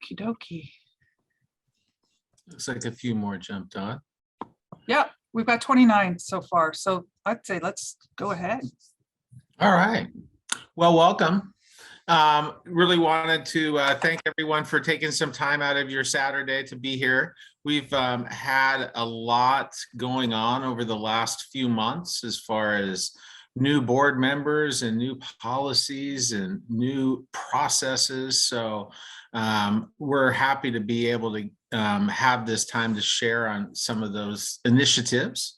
Okie dokie. Looks like a few more jumped on. Yeah, we've got 29 so far. So I'd say let's go ahead. All right. Well, welcome. Really wanted to thank everyone for taking some time out of your Saturday to be here. We've had a lot going on over the last few months as far as new board members and new policies and new processes. So we're happy to be able to have this time to share on some of those initiatives.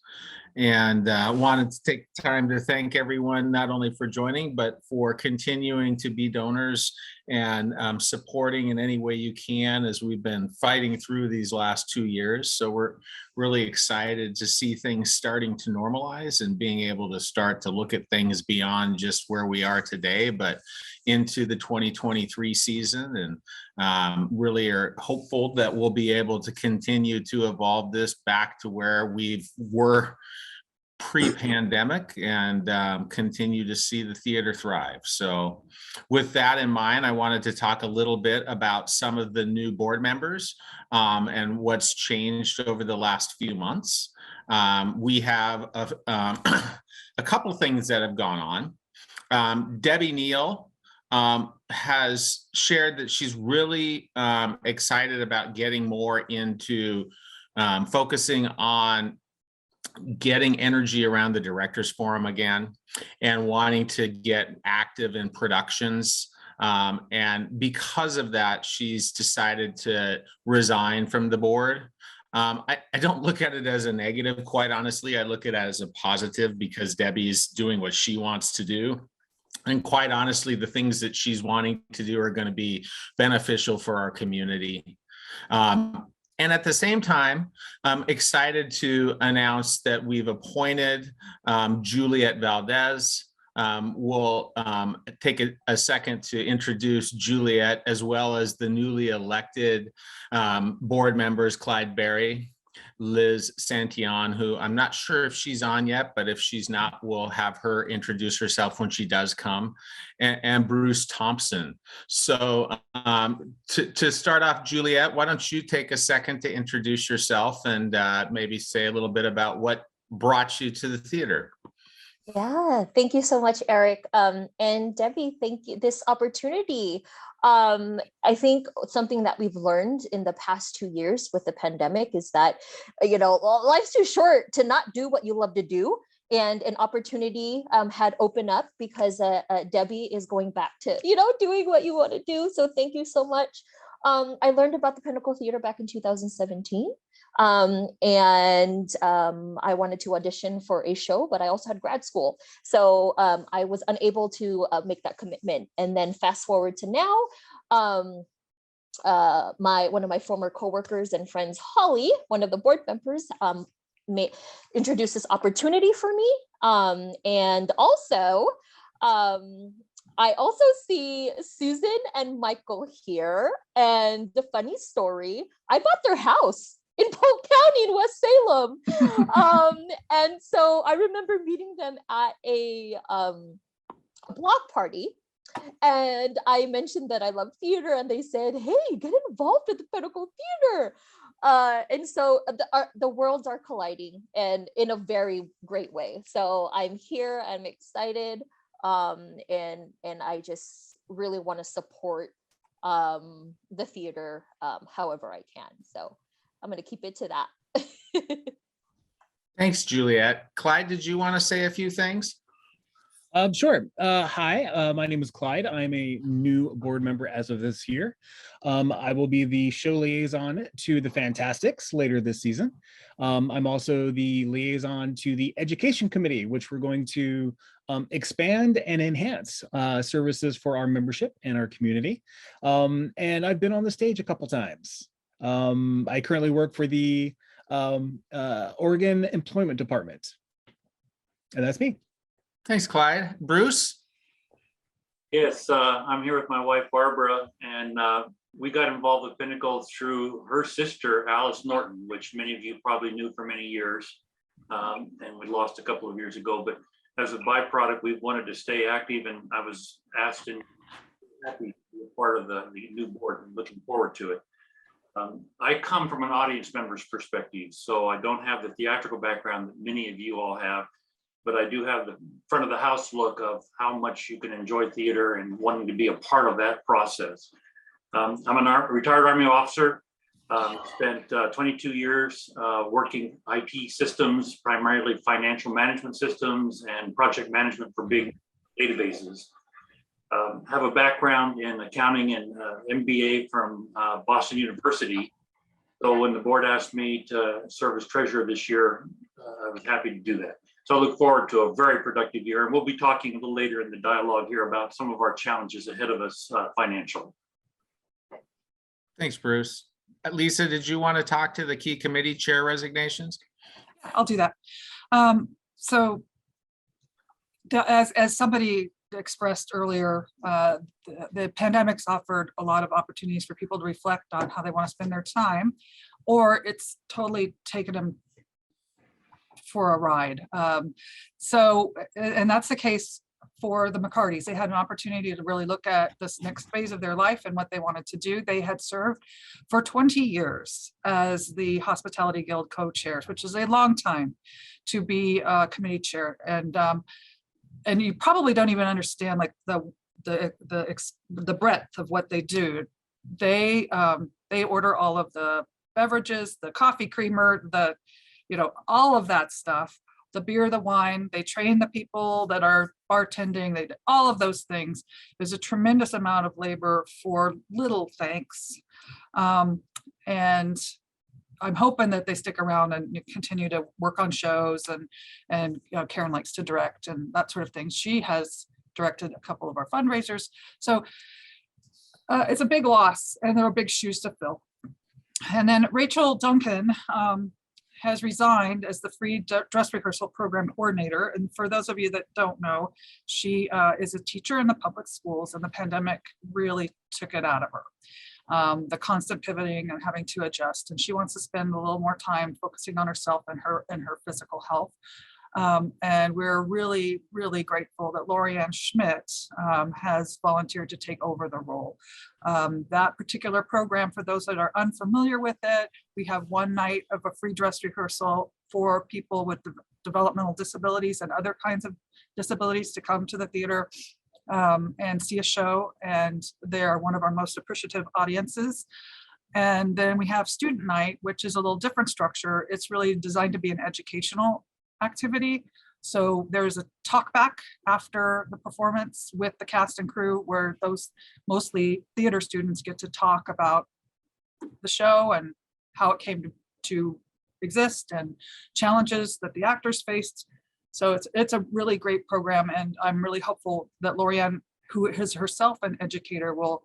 And wanted to take time to thank everyone, not only for joining, but for continuing to be donors and supporting in any way you can as we've been fighting through these last 2 years. So we're really excited to see things starting to normalize and being able to start to look at things beyond just where we are today, but into the 2023 season. And really are hopeful that we'll be able to continue to evolve this back to where we were pre-pandemic and continue to see the theater thrive. So with that in mind, I wanted to talk a little bit about some of the new board members and what's changed over the last few months. We have a couple things that have gone on. Debbie Neal has shared that she's really excited about getting more into focusing on getting energy around the directors forum again and wanting to get active in productions. And because of that, she's decided to resign from the board. I don't look at it as a negative, quite honestly. I look at it as a positive because Debbie's doing what she wants to do. And quite honestly, the things that she's wanting to do are going to be beneficial for our community. And at the same time, I'm excited to announce that we've appointed Juliet Valdez. We'll take a second to introduce Juliet, as well as the newly elected board members, Clyde Berry, Liz Santillan, who I'm not sure if she's on yet, but if she's not, we'll have her introduce herself when she does come, and Bruce Thompson. So to start off, Juliet, why don't you take a second to introduce yourself and maybe say a little bit about what brought you to the theater? Yeah, thank you so much, Eric. And Debbie, thank you. This opportunity. I think something that we've learned in the past 2 years with the pandemic is that, life's too short to not do what you love to do. And an opportunity had opened up because Debbie is going back to, doing what you want to do. So thank you so much. I learned about the Pinnacle Theater back in 2017. And I wanted to audition for a show, but I also had grad school. So I was unable to make that commitment. And then fast forward to now, one of my former coworkers and friends, Holly, one of the board members, introduced this opportunity for me. And also, I also see Susan and Michael here. And the funny story, I bought their house in Polk County in West Salem. And so I remember meeting them at a block party. And I mentioned that I love theater, and they said, hey, get involved with the Pinnacle Theater. And so the worlds are colliding, and in a very great way. So I'm here, I'm excited. And I just really want to support the theater however I can. So I'm going to keep it to that. Thanks, Juliet. Clyde, did you want to say a few things? Sure. Hi, my name is Clyde. I'm a new board member as of this year. I will be the show liaison to the Fantastics later this season. I'm also the liaison to the Education Committee, which we're going to expand and enhance services for our membership and our community. And I've been on the stage a couple times. I currently work for the Oregon Employment Department. And that's me. Thanks, Clyde. Bruce? Yes, I'm here with my wife, Barbara, and we got involved with Pinnacle through her sister, Alice Norton, which many of you probably knew for many years, and we lost a couple of years ago. But as a byproduct, we wanted to stay active, and I was asked and happy to be a part of the new board and looking forward to it. I come from an audience member's perspective, so I don't have the theatrical background that many of you all have, but I do have the front of the house look of how much you can enjoy theater and wanting to be a part of that process. I'm a retired Army officer. Spent 22 years working IT systems, primarily financial management systems and project management for big databases. Have a background in accounting and MBA from Boston University. So when the board asked me to serve as treasurer this year, I was happy to do that. So I look forward to a very productive year, and we'll be talking a little later in the dialogue here about some of our challenges ahead of us financially. Thanks, Bruce. Lisa, did you want to talk to the key committee chair resignations? I'll do that. So as somebody expressed earlier, the pandemic's offered a lot of opportunities for people to reflect on how they want to spend their time, or it's totally taken them for a ride. And that's the case for the McCartys. They had an opportunity to really look at this next phase of their life and what they wanted to do. They had served for 20 years as the Hospitality Guild co-chairs, which is a long time to be a committee chair. And you probably don't even understand like the breadth of what they do. They order all of the beverages, the coffee creamer, all of that stuff, the beer, the wine. They train the people that are bartending. They do all of those things. There's a tremendous amount of labor for little thanks. And I'm hoping that they stick around and continue to work on shows, and Karen likes to direct and that sort of thing. She has directed a couple of our fundraisers. So it's a big loss, and there are big shoes to fill. And then Rachel Duncan has resigned as the free dress rehearsal program coordinator. And for those of you that don't know, she is a teacher in the public schools, and the pandemic really took it out of her. The constant pivoting and having to adjust, and she wants to spend a little more time focusing on herself and her physical health. And we're really, really grateful that Lorianne Schmidt has volunteered to take over the role. That particular program, for those that are unfamiliar with it, we have one night of a free dress rehearsal for people with developmental disabilities and other kinds of disabilities to come to the theater and see a show, and they are one of our most appreciative audiences. And then we have student night, which is a little different structure. It's really designed to be an educational activity. So there's a talk back after the performance with the cast and crew, where those mostly theater students get to talk about the show and how it came to exist and challenges that the actors faced. So it's a really great program, and I'm really hopeful that Lorianne, who is herself an educator, will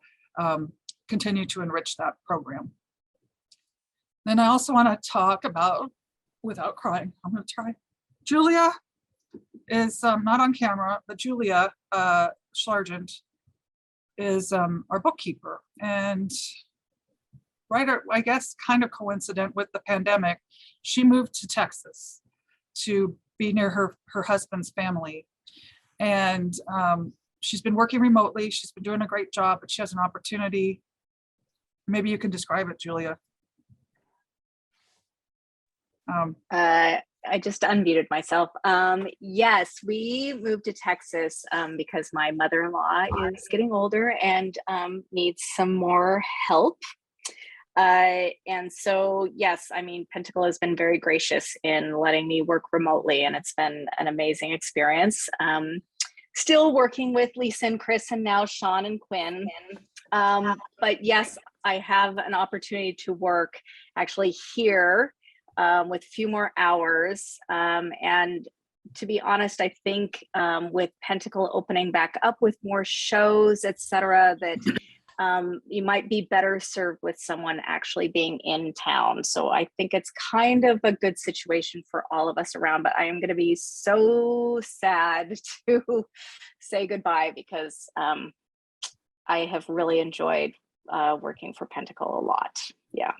continue to enrich that program. Then I also want to talk about, without crying, I'm going to try. Julia is not on camera, but Julia Sargent is our bookkeeper. And I guess kind of coincident with the pandemic, she moved to Texas to be near her husband's family. And she's been working remotely. She's been doing a great job, but she has an opportunity. Maybe you can describe it, Julia. I just unmuted myself. Yes, we moved to Texas because my mother-in-law is getting older and needs some more help. And so, yes, I mean, Pentacle has been very gracious in letting me work remotely, and it's been an amazing experience. Still working with Lisa and Chris, and now Sean and Quinn. But yes, I have an opportunity to work actually here with a few more hours. And to be honest, I think with Pentacle opening back up with more shows, etc., that you might be better served with someone actually being in town. So I think it's kind of a good situation for all of us around, but I am going to be so sad to say goodbye, because I have really enjoyed working for Pentacle a lot. Yeah.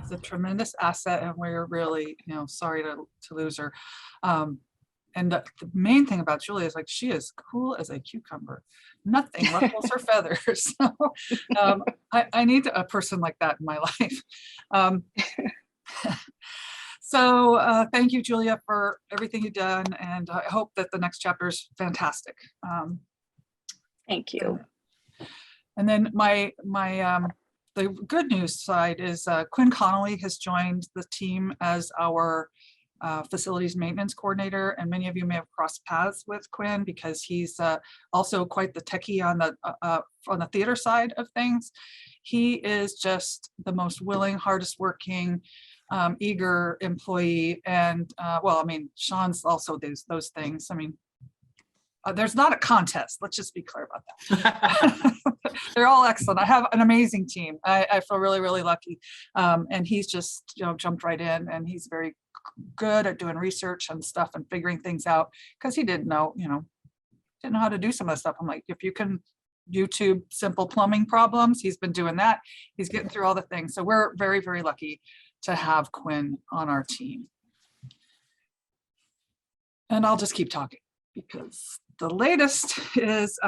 She's a tremendous asset, and we're really, sorry to lose her. And the main thing about Julia is like, she is cool as a cucumber. Nothing ruffles her feathers. So, I need a person like that in my life. So thank you, Julia, for everything you've done. And I hope that the next chapter is fantastic. Thank you. And then the good news side is Quinn Connolly has joined the team as our facilities maintenance coordinator, and many of you may have crossed paths with Quinn because he's also quite the techie on the theater side of things. He is just the most willing, hardest working, eager employee, and well, I mean, Sean's also those things. I mean, there's not a contest. Let's just be clear about that. They're all excellent. I have an amazing team. I feel really, really lucky. And he's just, jumped right in, and he's very good at doing research and stuff and figuring things out because he didn't know how to do some of the stuff. I'm like, if you can YouTube simple plumbing problems, he's been doing that. He's getting through all the things. So we're very, very lucky to have Quinn on our team. And I'll just keep talking because the latest is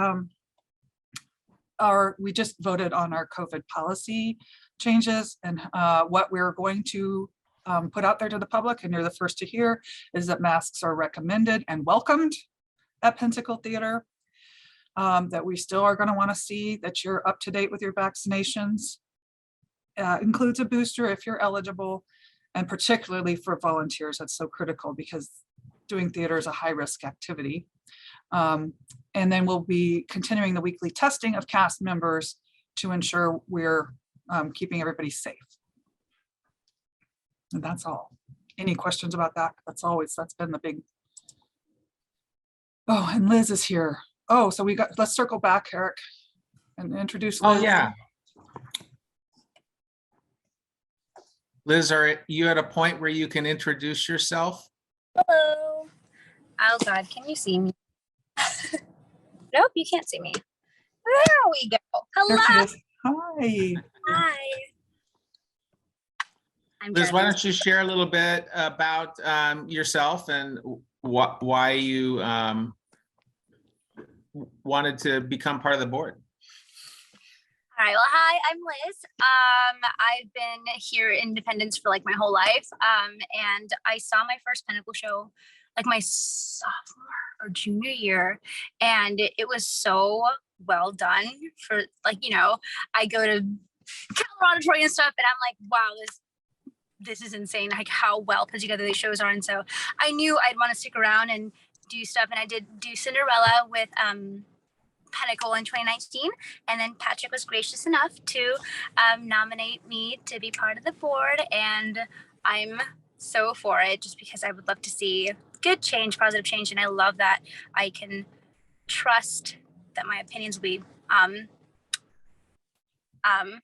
we just voted on our COVID policy changes, and what we're going to put out there to the public, and you're the first to hear, is that masks are recommended and welcomed at Pensacola Theater, that we still are going to want to see that you're up to date with your vaccinations, includes a booster if you're eligible, and particularly for volunteers, that's so critical because doing theater is a high-risk activity. And then we'll be continuing the weekly testing of cast members to ensure we're keeping everybody safe. And that's all. Any questions about that? That's been the big. Oh, and Liz is here. Oh, so let's circle back, Eric, and introduce Liz. Oh, yeah. Liz, are you at a point where you can introduce yourself? Hello. Oh God, can you see me? Nope, you can't see me. There we go. There she Hello. is. Hi. Hi. I'm Liz, why driving. don't you share a little bit about yourself and why you wanted to become part of the board? All right. Well, hi, I'm Liz. I've been here in Independence for like my whole life. And I saw my first Pinnacle show like my sophomore or junior year, and it was so well done. For like, I go to Keller Auditorium and stuff, and I'm like, wow, this is insane, like how well put together these shows are. And so I knew I'd want to stick around and do stuff, and I did do Cinderella with Pinnacle in 2019, and then Patrick was gracious enough to nominate me to be part of the board, and I'm so for it just because I would love to see good change, positive change, and I love that I can trust that my opinions will be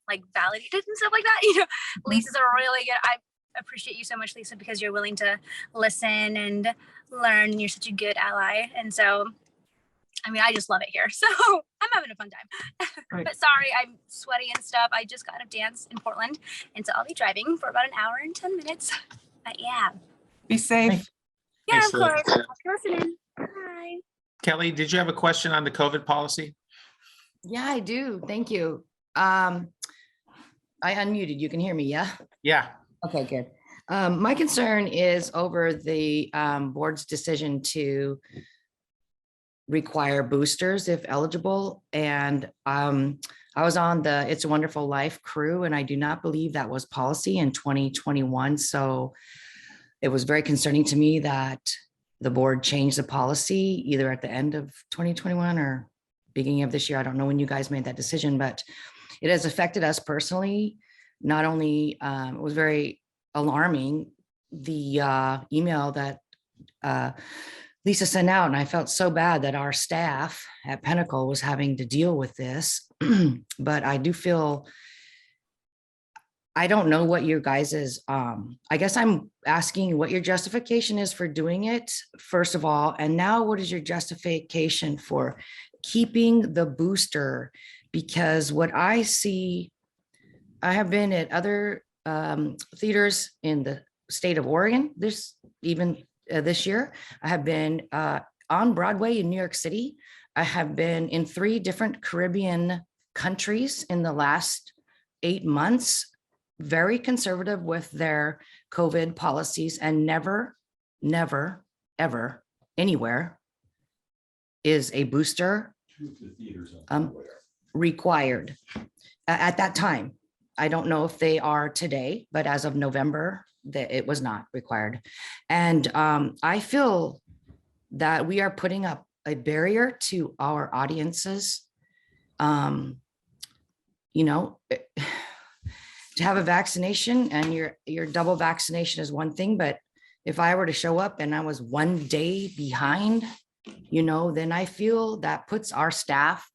like validated and stuff like that. Lisa's a really good, I appreciate you so much, Lisa, because you're willing to listen and learn, and you're such a good ally. And so I mean, I just love it here. So I'm having a fun time. Right. But sorry, I'm sweaty and stuff. I just got a dance in Portland, and so I'll be driving for about an hour and 10 minutes. But yeah. Be safe. Yeah, Thanks, of Liz. course. I'll listen. Bye. Kelly, did you have a question on the COVID policy? Yeah, I do. Thank you. I unmuted. You can hear me, yeah? Yeah. Okay, good. My concern is over the board's decision to require boosters if eligible. And I was on the It's a Wonderful Life crew, and I do not believe that was policy in 2021. So it was very concerning to me that the board changed the policy either at the end of 2021 or beginning of this year. I don't know when you guys made that decision, but it has affected us personally. Not only, it was very alarming, the email that Lisa sent out, and I felt so bad that our staff at Pinnacle was having to deal with this. But I do feel, I don't know what your guys's, I guess I'm asking what your justification is for doing it, first of all, and now what is your justification for keeping the booster? Because what I see, I have been at other theaters in the state of Oregon. There's even this year. I have been on Broadway in New York City. I have been in 3 different Caribbean countries in the last 8 months, very conservative with their COVID policies, and never, ever, anywhere is a booster required at that time. I don't know if they are today, but as of November, it was not required. And I feel that we are putting up a barrier to our audiences. You know, to have a vaccination and your double vaccination is one thing, but if I were to show up and I was 1 day behind, you know, then I feel that puts our staff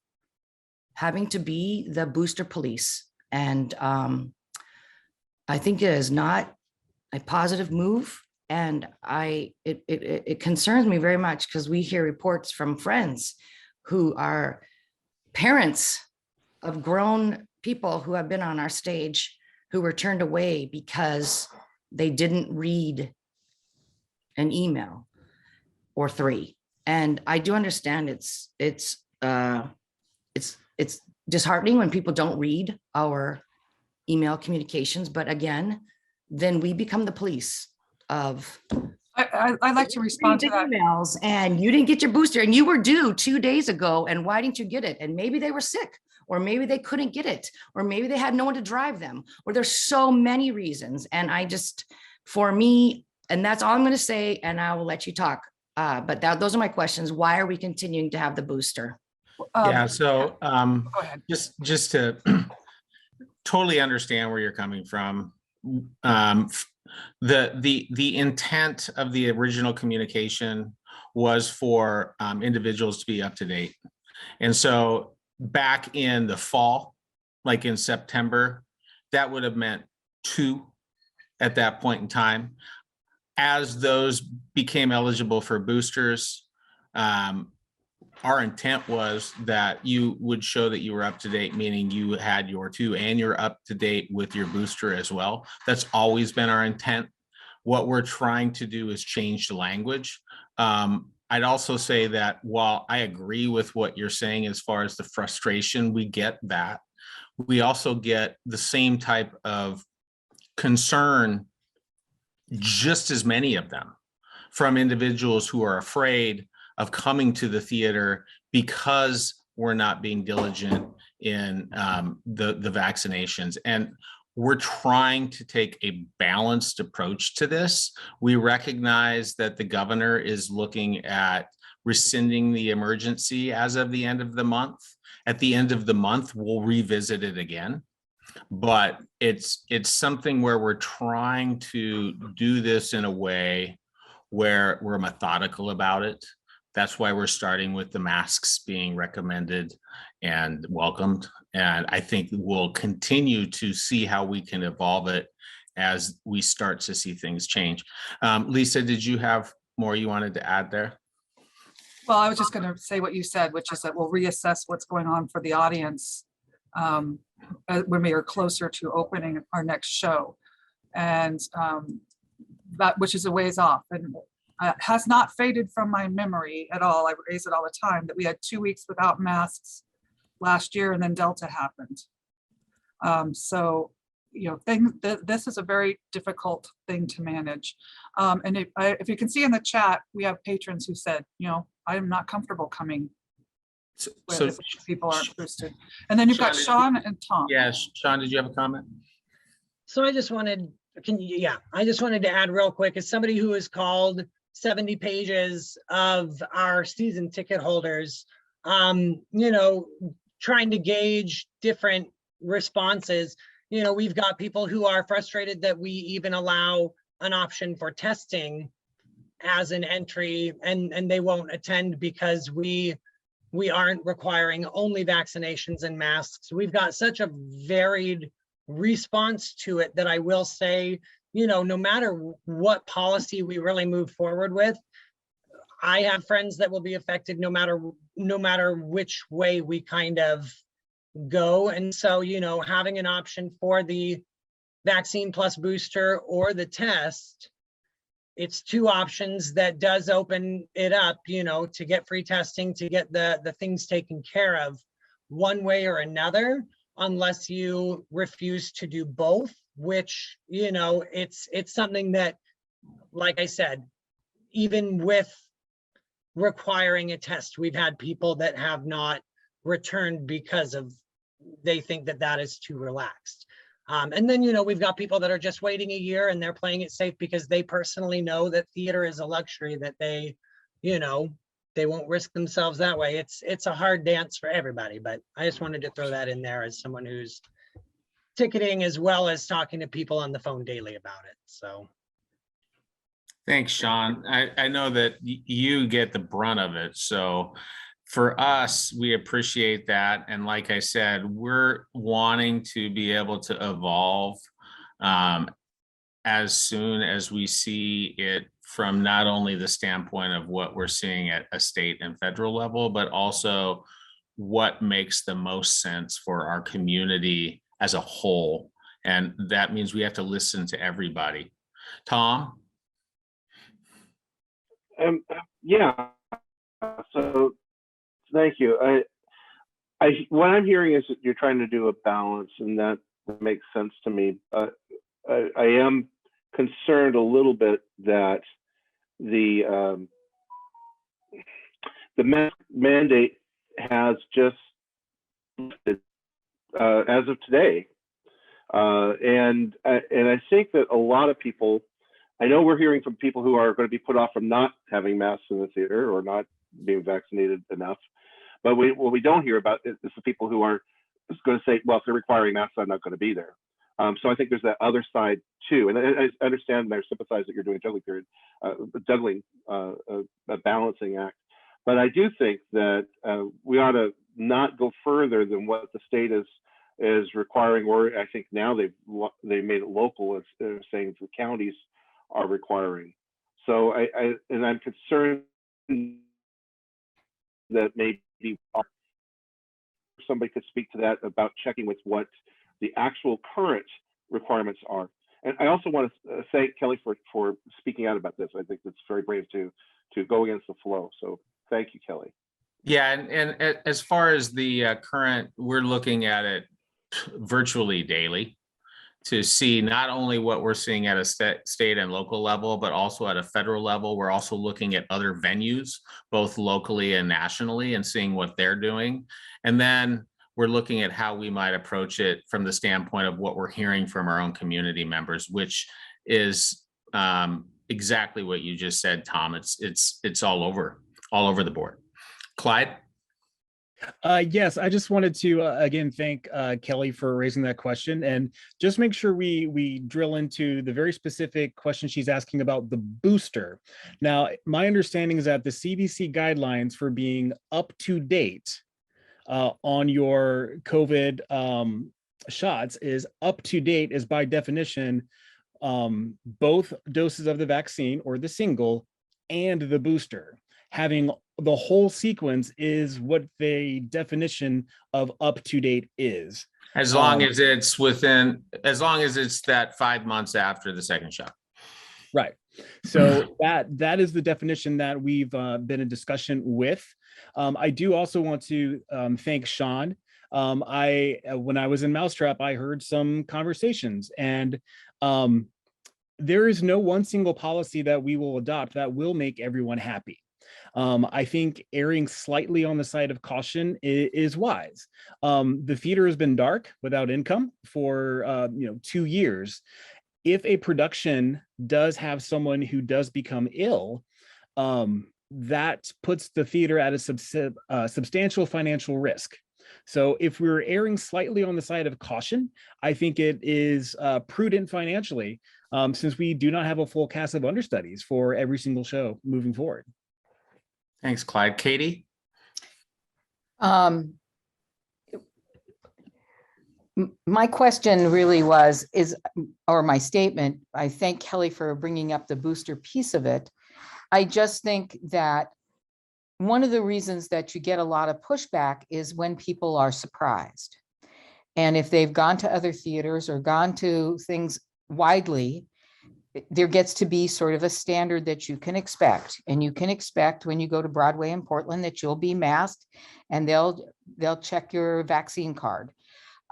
having to be the booster police. And I think it is not a positive move. And it concerns me very much because we hear reports from friends who are parents of grown people who have been on our stage who were turned away because they didn't read an email or 3. And I do understand it's disheartening when people don't read our email communications, but again, then we become the police of I'd like to respond to that. emails, and you didn't get your booster and you were due 2 days ago, and why didn't you get it? And maybe they were sick, or maybe they couldn't get it, or maybe they had no one to drive them, or there's so many reasons. And I just, for me, and that's all I'm going to say, and I will let you talk. But those are my questions. Why are we continuing to have the booster? Yeah, so Go ahead. just to totally understand where you're coming from. The intent of the original communication was for individuals to be up to date. And so back in the fall, like in September, that would have meant 2 at that point in time. As those became eligible for boosters, our intent was that you would show that you were up to date, meaning you had your 2 and you're up to date with your booster as well. That's always been our intent. What we're trying to do is change the language. I'd also say that while I agree with what you're saying as far as the frustration, we get that. We also get the same type of concern, just as many of them, from individuals who are afraid of coming to the theater because we're not being diligent in the vaccinations. And we're trying to take a balanced approach to this. We recognize that the governor is looking at rescinding the emergency as of the end of the month. At the end of the month, we'll revisit it again. But it's something where we're trying to do this in a way where we're methodical about it. That's why we're starting with the masks being recommended and welcomed. And I think we'll continue to see how we can evolve it as we start to see things change. Lisa, did you have more you wanted to add there? Well, I was just going to say what you said, which is that we'll reassess what's going on for the audience when we are closer to opening our next show. And that, which is a ways off, and has not faded from my memory at all. I raise it all the time that we had 2 weeks without masks last year, and then Delta happened. So, you know, this is a very difficult thing to manage. And if you can see in the chat, we have patrons who said, you know, I am not comfortable coming So if people aren't boosted. And then you've got Sean and Tom. yes, Sean, did you have a comment? So I just wanted, I just wanted to add real quick, as somebody who has called 70 pages of our season ticket holders, you know, trying to gauge different responses. You know, we've got people who are frustrated that we even allow an option for testing as an entry, and they won't attend because we aren't requiring only vaccinations and masks. We've got such a varied response to it that I will say, you know, no matter what policy we really move forward with, I have friends that will be affected no matter which way we kind of go. And so, you know, having an option for the vaccine plus booster or the test it's two options that does open it up, you know, to get free testing, to get the things taken care of one way or another, unless you refuse to do both, which, you know, it's something that, like I said, even with requiring a test, we've had people that have not returned because of, they think that that is too relaxed. And then, you know, we've got people that are just waiting a year and they're playing it safe because they personally know that theater is a luxury, that they, you know, they won't risk themselves that way. It's a hard dance for everybody, but I just wanted to throw that in there as someone who's ticketing as well as talking to people on the phone daily about it. So. Thanks, Sean. I know that you get the brunt of it. So for us, we appreciate that. And like I said, we're wanting to be able to evolve as soon as we see it from not only the standpoint of what we're seeing at a state and federal level, but also what makes the most sense for our community as a whole. And that means we have to listen to everybody. Tom? Yeah, so thank you. What I'm hearing is that you're trying to do a balance, and that makes sense to me. I am concerned a little bit that the mandate has just as of today, and I think that a lot of people, I know we're hearing from people who are going to be put off from not having masks in the theater or not being vaccinated enough. But what we don't hear about is the people who are going to say, well, if they're requiring masks, I'm not going to be there. So I think there's that other side too. And I understand and I sympathize that you're doing juggling a balancing act. But I do think that we ought to not go further than what the state is requiring, or I think now they made it local, as they're saying the counties are requiring. So I'm concerned that maybe somebody could speak to that about checking with what the actual current requirements are. And I also want to thank Kelly for speaking out about this. I think it's very brave to go against the flow. So thank you, Kelly. Yeah, and as far as the current, we're looking at it virtually daily to see not only what we're seeing at a state and local level, but also at a federal level. We're also looking at other venues, both locally and nationally, and seeing what they're doing. And then we're looking at how we might approach it from the standpoint of what we're hearing from our own community members, which is exactly what you just said, Tom. It's all over the board. Clyde? Yes, I just wanted to again thank Kelly for raising that question, and just make sure we drill into the very specific question she's asking about the booster. Now, my understanding is that the CDC guidelines for being up to date on your COVID shots is by definition both doses of the vaccine or the single and the booster. Having the whole sequence is what the definition of up to date is. As long as it's that 5 months after the second shot. Right. So that is the definition that we've been in discussion with. I do also want to thank Sean. When I was in Mousetrap, I heard some conversations, and there is no one single policy that we will adopt that will make everyone happy. I think erring slightly on the side of caution is wise. The theater has been dark without income for 2 years. If a production does have someone who does become ill, that puts the theater at a substantial financial risk. So if we're erring slightly on the side of caution, I think it is prudent financially, since we do not have a full cast of understudies for every single show moving forward. Thanks, Clyde. Katie? My question really or my statement, I thank Kelly for bringing up the booster piece of it. I just think that one of the reasons that you get a lot of pushback is when people are surprised. And if they've gone to other theaters or gone to things widely, there gets to be sort of a standard that you can expect. And you can expect when you go to Broadway in Portland that you'll be masked and they'll check your vaccine card,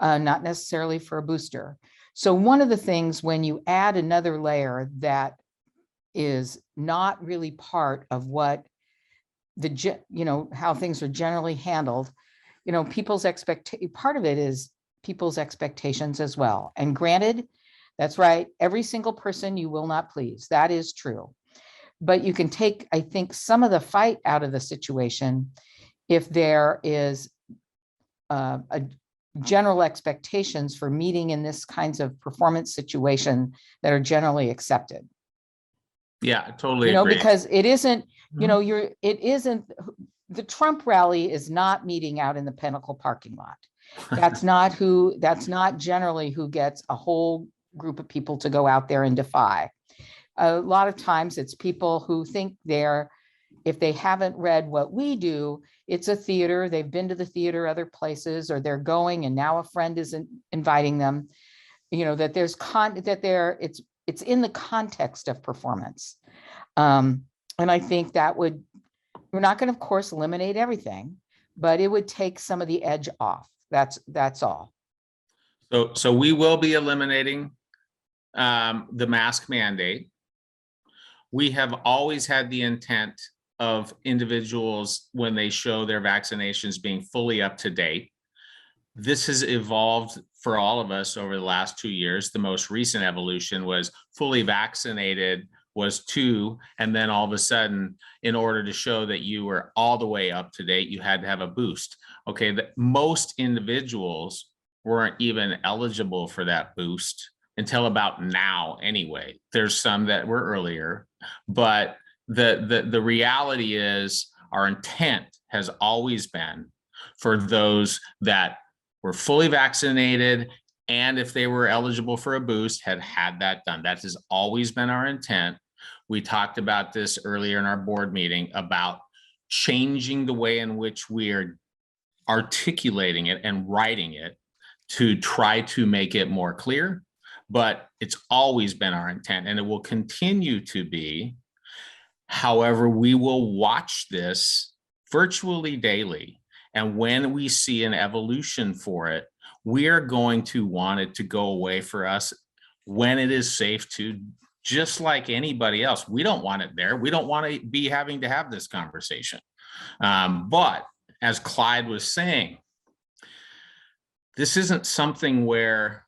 not necessarily for a booster. So one of the things when you add another layer that is not really part of what how things are generally handled, people's part of it is people's expectations as well. And granted, that's right, every single person you will not please. That is true. But you can take, I think, some of the fight out of the situation if there is a general expectations for meeting in this kinds of performance situation that are generally accepted. Yeah, totally agree. Because it isn't, it isn't, the Trump rally is not meeting out in the Pinnacle parking lot. That's not generally who gets a whole group of people to go out there and defy. A lot of times it's people who think if they haven't read what we do, it's a theater, they've been to the theater other places, or they're going and now a friend isn't inviting them, that there's it's in the context of performance. And I think that we're not going to, of course, eliminate everything, but it would take some of the edge off. That's all. So we will be eliminating the mask mandate. We have always had the intent of individuals when they show their vaccinations being fully up to date. This has evolved for all of us over the last 2 years. The most recent evolution was fully vaccinated was 2, and then all of a sudden, in order to show that you were all the way up to date, you had to have a boost. Okay, most individuals weren't even eligible for that boost until about now anyway. There's some that were earlier, but the reality is our intent has always been for those that were fully vaccinated, and if they were eligible for a boost, had that done. That has always been our intent. We talked about this earlier in our board meeting about changing the way in which we are articulating it and writing it to try to make it more clear, but it's always been our intent and it will continue to be. However, we will watch this virtually daily. And when we see an evolution for it, we are going to want it to go away for us when it is safe to, just like anybody else. We don't want it there. We don't want to be having to have this conversation. But as Clyde was saying, this isn't something where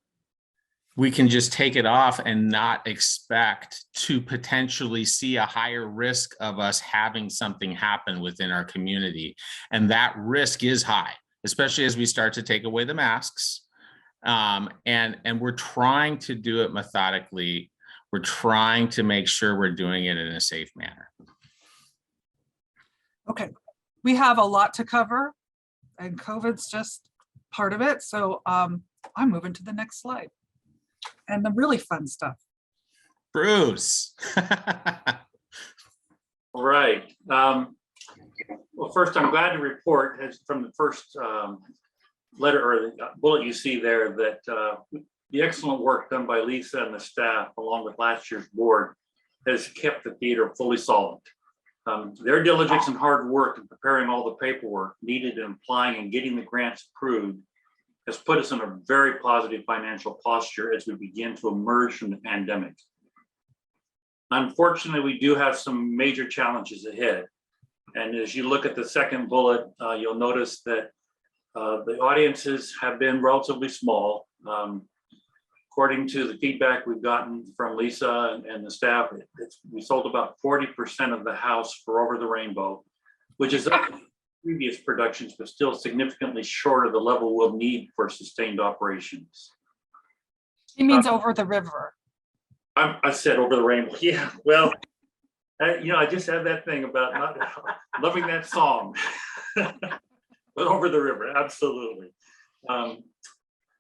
we can just take it off and not expect to potentially see a higher risk of us having something happen within our community. And that risk is high, especially as we start to take away the masks. And we're trying to do it methodically. We're trying to make sure we're doing it in a safe manner. Okay, we have a lot to cover and COVID's just part of it. So I'm moving to the next slide. And the really fun stuff. Bruce. Right. Well, first, I'm glad to report from the first letter or the bullet you see there that the excellent work done by Lisa and the staff, along with last year's board, has kept the theater fully solid. Their diligence and hard work in preparing all the paperwork needed in applying and getting the grants approved has put us in a very positive financial posture as we begin to emerge from the pandemic. Unfortunately, we do have some major challenges ahead. And as you look at the second bullet, you'll notice that the audiences have been relatively small. According to the feedback we've gotten from Lisa and the staff, we sold about 40% of the house for Over the Rainbow, which is up from previous productions, but still significantly short of the level we'll need for sustained operations. He means Over the River. I said Over the Rainbow. Yeah, well, I just had that thing about not loving that song, but Over the River, absolutely.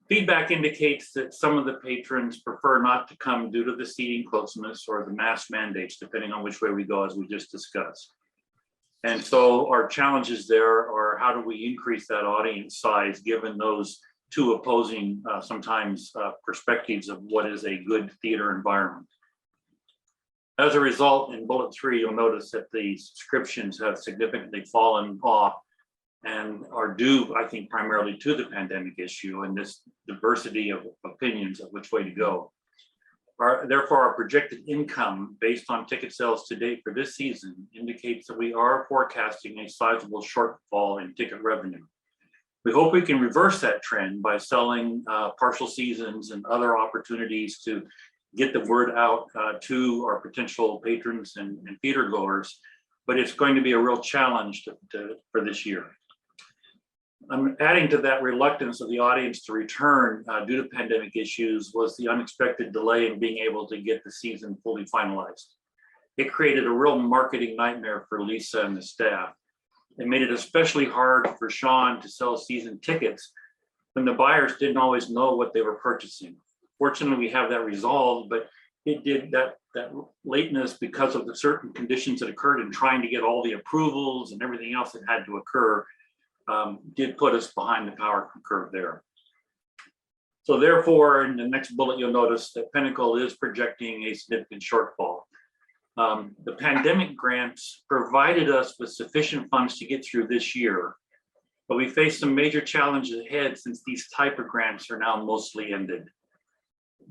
Feedback indicates that some of the patrons prefer not to come due to the seating closeness or the mask mandates, depending on which way we go, as we just discussed. And so our challenges there are how do we increase that audience size given those two opposing sometimes perspectives of what is a good theater environment. As a result, in bullet 3, you'll notice that the subscriptions have significantly fallen off and are due, I think, primarily to the pandemic issue and this diversity of opinions of which way to go. Therefore, our projected income based on ticket sales to date for this season indicates that we are forecasting a sizable shortfall in ticket revenue. We hope we can reverse that trend by selling partial seasons and other opportunities to get the word out to our potential patrons and theater goers, but it's going to be a real challenge for this year. I'm adding to that reluctance of the audience to return due to pandemic issues was the unexpected delay in being able to get the season fully finalized. It created a real marketing nightmare for Lisa and the staff. It made it especially hard for Sean to sell season tickets when the buyers didn't always know what they were purchasing. Fortunately, we have that resolved, but it did that lateness because of the certain conditions that occurred in trying to get all the approvals and everything else that had to occur. Did put us behind the power curve there. So therefore, in the next bullet, you'll notice that Pinnacle is projecting a significant shortfall. The pandemic grants provided us with sufficient funds to get through this year, but we face some major challenges ahead since these type of grants are now mostly ended.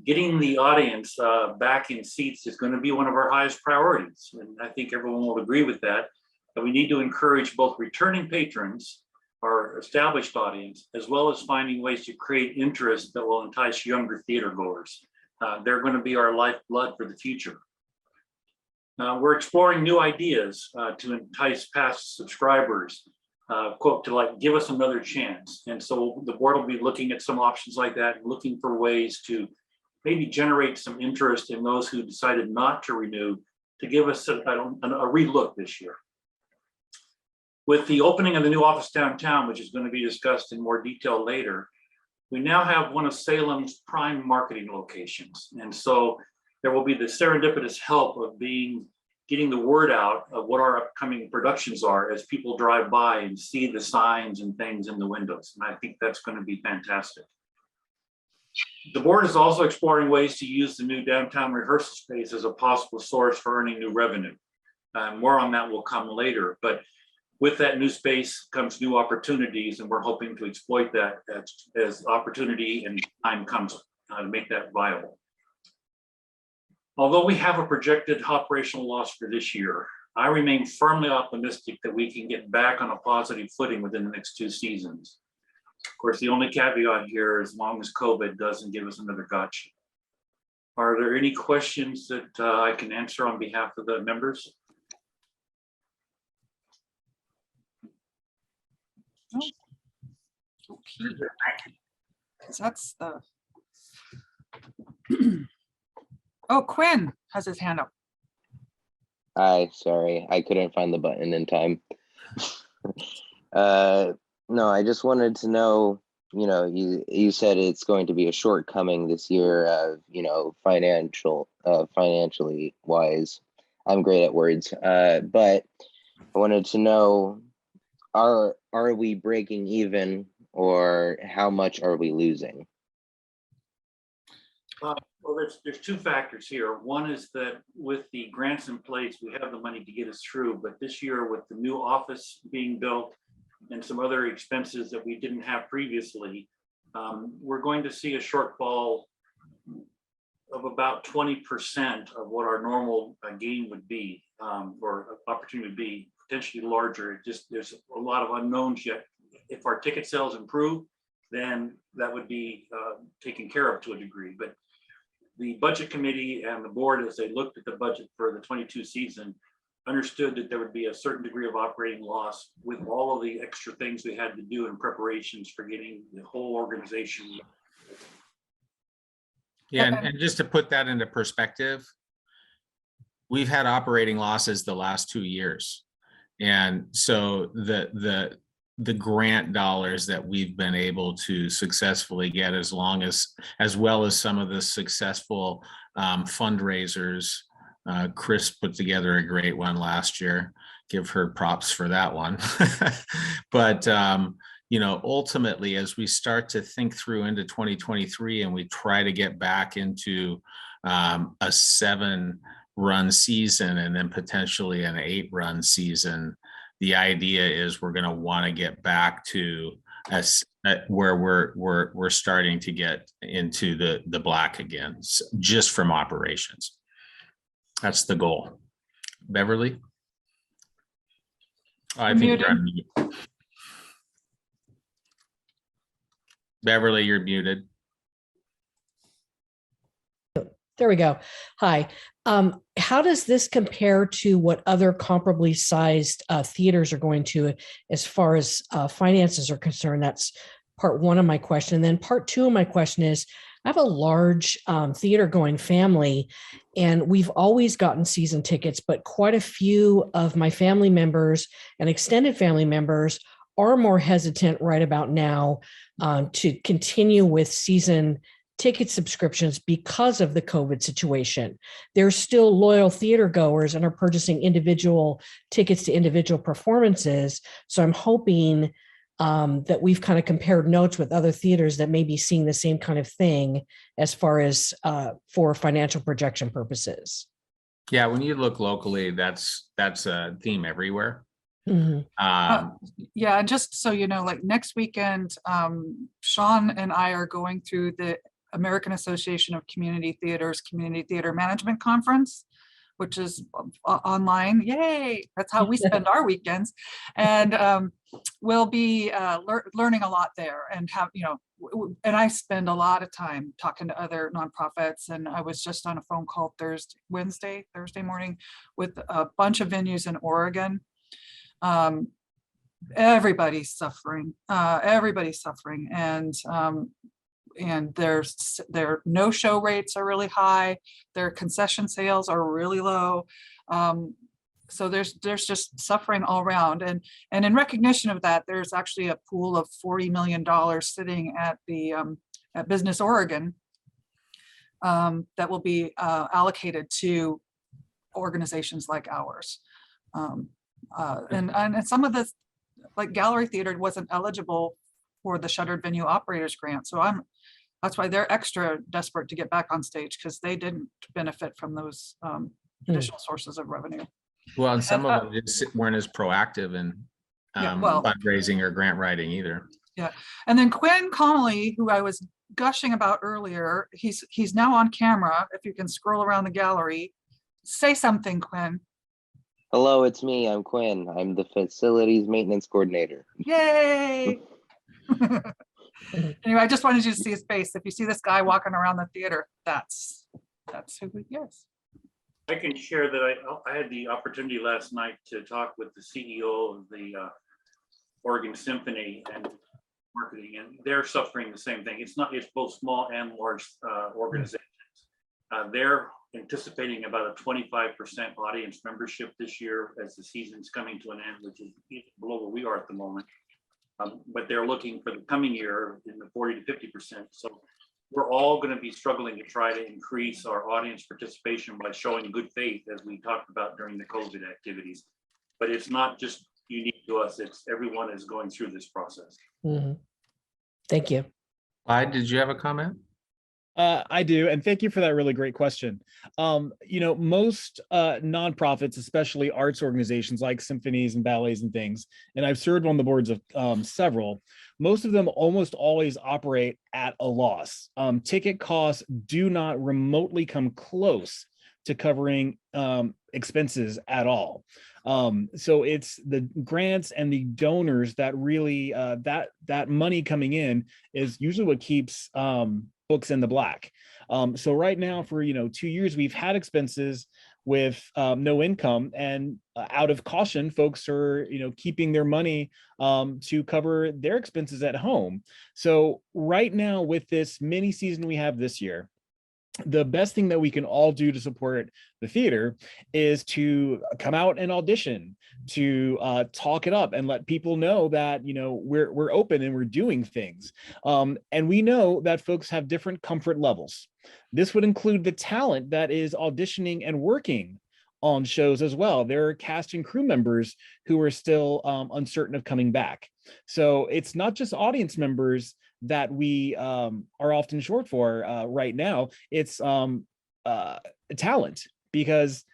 Getting the audience back in seats is going to be one of our highest priorities, and I think everyone will agree with that. But we need to encourage both returning patrons, our established audience, as well as finding ways to create interest that will entice younger theater goers. They're going to be our lifeblood for the future. We're exploring new ideas to entice past subscribers, quote, to like give us another chance. And so the board will be looking at some options like that and looking for ways to maybe generate some interest in those who decided not to renew, to give us a relook this year. With the opening of the new office downtown, which is going to be discussed in more detail later, we now have one of Salem's prime marketing locations. And so there will be the serendipitous help of getting the word out of what our upcoming productions are as people drive by and see the signs and things in the windows. And I think that's going to be fantastic. The board is also exploring ways to use the new downtown rehearsal space as a possible source for earning new revenue. More on that will come later, but with that new space comes new opportunities, and we're hoping to exploit that as opportunity and time comes to make that viable. Although we have a projected operational loss for this year, I remain firmly optimistic that we can get back on a positive footing within the next 2 seasons. Of course, the only caveat here, as long as COVID doesn't give us another gotcha. Are there any questions that I can answer on behalf of the members? Okay. 'Cause that's the. Oh, Quinn has his hand up. Hi, sorry, I couldn't find the button in time. No, I just wanted to know, you said it's going to be a shortcoming this year, financially wise. I'm great at words, but I wanted to know, are we breaking even, or how much are we losing? Well, there's 2 factors here. One is that with the grants in place, we have the money to get us through. But this year, with the new office being built and some other expenses that we didn't have previously, we're going to see a shortfall of about 20% of what our normal gain would be, or opportunity would be, potentially larger. There's a lot of unknowns yet. If our ticket sales improve, then that would be taken care of to a degree. But the budget committee and the board, as they looked at the budget for the 22 season, understood that there would be a certain degree of operating loss with all of the extra things we had to do in preparations for getting the whole organization. Yeah, and just to put that into perspective, we've had operating losses the last 2 years. And so the grant dollars that we've been able to successfully get, as well as some of the successful fundraisers. Chris put together a great one last year. Give her props for that one. But ultimately, as we start to think through into 2023 and we try to get back into a 7 run season and then potentially an 8-run season, the idea is we're going to want to get back to where we're starting to get into the black again, just from operations. That's the goal. Beverly? Oh, I think you're on mute. Beverly, you're muted. There we go. Hi. How does this compare to what other comparably sized theaters are going to as far as finances are concerned? That's part one of my question. And then part two of my question is, I have a large theater going family, and we've always gotten season tickets, but quite a few of my family members and extended family members are more hesitant right about now to continue with season ticket subscriptions because of the COVID situation. They're still loyal theater goers and are purchasing individual tickets to individual performances. So I'm hoping that we've kind of compared notes with other theaters that may be seeing the same kind of thing as far as for financial projection purposes. Yeah, when you look locally, that's a theme everywhere. Yeah, and just so you know, like next weekend, Sean and I are going through the American Association of Community Theaters Community Theater Management Conference, which is online. Yay! That's how we spend our weekends, and we'll be learning a lot there, and have, you know, and I spend a lot of time talking to other nonprofits. And I was just on a phone call Thursday morning with a bunch of venues in Oregon. Everybody's suffering, and their no-show rates are really high. Their concession sales are really low. So there's just suffering all around. And in recognition of that, there's actually a pool of $40 million sitting at the at Business Oregon that will be allocated to organizations like ours. And some of the, like Gallery Theater, wasn't eligible for the Shuttered Venue Operators Grant. So that's why they're extra desperate to get back on stage, because they didn't benefit from those additional sources of revenue. Well, and some of them just weren't as proactive in fundraising or grant writing either. Yeah, and then Quinn Connolly, who I was gushing about earlier, he's now on camera. If you can scroll around the gallery, say something, Quinn. Hello, it's me. I'm Quinn. I'm the facilities maintenance coordinator. Yay! Anyway, I just wanted you to see his face. If you see this guy walking around the theater, that's who he is. I can share that I had the opportunity last night to talk with the CEO of the Oregon Symphony and marketing, and they're suffering the same thing. It's both small and large organizations. They're anticipating about a 25% audience membership this year as the season's coming to an end, which is below where we are at the moment. But they're looking for the coming year in the 40 to 50%. So we're all going to be struggling to try to increase our audience participation by showing good faith, as we talked about during the COVID activities. But it's not just unique to us, it's everyone is going through this process. Thank you. Clyde, did you have a comment? I do, and thank you for that really great question. You know, most nonprofits, especially arts organizations like symphonies and ballets and things, and I've served on the boards of several, most of them almost always operate at a loss. Ticket costs do not remotely come close to covering expenses at all. So it's the grants and the donors that really, that money coming in is usually what keeps books in the black. So right now for 2 years, we've had expenses with no income, and out of caution, folks are keeping their money to cover their expenses at home. So right now with this mini season we have this year, the best thing that we can all do to support the theater is to come out and audition, to talk it up and let people know that we're open and we're doing things. And we know that folks have different comfort levels. This would include the talent that is auditioning and working on shows as well. There are cast and crew members who are still uncertain of coming back. So it's not just audience members that we are often short for right now. It's talent, because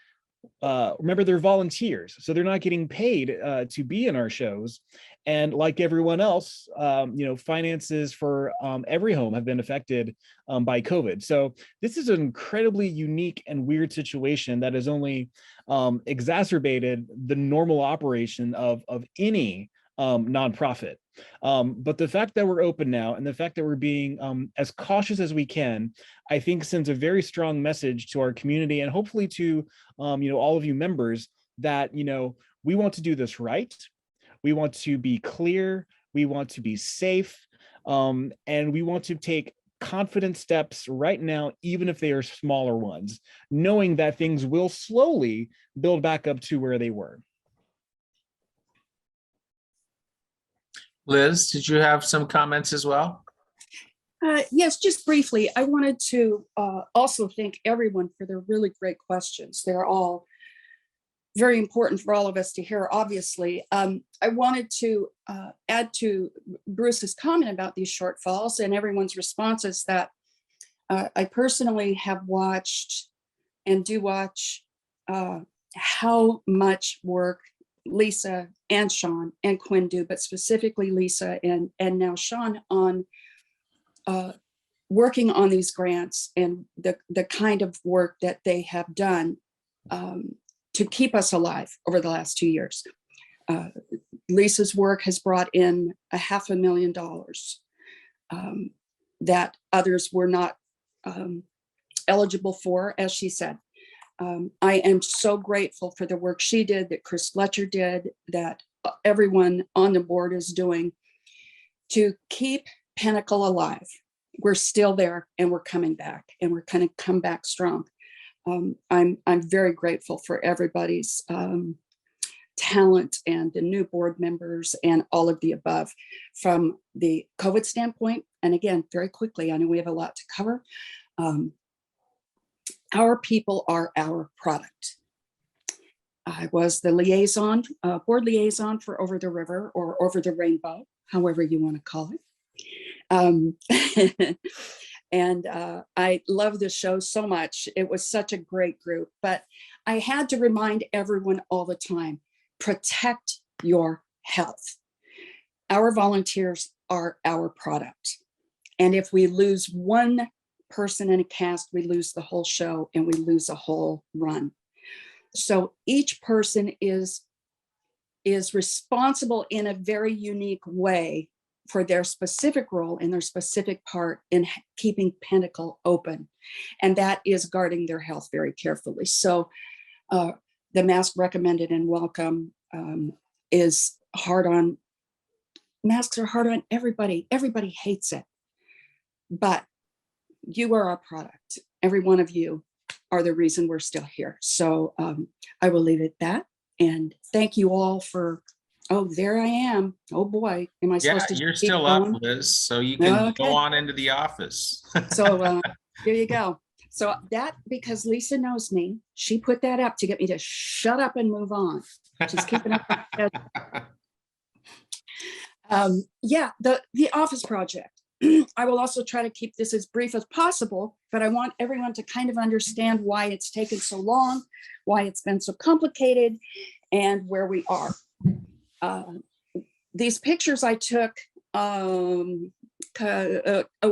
remember, they're volunteers, so they're not getting paid to be in our shows. And like everyone else, finances for every home have been affected by COVID. So this is an incredibly unique and weird situation that has only exacerbated the normal operation of any nonprofit. But the fact that we're open now and the fact that we're being as cautious as we can, I think sends a very strong message to our community and hopefully to all of you members that we want to do this right. We want to be clear. We want to be safe, and we want to take confident steps right now, even if they are smaller ones, knowing that things will slowly build back up to where they were. Liz, did you have some comments as well? Yes, just briefly. I wanted to also thank everyone for their really great questions. They're all very important for all of us to hear, obviously. I wanted to add to Bruce's comment about these shortfalls and everyone's responses that I personally have watched and do watch how much work Lisa and Sean and Quinn do, but specifically Lisa and now Sean on working on these grants and the kind of work that they have done to keep us alive over the last 2 years. Lisa's work has brought in $500,000 that others were not eligible for, as she said. I am so grateful for the work she did, that Chris Fletcher did, that everyone on the board is doing to keep Pinnacle alive. We're still there and we're coming back, and we're going to come back strong. I'm very grateful for everybody's talent and the new board members and all of the above from the COVID standpoint. And again, very quickly, I know we have a lot to cover. Our people are our product. I was the liaison, board liaison for Over the River or Over the Rainbow, however you want to call it. And I love this show so much. It was such a great group, but I had to remind everyone all the time, protect your health. Our volunteers are our product. And if we lose one person in a cast, we lose the whole show and we lose a whole run. So each person is responsible in a very unique way for their specific role and their specific part in keeping Pinnacle open. And that is guarding their health very carefully. So the mask recommended and welcome is hard on, masks are hard on everybody. Everybody hates it, but you are our product. Every one of you are the reason we're still here. So I will leave it at that. And thank you all for, oh, there I am. Oh boy, am I supposed to? You're keep still going? up, Liz, so you can Okay. go on into the office. So here you go. So that, because Lisa knows me, she put that up to get me to shut up and move on. She's keeping up. Yeah, the office project. I will also try to keep this as brief as possible, but I want everyone to kind of understand why it's taken so long, why it's been so complicated, and where we are. These pictures I took a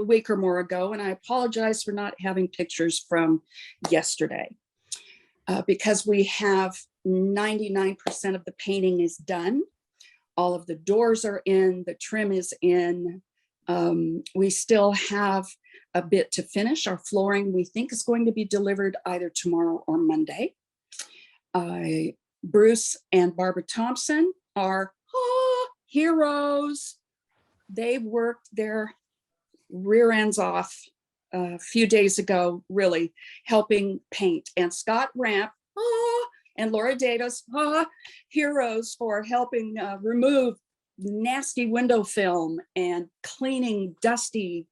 week or more ago, and I apologize for not having pictures from yesterday because we have 99% of the painting is done. All of the doors are in, the trim is in. We still have a bit to finish. Our flooring, we think, is going to be delivered either tomorrow or Monday. Bruce and Barbara Thompson are heroes. They worked their rear ends off a few days ago, really helping paint. And Scott Ramp and Laura Datos, heroes for helping remove nasty window film and cleaning dusty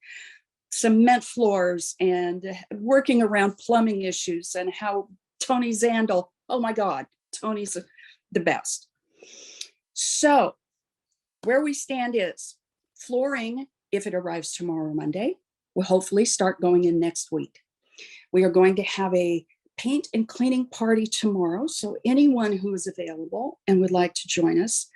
cement floors and working around plumbing issues, and how Tony Zandel, oh my God, Tony's the best. So where we stand is flooring, if it arrives tomorrow or Monday, will hopefully start going in next week. We are going to have a paint and cleaning party tomorrow. So anyone who is available and would like to join us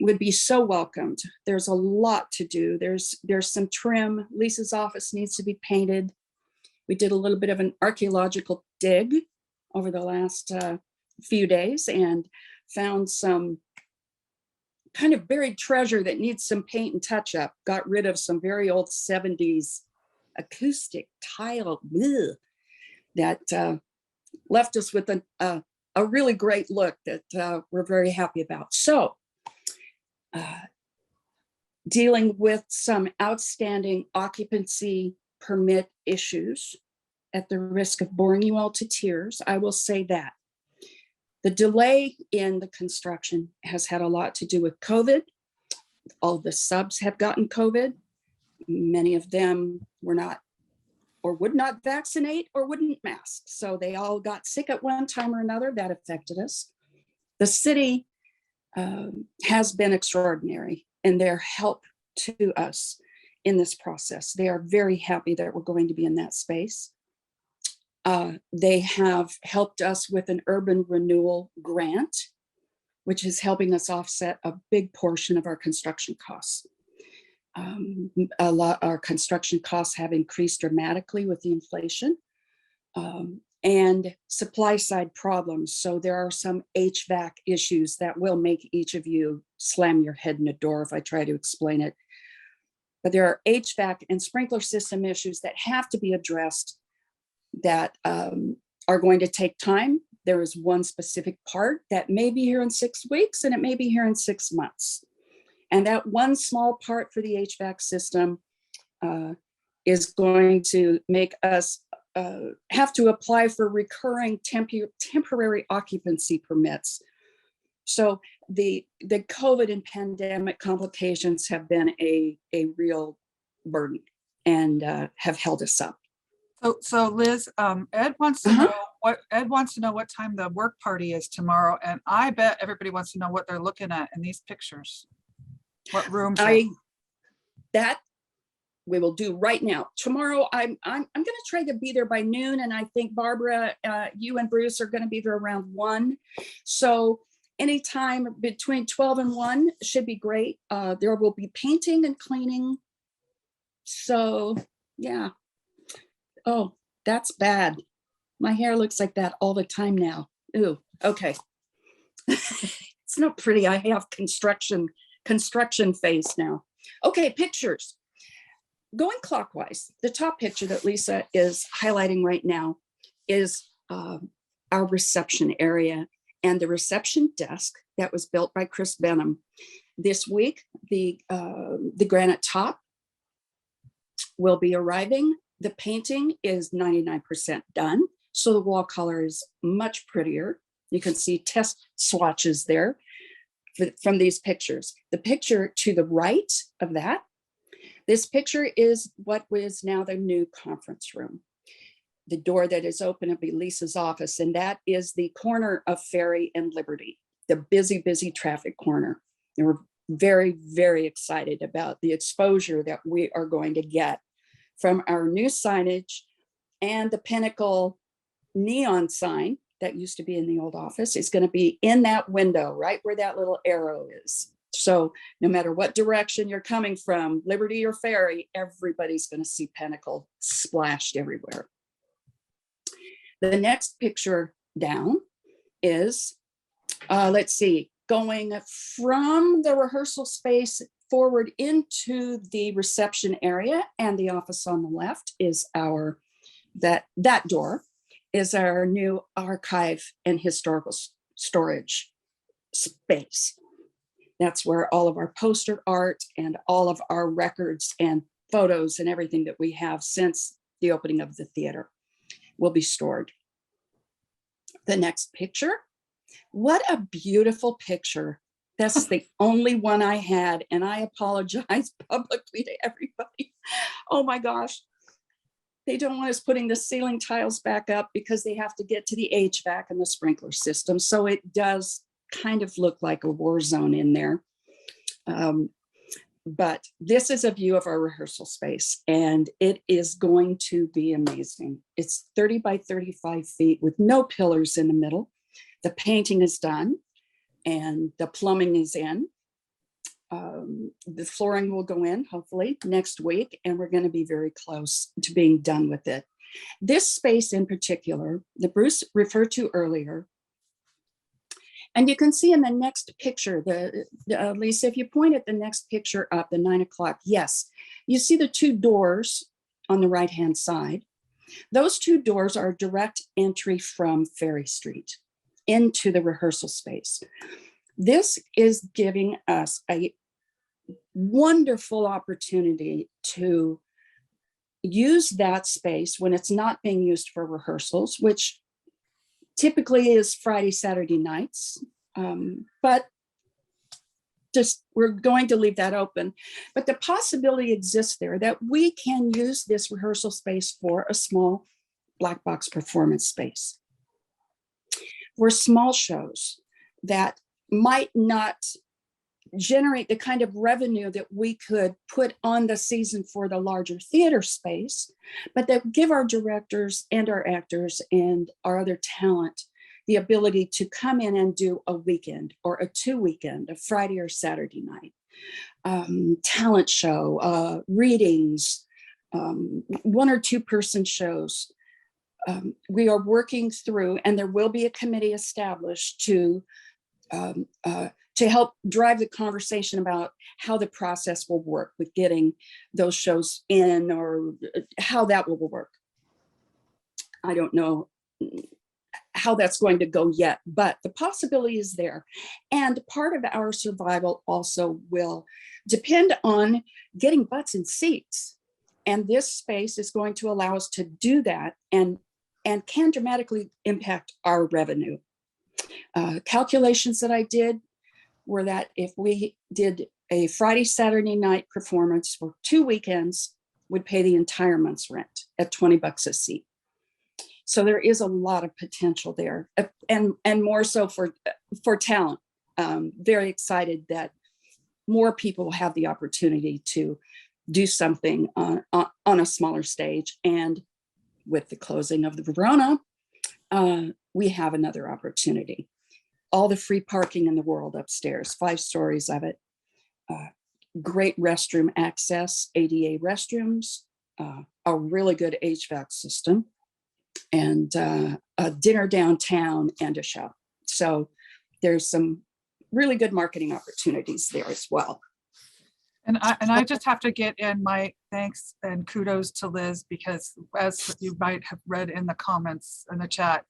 would be so welcomed. There's a lot to do. There's some trim. Lisa's office needs to be painted. We did a little bit of an archaeological dig over the last few days and found some kind of buried treasure that needs some paint and touch up. Got rid of some very old 70s acoustic tile that left us with a really great look that we're very happy about. So dealing with some outstanding occupancy permit issues. At the risk of boring you all to tears, I will say that the delay in the construction has had a lot to do with COVID. All the subs have gotten COVID. Many of them were not or would not vaccinate or wouldn't mask. So they all got sick at one time or another. That affected us. The city has been extraordinary in their help to us in this process. They are very happy that we're going to be in that space. They have helped us with an urban renewal grant, which is helping us offset a big portion of our construction costs. Our construction costs have increased dramatically with the inflation and supply side problems. So there are some HVAC issues that will make each of you slam your head in a door if I try to explain it. But there are HVAC and sprinkler system issues that have to be addressed that are going to take time. There is one specific part that may be here in 6 weeks and it may be here in 6 months. And that one small part for the HVAC system is going to make us have to apply for recurring temporary occupancy permits. So the COVID and pandemic complications have been a real burden and have held us up. So Liz, Ed wants to know what time the work party is tomorrow, and I bet everybody wants to know what they're looking at in these pictures. What rooms? That we will do right now. Tomorrow, I'm going to try to be there by noon, and I think Barbara, you and Bruce are going to be there around 1. So anytime between 12 and 1 should be great. There will be painting and cleaning. So yeah. Oh, that's bad. My hair looks like that all the time now. Ooh, okay. It's not pretty. I have construction face now. Okay, pictures. Going clockwise, the top picture that Lisa is highlighting right now is our reception area and the reception desk that was built by Chris Benham. This week, the granite top will be arriving. The painting is 99% done. So the wall color is much prettier. You can see test swatches there from these pictures. The picture to the right of that, this picture is what is now the new conference room. The door that is open will be Lisa's office, and that is the corner of Ferry and Liberty, the busy, busy traffic corner. And we're very, very excited about the exposure that we are going to get from our new signage and the Pinnacle neon sign that used to be in the old office is going to be in that window, right where that little arrow is. So no matter what direction you're coming from, Liberty or Ferry, everybody's going to see Pinnacle splashed everywhere. The next picture down is, let's see, going from the rehearsal space forward into the reception area, and the office on the left is that door is our new archive and historical storage space. That's where all of our poster art and all of our records and photos and everything that we have since the opening of the theater will be stored. The next picture, what a beautiful picture. That's the only one I had, and I apologize publicly to everybody. Oh my gosh. They don't want us putting the ceiling tiles back up because they have to get to the HVAC and the sprinkler system. So it does kind of look like a war zone in there. But this is a view of our rehearsal space, and it is going to be amazing. It's 30 by 35 feet with no pillars in the middle. The painting is done and the plumbing is in. The flooring will go in hopefully next week, and we're going to be very close to being done with it. This space in particular, that Bruce referred to earlier, and you can see in the next picture, Lisa, if you point at the next picture up, the 9 o'clock, yes, you see the two doors on the right-hand side. Those two doors are direct entry from Ferry Street into the rehearsal space. This is giving us a wonderful opportunity to use that space when it's not being used for rehearsals, which typically is Friday, Saturday nights. But just we're going to leave that open. But the possibility exists there that we can use this rehearsal space for a small black box performance space for small shows that might not generate the kind of revenue that we could put on the season for the larger theater space, but that give our directors and our actors and our other talent the ability to come in and do a weekend or a 2 weekend, a Friday or Saturday night, talent show, readings, 1 or 2 person shows. We are working through, and there will be a committee established to help drive the conversation about how the process will work with getting those shows in, or how that will work. I don't know how that's going to go yet, but the possibility is there. And part of our survival also will depend on getting butts in seats. And this space is going to allow us to do that and can dramatically impact our revenue. Calculations that I did were that if we did a Friday, Saturday night performance for 2 weekends, would pay the entire month's rent at $20 a seat. So there is a lot of potential there, and more so for talent. Very excited that more people will have the opportunity to do something on a smaller stage. And with the closing of the Verona, we have another opportunity. All the free parking in the world upstairs, 5 stories of it. Great restroom access, ADA restrooms, a really good HVAC system, and a dinner downtown and a show. So there's some really good marketing opportunities there as well. And I just have to get in my thanks and kudos to Liz, because as you might have read in the comments in the chat,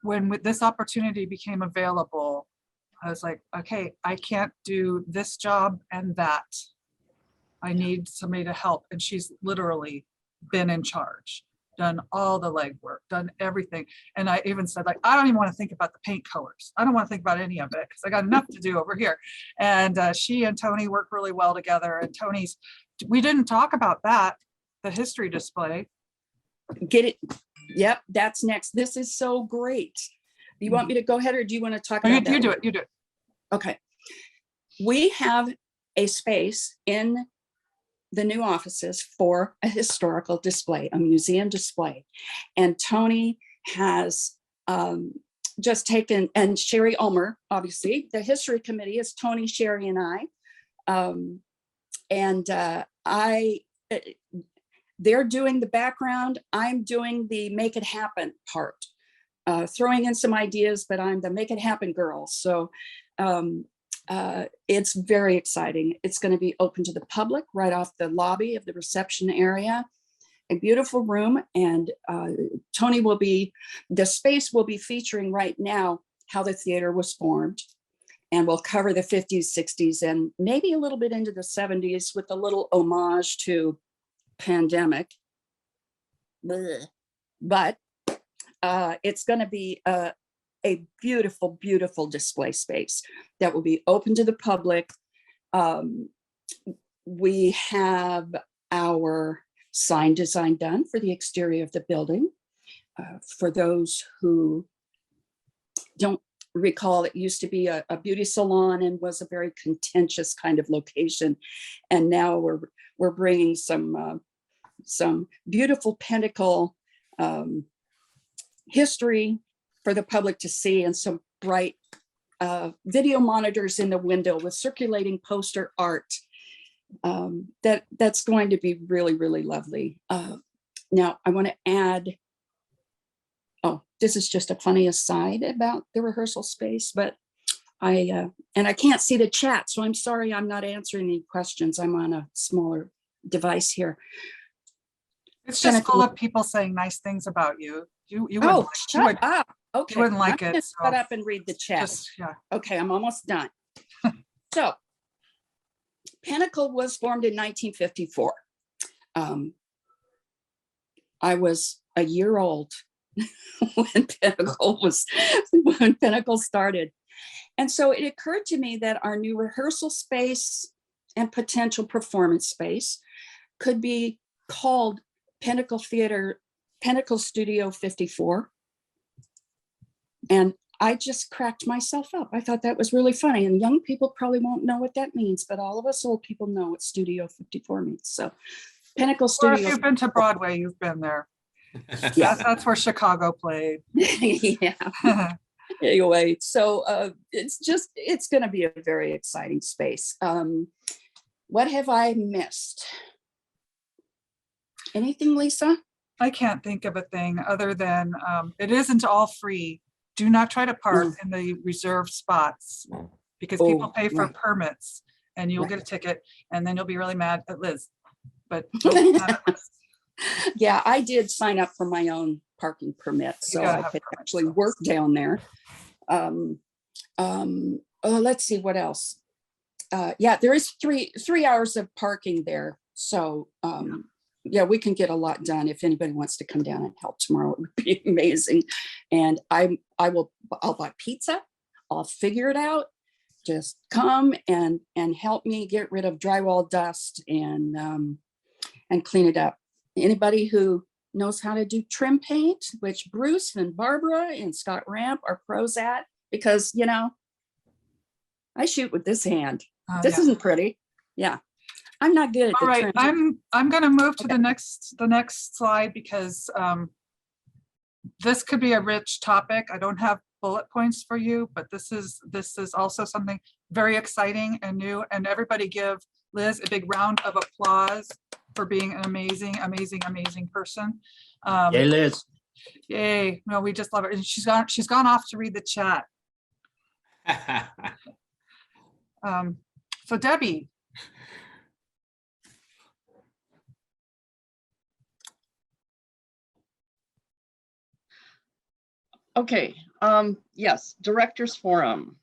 when this opportunity became available, I was like, okay, I can't do this job and that. I need somebody to help. And she's literally been in charge, done all the legwork, done everything. And I even said, like, I don't even want to think about the paint colors. I don't want to think about any of it because I got enough to do over here. And she and Tony work really well together. And we didn't talk about that, the history display. Get it. Yep, that's next. This is so great. You want me to go ahead, or do you want to talk about that? You do it. You do it. Okay. We have a space in the new offices for a historical display, a museum display. And Tony has just taken, and Sherry Ulmer, obviously, the history committee is Tony, Sherry, and I. They're doing the background. I'm doing the make it happen part, throwing in some ideas, but I'm the make it happen girl. So it's very exciting. It's going to be open to the public right off the lobby of the reception area. A beautiful room. And Tony the space will be featuring right now how the theater was formed. And we'll cover the 50s, 60s, and maybe a little bit into the 70s with a little homage to pandemic. But it's going to be a beautiful, beautiful display space that will be open to the public. We have our sign design done for the exterior of the building. For those who don't recall, it used to be a beauty salon and was a very contentious kind of location. And now we're bringing some beautiful Pinnacle history for the public to see, and some bright video monitors in the window with circulating poster art. That's going to be really, really lovely. Now I want to add, oh, this is just a funny aside about the rehearsal space, but I can't see the chat, so I'm sorry I'm not answering any questions. I'm on a smaller device here. It's just full of people saying nice things about you. You wouldn't Oh, like- you shut would- up. Okay. you wouldn't like I'm gonna it. So shut up and read the chat. just, yeah. Okay, I'm almost done. So Pinnacle was formed in 1954. I was a year old when Pinnacle started. And so it occurred to me that our new rehearsal space and potential performance space could be called Pinnacle Studio 54. And I just cracked myself up. I thought that was really funny. And young people probably won't know what that means, but all of us old people know what Studio 54 means. So Pinnacle Or if Studio. you've been to Broadway, you've been there. Yeah. That's where Chicago played. Yeah. Anyway, so it's going to be a very exciting space. What have I missed? Anything, Lisa? I can't think of a thing other than it isn't all free. Do not try to park in the reserved spots because people pay for right. permits and you'll get a ticket and then you'll be really mad at Liz. But Yeah, I did sign up for my own parking permit, so gotta I have could permits, actually so. work down there. Let's see what else. Yeah, there is three hours of parking there, so yeah, we can get a lot done. If anybody wants to come down and help tomorrow, it would be amazing. And I'll buy pizza. I'll figure it out. Just come and help me get rid of drywall dust and clean it up. Anybody who knows how to do trim paint, which Bruce and Barbara and Scott Ramp are pros at, because I shoot with this hand. This isn't pretty. Yeah, I'm not good at all the right, trim. I'm going to move to the next slide because this could be a rich topic. I don't have bullet points for you, but this is also something very exciting and new. And everybody give Liz a big round of applause for being an amazing, amazing, amazing person. Yay, Liz. Yay! No, we just love her. And she's gone off to read the chat. So Debbie. Okay, yes, Directors Forum.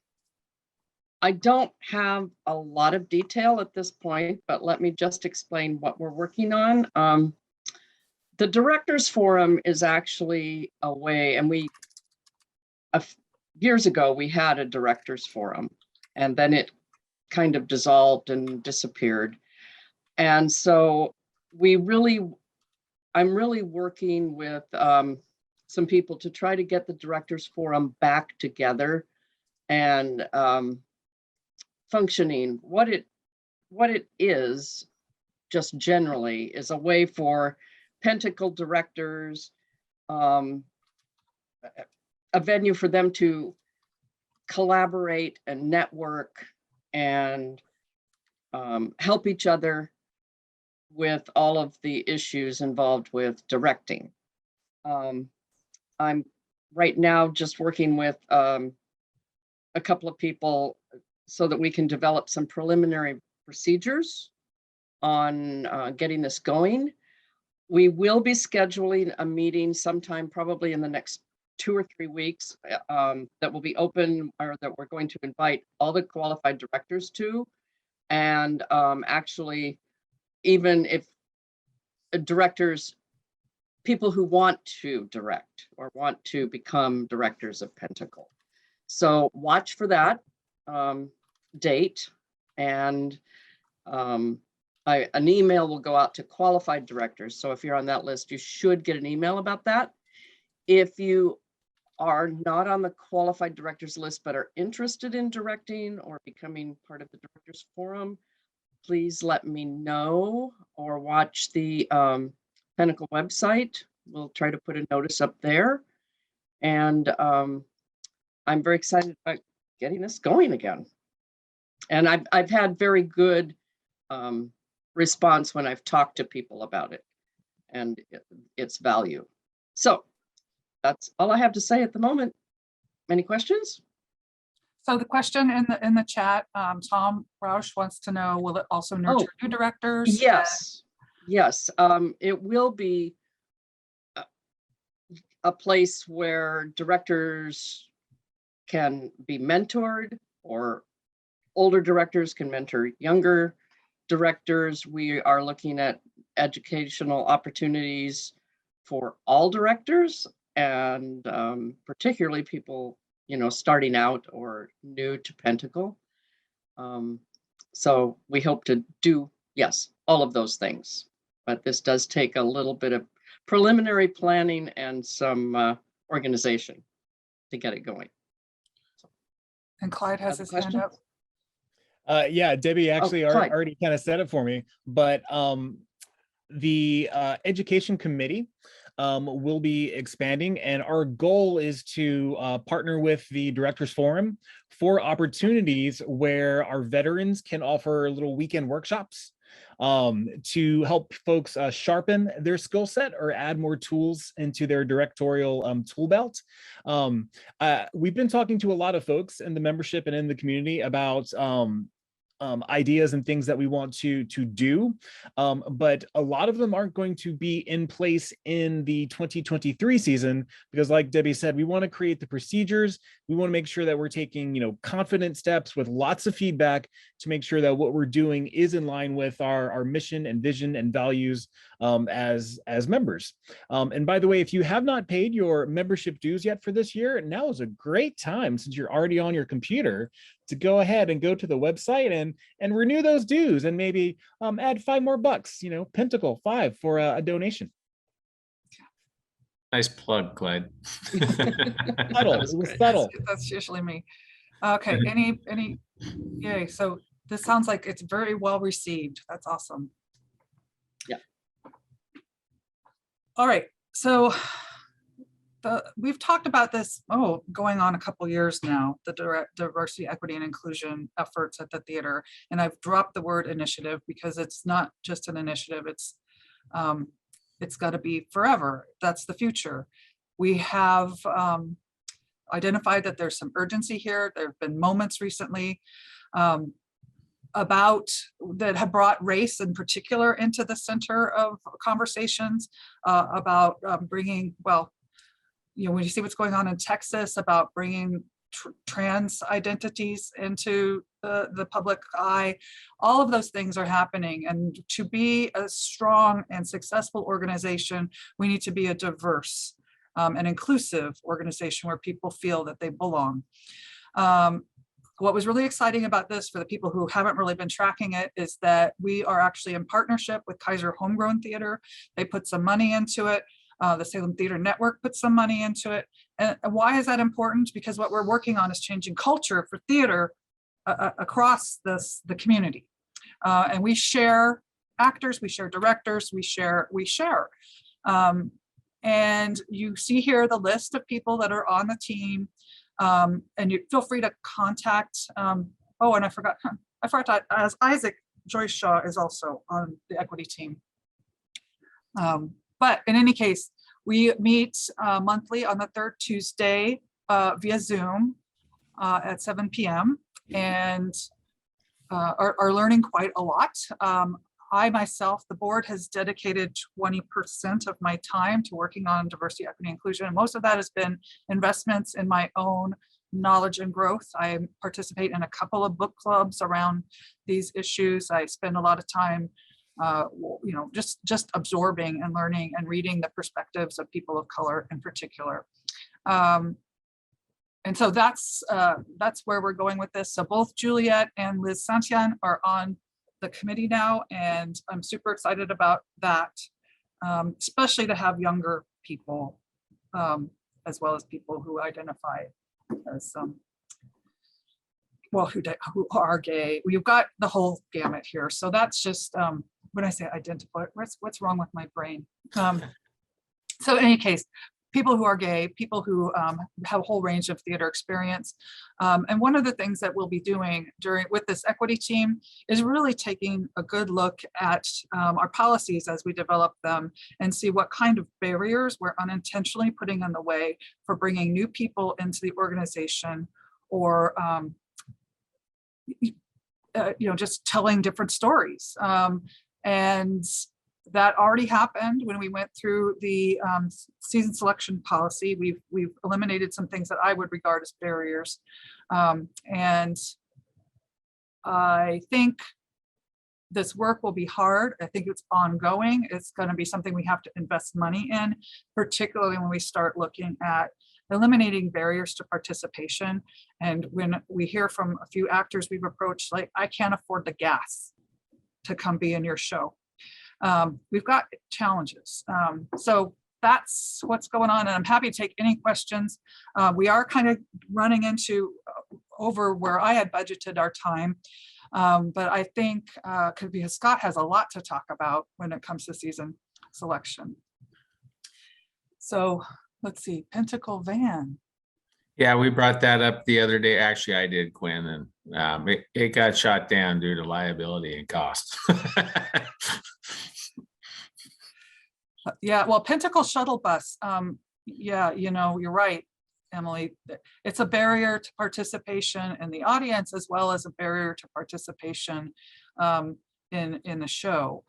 I don't have a lot of detail at this point, but let me just explain what we're working on. The Directors Forum is actually a way, and years ago, we had a Directors Forum, and then it kind of dissolved and disappeared. And so I'm really working with some people to try to get the Directors Forum back together and functioning. What it is, just generally, is a way for Pinnacle directors, a venue for them to collaborate and network and help each other with all of the issues involved with directing. I'm right now just working with a couple of people so that we can develop some preliminary procedures on getting this going. We will be scheduling a meeting sometime probably in the next 2 or 3 weeks that will be open, or that we're going to invite all the qualified directors to. And actually, even if directors, people who want to direct or want to become directors of Pinnacle. So watch for that date, and an email will go out to qualified directors. So if you're on that list, you should get an email about that. If you are not on the qualified directors list but are interested in directing or becoming part of the directors forum, please let me know or watch the Pinnacle website. We'll try to put a notice up there. And I'm very excited about getting this going again. And I've had very good response when I've talked to people about it and its value. So that's all I have to say at the moment. Any questions? So the question in the chat, Tom Roush wants to know, will it also nurture new directors? Yes, yes. It will be a place where directors can be mentored, or older directors can mentor younger directors. We are looking at educational opportunities for all directors, and particularly people, you know, starting out or new to Pentacle. So we hope to do, yes, all of those things. But this does take a little bit of preliminary planning and some organization to get it going. And Clyde has his hand questions? up. Yeah, Debbie actually Clyde. already kind of said it for me, but the education committee will be expanding, and our goal is to partner with the Directors Forum for opportunities where our veterans can offer little weekend workshops to help folks sharpen their skill set or add more tools into their directorial tool belt. We've been talking to a lot of folks in the membership and in the community about ideas and things that we want to do, but a lot of them aren't going to be in place in the 2023 season, because like Debbie said, we want to create the procedures. We want to make sure that we're taking, you know, confident steps with lots of feedback to make sure that what we're doing is in line with our mission and vision and values as members. And by the way, if you have not paid your membership dues yet for this year, now is a great time, since you're already on your computer, to go ahead and go to the website and renew those dues, and maybe add $5 more, you know, Pentacle 5 for a donation. Nice plug, Clyde. Subtle. It was subtle. That's usually me. Okay, any, yay. So this sounds like it's very well received. That's awesome. Yeah. All right, so we've talked about this, going on a couple years now, the diversity, equity, and inclusion efforts at the theater. And I've dropped the word initiative because it's not just an initiative, it's got to be forever. That's the future. We have identified that there's some urgency here. There have been moments recently about that have brought race in particular into the center of conversations about bringing, well, you know, when you see what's going on in Texas about bringing trans identities into the public eye, all of those things are happening. And to be a strong and successful organization, we need to be a diverse and inclusive organization where people feel that they belong. What was really exciting about this, for the people who haven't really been tracking it, is that we are actually in partnership with Kaiser Homegrown Theater. They put some money into it. The Salem Theater Network put some money into it. And why is that important? Because what we're working on is changing culture for theater across the community. And we share actors, we share directors, we share. And you see here the list of people that are on the team. And you feel free to contact, and I forgot as Isaac Joyce Shaw is also on the equity team. But in any case, we meet monthly on the third Tuesday via Zoom at 7 p.m. and are learning quite a lot. I myself, the board has dedicated 20% of my time to working on diversity, equity, and inclusion. And most of that has been investments in my own knowledge and growth. I participate in a couple of book clubs around these issues. I spend a lot of time just absorbing and learning and reading the perspectives of people of color in particular. And so that's where we're going with this. So both Juliet and Liz Santian are on the committee now, and I'm super excited about that, especially to have younger people as well as people who identify as well, who are gay. We've got the whole gamut here. So that's just when I say identify, what's wrong with my brain? So in any case, people who are gay, people who have a whole range of theater experience. And one of the things that we'll be doing with this equity team is really taking a good look at our policies as we develop them and see what kind of barriers we're unintentionally putting in the way for bringing new people into the organization, or just telling different stories. And that already happened when we went through the season selection policy. We've eliminated some things that I would regard as barriers. And I think this work will be hard. I think it's ongoing. It's going to be something we have to invest money in, particularly when we start looking at eliminating barriers to participation. And when we hear from a few actors we've approached, like, I can't afford the gas to come be in your show. We've got challenges. So that's what's going on. And I'm happy to take any questions. We are kind of running into over where I had budgeted our time. But I think because Scott has a lot to talk about when it comes to season selection. So let's see, Pentacle Van. Yeah, we brought that up the other day. Actually, I did, Quinn, and it got shot down due to liability and cost. Yeah, well, Pentacle Shuttle Bus. Yeah, you're right, Emily. It's a barrier to participation in the audience, as well as a barrier to participation in the show.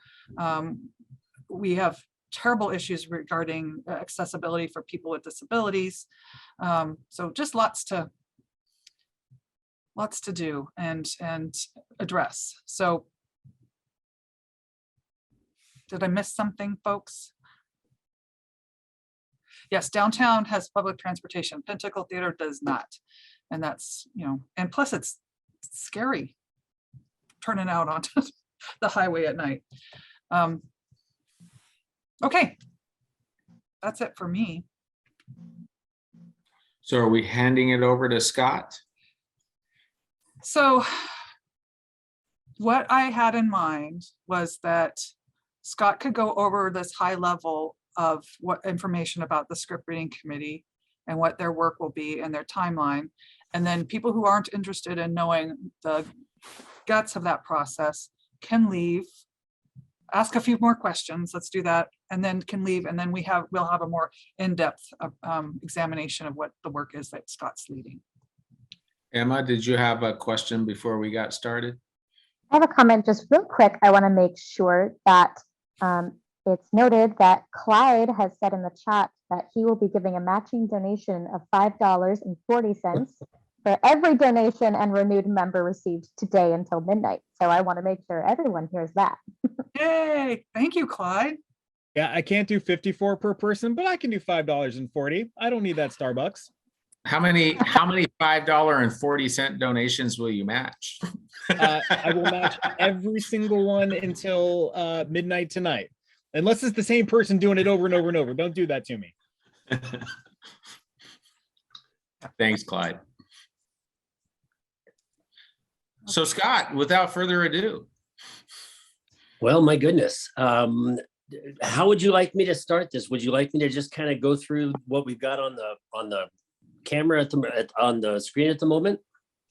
We have terrible issues regarding accessibility for people with disabilities. So just lots to do and address. So did I miss something, folks? Yes, downtown has public transportation. Pentacle Theater does not. And that's, and plus it's scary turning out onto the highway at night. Okay, that's it for me. So are we handing it over to Scott? So what I had in mind was that Scott could go over this high level of what information about the script reading committee and what their work will be and their timeline. And then people who aren't interested in knowing the guts of that process can leave, ask a few more questions. Let's do that. And then can leave. And then we'll have a more in-depth examination of what the work is that Scott's leading. Emma, did you have a question before we got started? I have a comment just real quick. I want to make sure that it's noted that Clyde has said in the chat that he will be giving a matching donation of $5.40 for every donation and renewed member received today until midnight. So I want to make sure everyone hears that. Yay, thank you, Clyde. Yeah, I can't do 54 per person, but I can do $5.40. I don't need that Starbucks. How many $5.40 donations will you match? I will match every single one until midnight tonight. Unless it's the same person doing it over and over and over. Don't do that to me. Thanks, Clyde. So Scott, without further ado. Well, my goodness. How would you like me to start this? Would you like me to just kind of go through what we've got on the camera on the screen at the moment?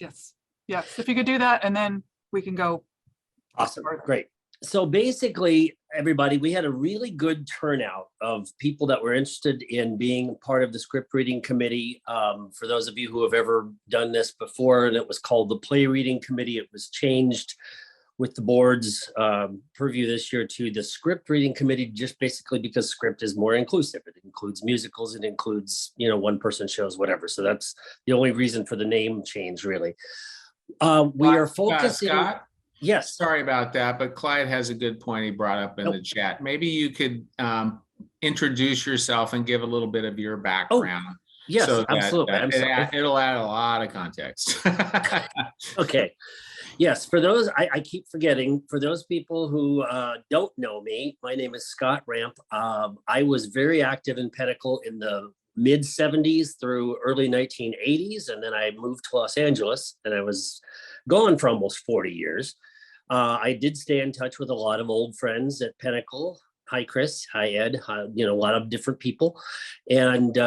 Yes. Yes. If you could do that, and then we can go. Awesome. Great. So basically, everybody, we had a really good turnout of people that were interested in being part of the script reading committee. For those of you who have ever done this before, and it was called the play reading committee. It was changed with the board's purview this year to the script reading committee, just basically because script is more inclusive. It includes musicals, it includes, one person shows, whatever. So that's the only reason for the name change, really. We are focusing. Scott? Yes. Sorry about that, but Clyde has a good point he brought up in the chat. Maybe you could introduce yourself and give a little bit of your background. Yes, so absolutely. It'll add a lot of context. Okay. Yes, for those, I keep forgetting, for those people who don't know me, my name is Scott Ramp. I was very active in Pentacle in the mid 70s through early 1980s. And then I moved to Los Angeles and I was gone for almost 40 years. I did stay in touch with a lot of old friends at Pinnacle. Hi, Chris. Hi, Ed. Hi, you know, a lot of different people. And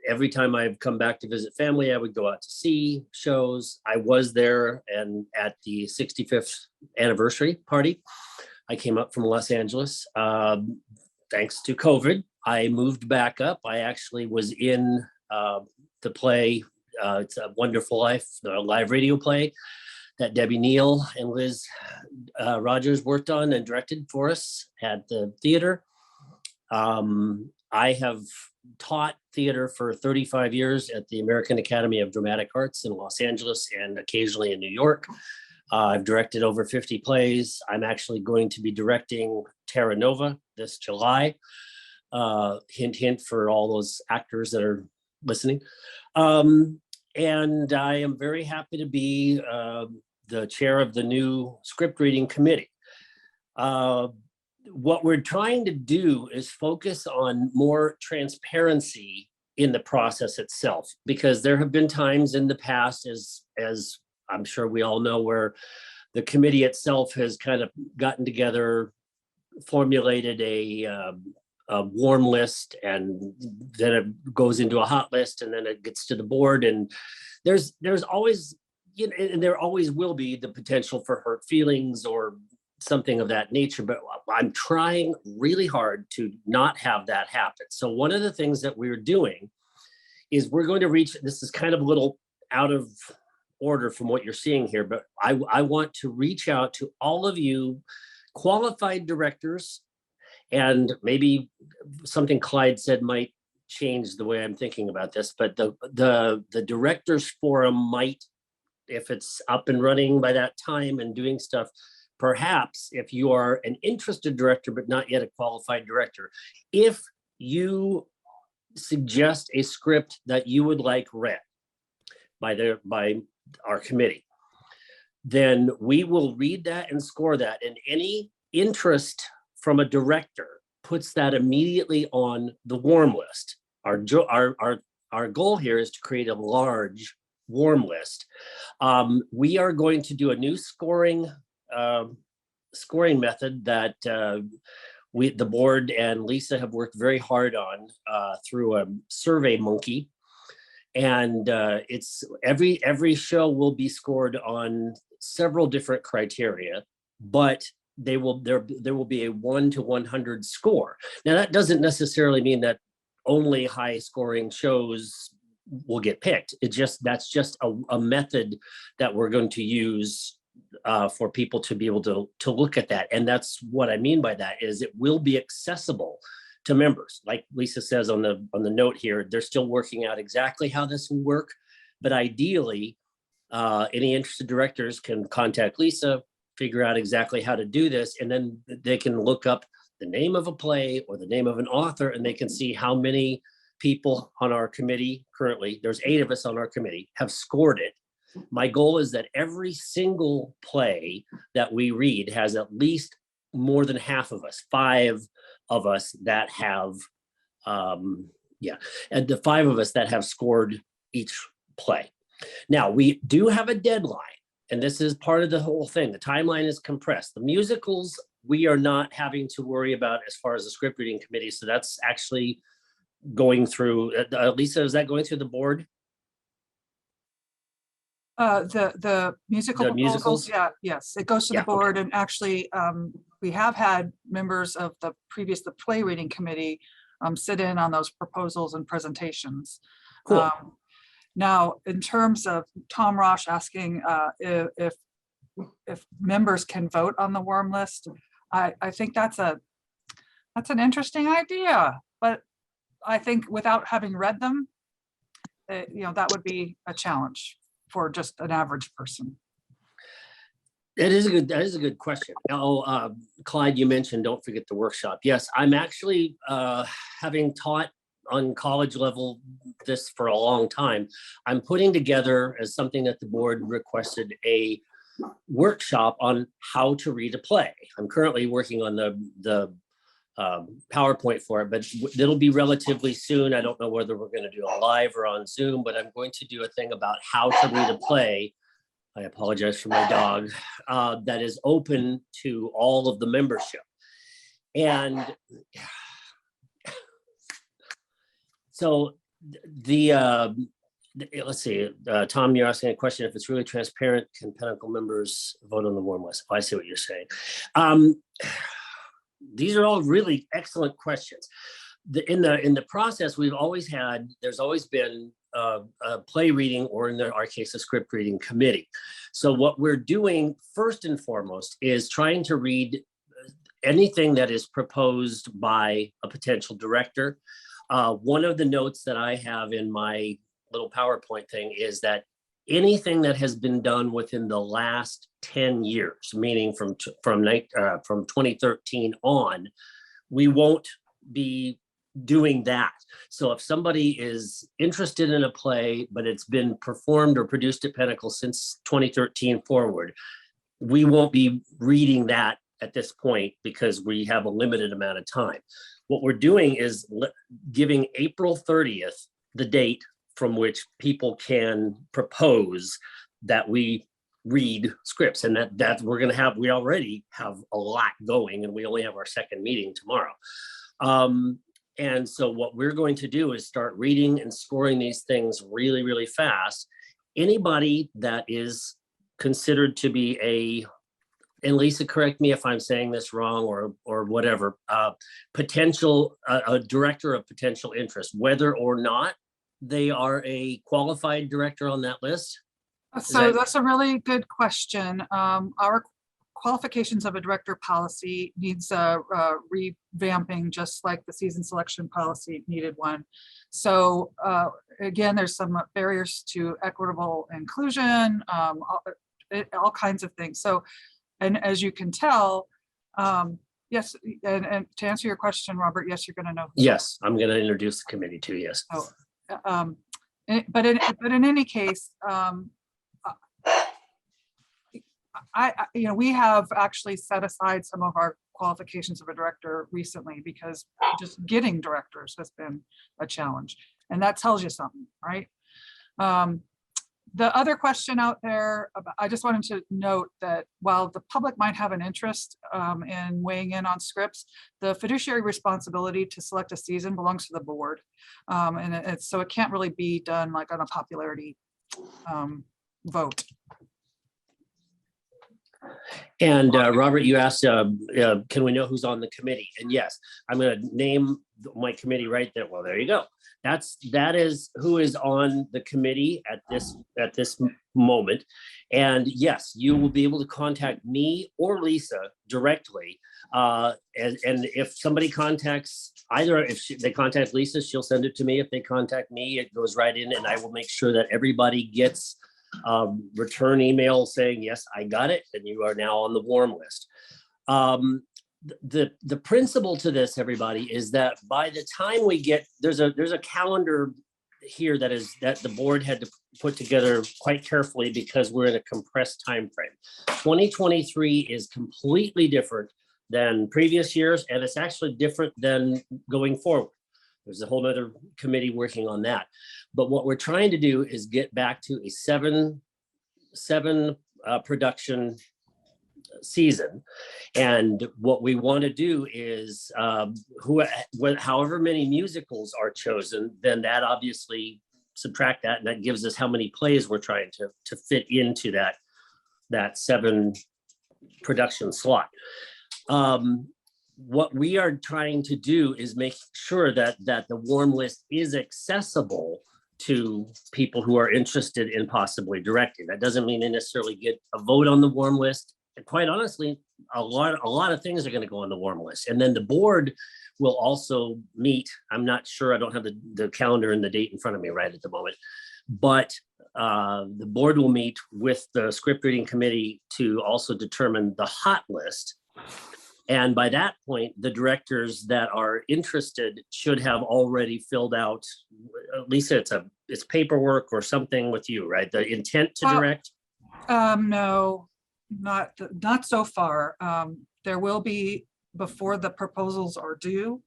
every time I've come back to visit family, I would go out to see shows. I was there and at the 65th anniversary party. I came up from Los Angeles. Thanks to COVID, I moved back up. I actually was in the play, It's a Wonderful Life, the live radio play that Debbie Neal and Liz Rogers worked on and directed for us at the theater. I have taught theater for 35 years at the American Academy of Dramatic Arts in Los Angeles and occasionally in New York. I've directed over 50 plays. I'm actually going to be directing Terra Nova this July. Hint, hint for all those actors that are listening. And I am very happy to be the chair of the new script reading committee. What we're trying to do is focus on more transparency in the process itself, because there have been times in the past, as I'm sure we all know, where the committee itself has kind of gotten together, formulated a warm list, and then it goes into a hot list, and then it gets to the board. And there's always, you know, and there always will be the potential for hurt feelings or something of that nature, but I'm trying really hard to not have that happen. So one of the things that we're doing is we're going to reach, this is kind of a little out of order from what you're seeing here, but I want to reach out to all of you qualified directors, and maybe something Clyde said might change the way I'm thinking about this, but the directors forum might, if it's up and running by that time and doing stuff, perhaps if you are an interested director, but not yet a qualified director, if you suggest a script that you would like read by our committee, then we will read that and score that. And any interest from a director puts that immediately on the warm list. Our goal here is to create a large warm list. We are going to do a new scoring method that the board and Lisa have worked very hard on through a Survey Monkey. And it's every show will be scored on several different criteria, but there will be a 1 to 100 score. Now that doesn't necessarily mean that only high scoring shows will get picked. That's just a method that we're going to use for people to be able to look at that. And that's what I mean by that is it will be accessible to members. Like Lisa says on the note here, they're still working out exactly how this will work. But ideally, any interested directors can contact Lisa, figure out exactly how to do this, and then they can look up the name of a play or the name of an author, and they can see how many people on our committee currently, there's 8 of us on our committee, have scored it. My goal is that every single play that we read has at least more than half of us, 5 of us that have, and the 5 of us that have scored each play. Now, we do have a deadline, and this is part of the whole thing. The timeline is compressed. The musicals, we are not having to worry about as far as the script reading committee. So that's actually going through, Lisa, is that going through the board? The musical proposals, musicals? yeah, yes, it goes to the board. And actually, we have had members of the play reading committee sit in on those proposals and presentations. Cool. Now, in terms of Tom Rosh asking if members can vote on the worm list, I think that's an interesting idea, but I think without having read them, that would be a challenge for just an average person. That is a good question. Now, Clyde, you mentioned, don't forget the workshop. Yes, I'm actually having taught on college level this for a long time. I'm putting together, as something that the board requested, a workshop on how to read a play. I'm currently working on the PowerPoint for it, but it'll be relatively soon. I don't know whether we're going to do it live or on Zoom, but I'm going to do a thing about how to read a play. I apologize for my dog. That is open to all of the membership. And so let's see, Tom, you're asking a question. If it's really transparent, can Pinnacle members vote on the warm list? Oh, I see what you're saying. These are all really excellent questions. In the process, there's always been a play reading, or in our case, a script reading committee. So what we're doing first and foremost is trying to read anything that is proposed by a potential director. One of the notes that I have in my little PowerPoint thing is that anything that has been done within the last 10 years, meaning from 2013 on, we won't be doing that. So if somebody is interested in a play, but it's been performed or produced at Pinnacle since 2013 forward, we won't be reading that at this point because we have a limited amount of time. What we're doing is giving April 30th the date from which people can propose that we read scripts, and that we already have a lot going, and we only have our second meeting tomorrow. And so what we're going to do is start reading and scoring these things really, really fast. Anybody that is considered to be and Lisa, correct me if I'm saying this wrong or whatever, a director of potential interest, whether or not they are a qualified director on that list? So that's a really good question. Our qualifications of a director policy needs revamping, just like the season selection policy needed one. So again, there's some barriers to equitable inclusion, all kinds of things. So, and as you can tell, yes, and to answer your question, Robert, yes, you're going to know. Yes, I'm going to introduce the committee too. Yes. Oh, but in any case, we have actually set aside some of our qualifications of a director recently because just getting directors has been a challenge, and that tells you something, right? The other question out there, I just wanted to note that while the public might have an interest in weighing in on scripts, the fiduciary responsibility to select a season belongs to the board. And so it can't really be done like on a popularity vote. And Robert, you asked, can we know who's on the committee? And yes, I'm going to name my committee right there. Well, there you go. That is who is on the committee at this moment. And yes, you will be able to contact me or Lisa directly. And if somebody contacts they contact Lisa, she'll send it to me. If they contact me, it goes right in, and I will make sure that everybody gets return email saying, yes, I got it, and you are now on the warm list. The principle to this, everybody, is that by the time we get, there's a calendar here that the board had to put together quite carefully because we're in a compressed time frame. 2023 is completely different than previous years, and it's actually different than going forward. There's a whole other committee working on that. But what we're trying to do is get back to a seven production season. And what we want to do is however many musicals are chosen, then that obviously subtract that, and that gives us how many plays we're trying to fit into that 7 production slot. What we are trying to do is make sure that the warm list is accessible to people who are interested in possibly directing. That doesn't mean they necessarily get a vote on the warm list. And quite honestly, a lot of things are going to go on the warm list. And then the board will also meet. I'm not sure, I don't have the calendar and the date in front of me right at the moment, but the board will meet with the script reading committee to also determine the hot list. And by that point, the directors that are interested should have already filled out, Lisa, it's paperwork or something with you, right? The intent to direct? No, not so far. There will be before the proposals are due.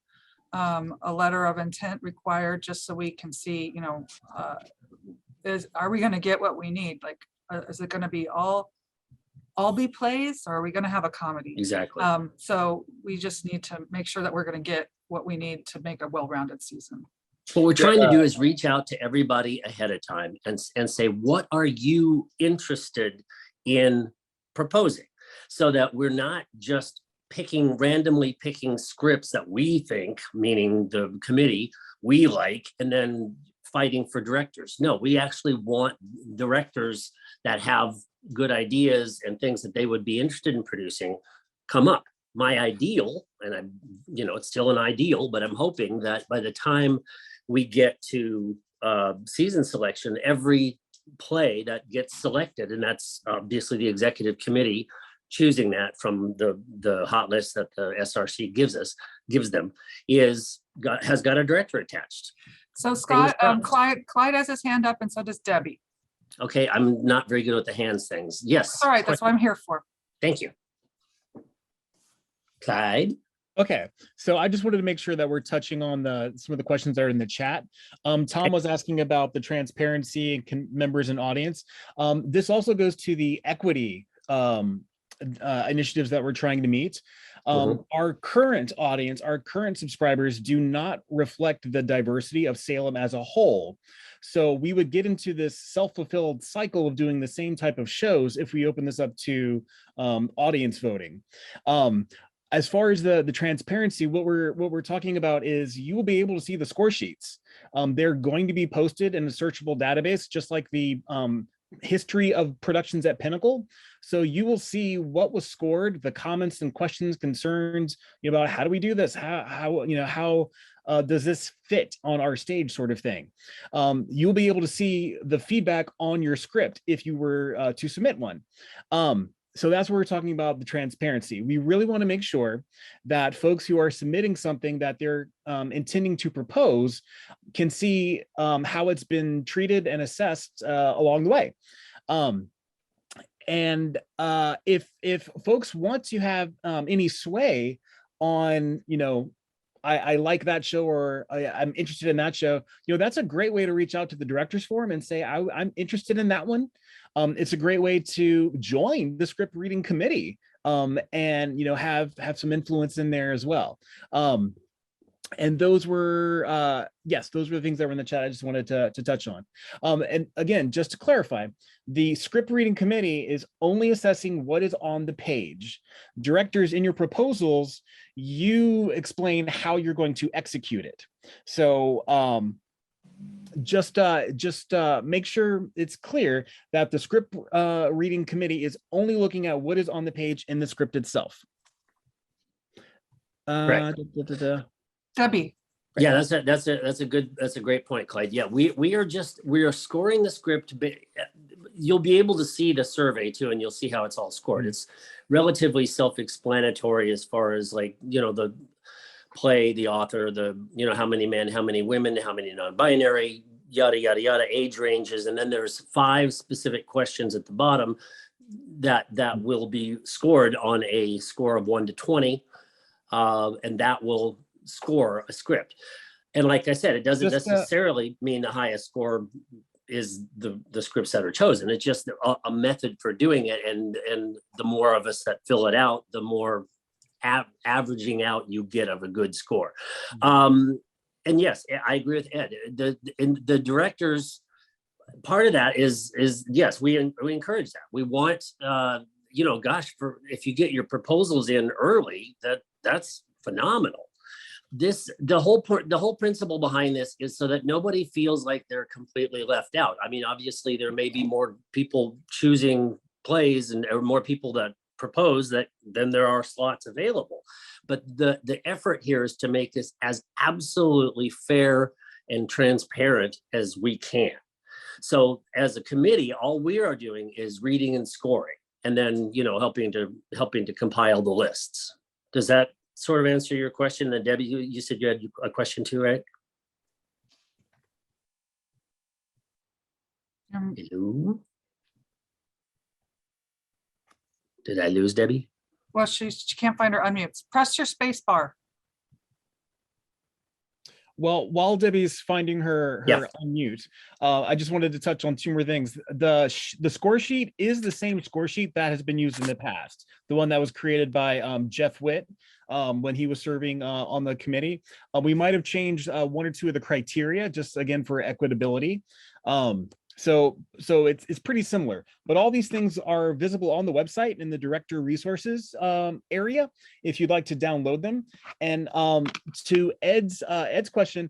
A letter of intent required, just so we can see, you know, are we gonna get what we need? Like, is it gonna be all be plays, or are we gonna have a comedy? Exactly. So we just need to make sure that we're gonna get what we need to make a well-rounded season. What we're trying to do is reach out to everybody ahead of time and say, what are you interested in proposing? So that we're not just randomly picking scripts that we think, meaning the committee, we like, and then fighting for directors. No, we actually want directors that have good ideas and things that they would be interested in producing come up. My ideal, and I'm, you know, it's still an ideal, but I'm hoping that by the time we get to season selection, every play that gets selected, and that's obviously the executive committee choosing that from the hot list that the SRC gives them, has got a director attached. So Scott, Clyde has his hand up, and so does Debbie. Okay, I'm not very good with the hands things. Yes. All right, that's what I'm here for. Thank you. Clyde? Okay, so I just wanted to make sure that we're touching on some of the questions that are in the chat. Tom was asking about the transparency and members and audience. This also goes to the equity initiatives that we're trying to meet. Our current audience, our current subscribers do not reflect the diversity of Salem as a whole. So we would get into this self-fulfilled cycle of doing the same type of shows if we open this up to audience voting. As far as the transparency, what we're talking about is you will be able to see the score sheets. They're going to be posted in a searchable database, just like the history of productions at Pinnacle. So you will see what was scored, the comments and questions, concerns about how do we do this? How does this fit on our stage, sort of thing. You'll be able to see the feedback on your script if you were to submit one. So that's what we're talking about, the transparency. We really want to make sure that folks who are submitting something that they're intending to propose can see how it's been treated and assessed along the way. If folks want to have any sway on, I like that show, or I'm interested in that show, that's a great way to reach out to the Directors Forum and say, I'm interested in that one. It's a great way to join the script reading committee and have some influence in there as well. And those were, yes, those were the things that were in the chat I just wanted to touch on. And again, just to clarify, the script reading committee is only assessing what is on the page. Directors, in your proposals, you explain how you're going to execute it. So just make sure it's clear that the script reading committee is only looking at what is on the page in the script itself. Debbie. Yeah, that's a great point, Clyde. Yeah, we are scoring the script. You'll be able to see the survey too, and you'll see how it's all scored. It's relatively self-explanatory as far as the play, the author, how many men, how many women, how many non-binary, yada yada yada, age ranges, and then there's 5 specific questions at the bottom that will be scored on a score of 1 to 20, and that will score a script. And like I said, it doesn't necessarily mean the highest score is the scripts that are chosen. It's just a method for doing it, and the more of us that fill it out, the more averaging out you get of a good score. And yes, I agree with Ed. The directors, part of that is yes, we encourage that. We want gosh, if you get your proposals in early, that's phenomenal. The whole principle behind this is so that nobody feels like they're completely left out. I mean, obviously there may be more people choosing plays or more people that propose that then there are slots available, but the effort here is to make this as absolutely fair and transparent as we can. So as a committee, all we are doing is reading and scoring, and then helping to compile the lists. Does that sort of answer your question? And Debbie, you said you had a question too, right? Hello? Did I lose Debbie? Well, she can't find her unmute. Press your space bar. Well, while Debbie's finding her Yeah. unmute, I just wanted to touch on two more things. The score sheet is the same score sheet that has been used in the past. The one that was created by Jeff Witt when he was serving on the committee. We might have changed one or two of the criteria, just again for equitability. So it's pretty similar, but all these things are visible on the website in the director resources area if you'd like to download them. And to Ed's question,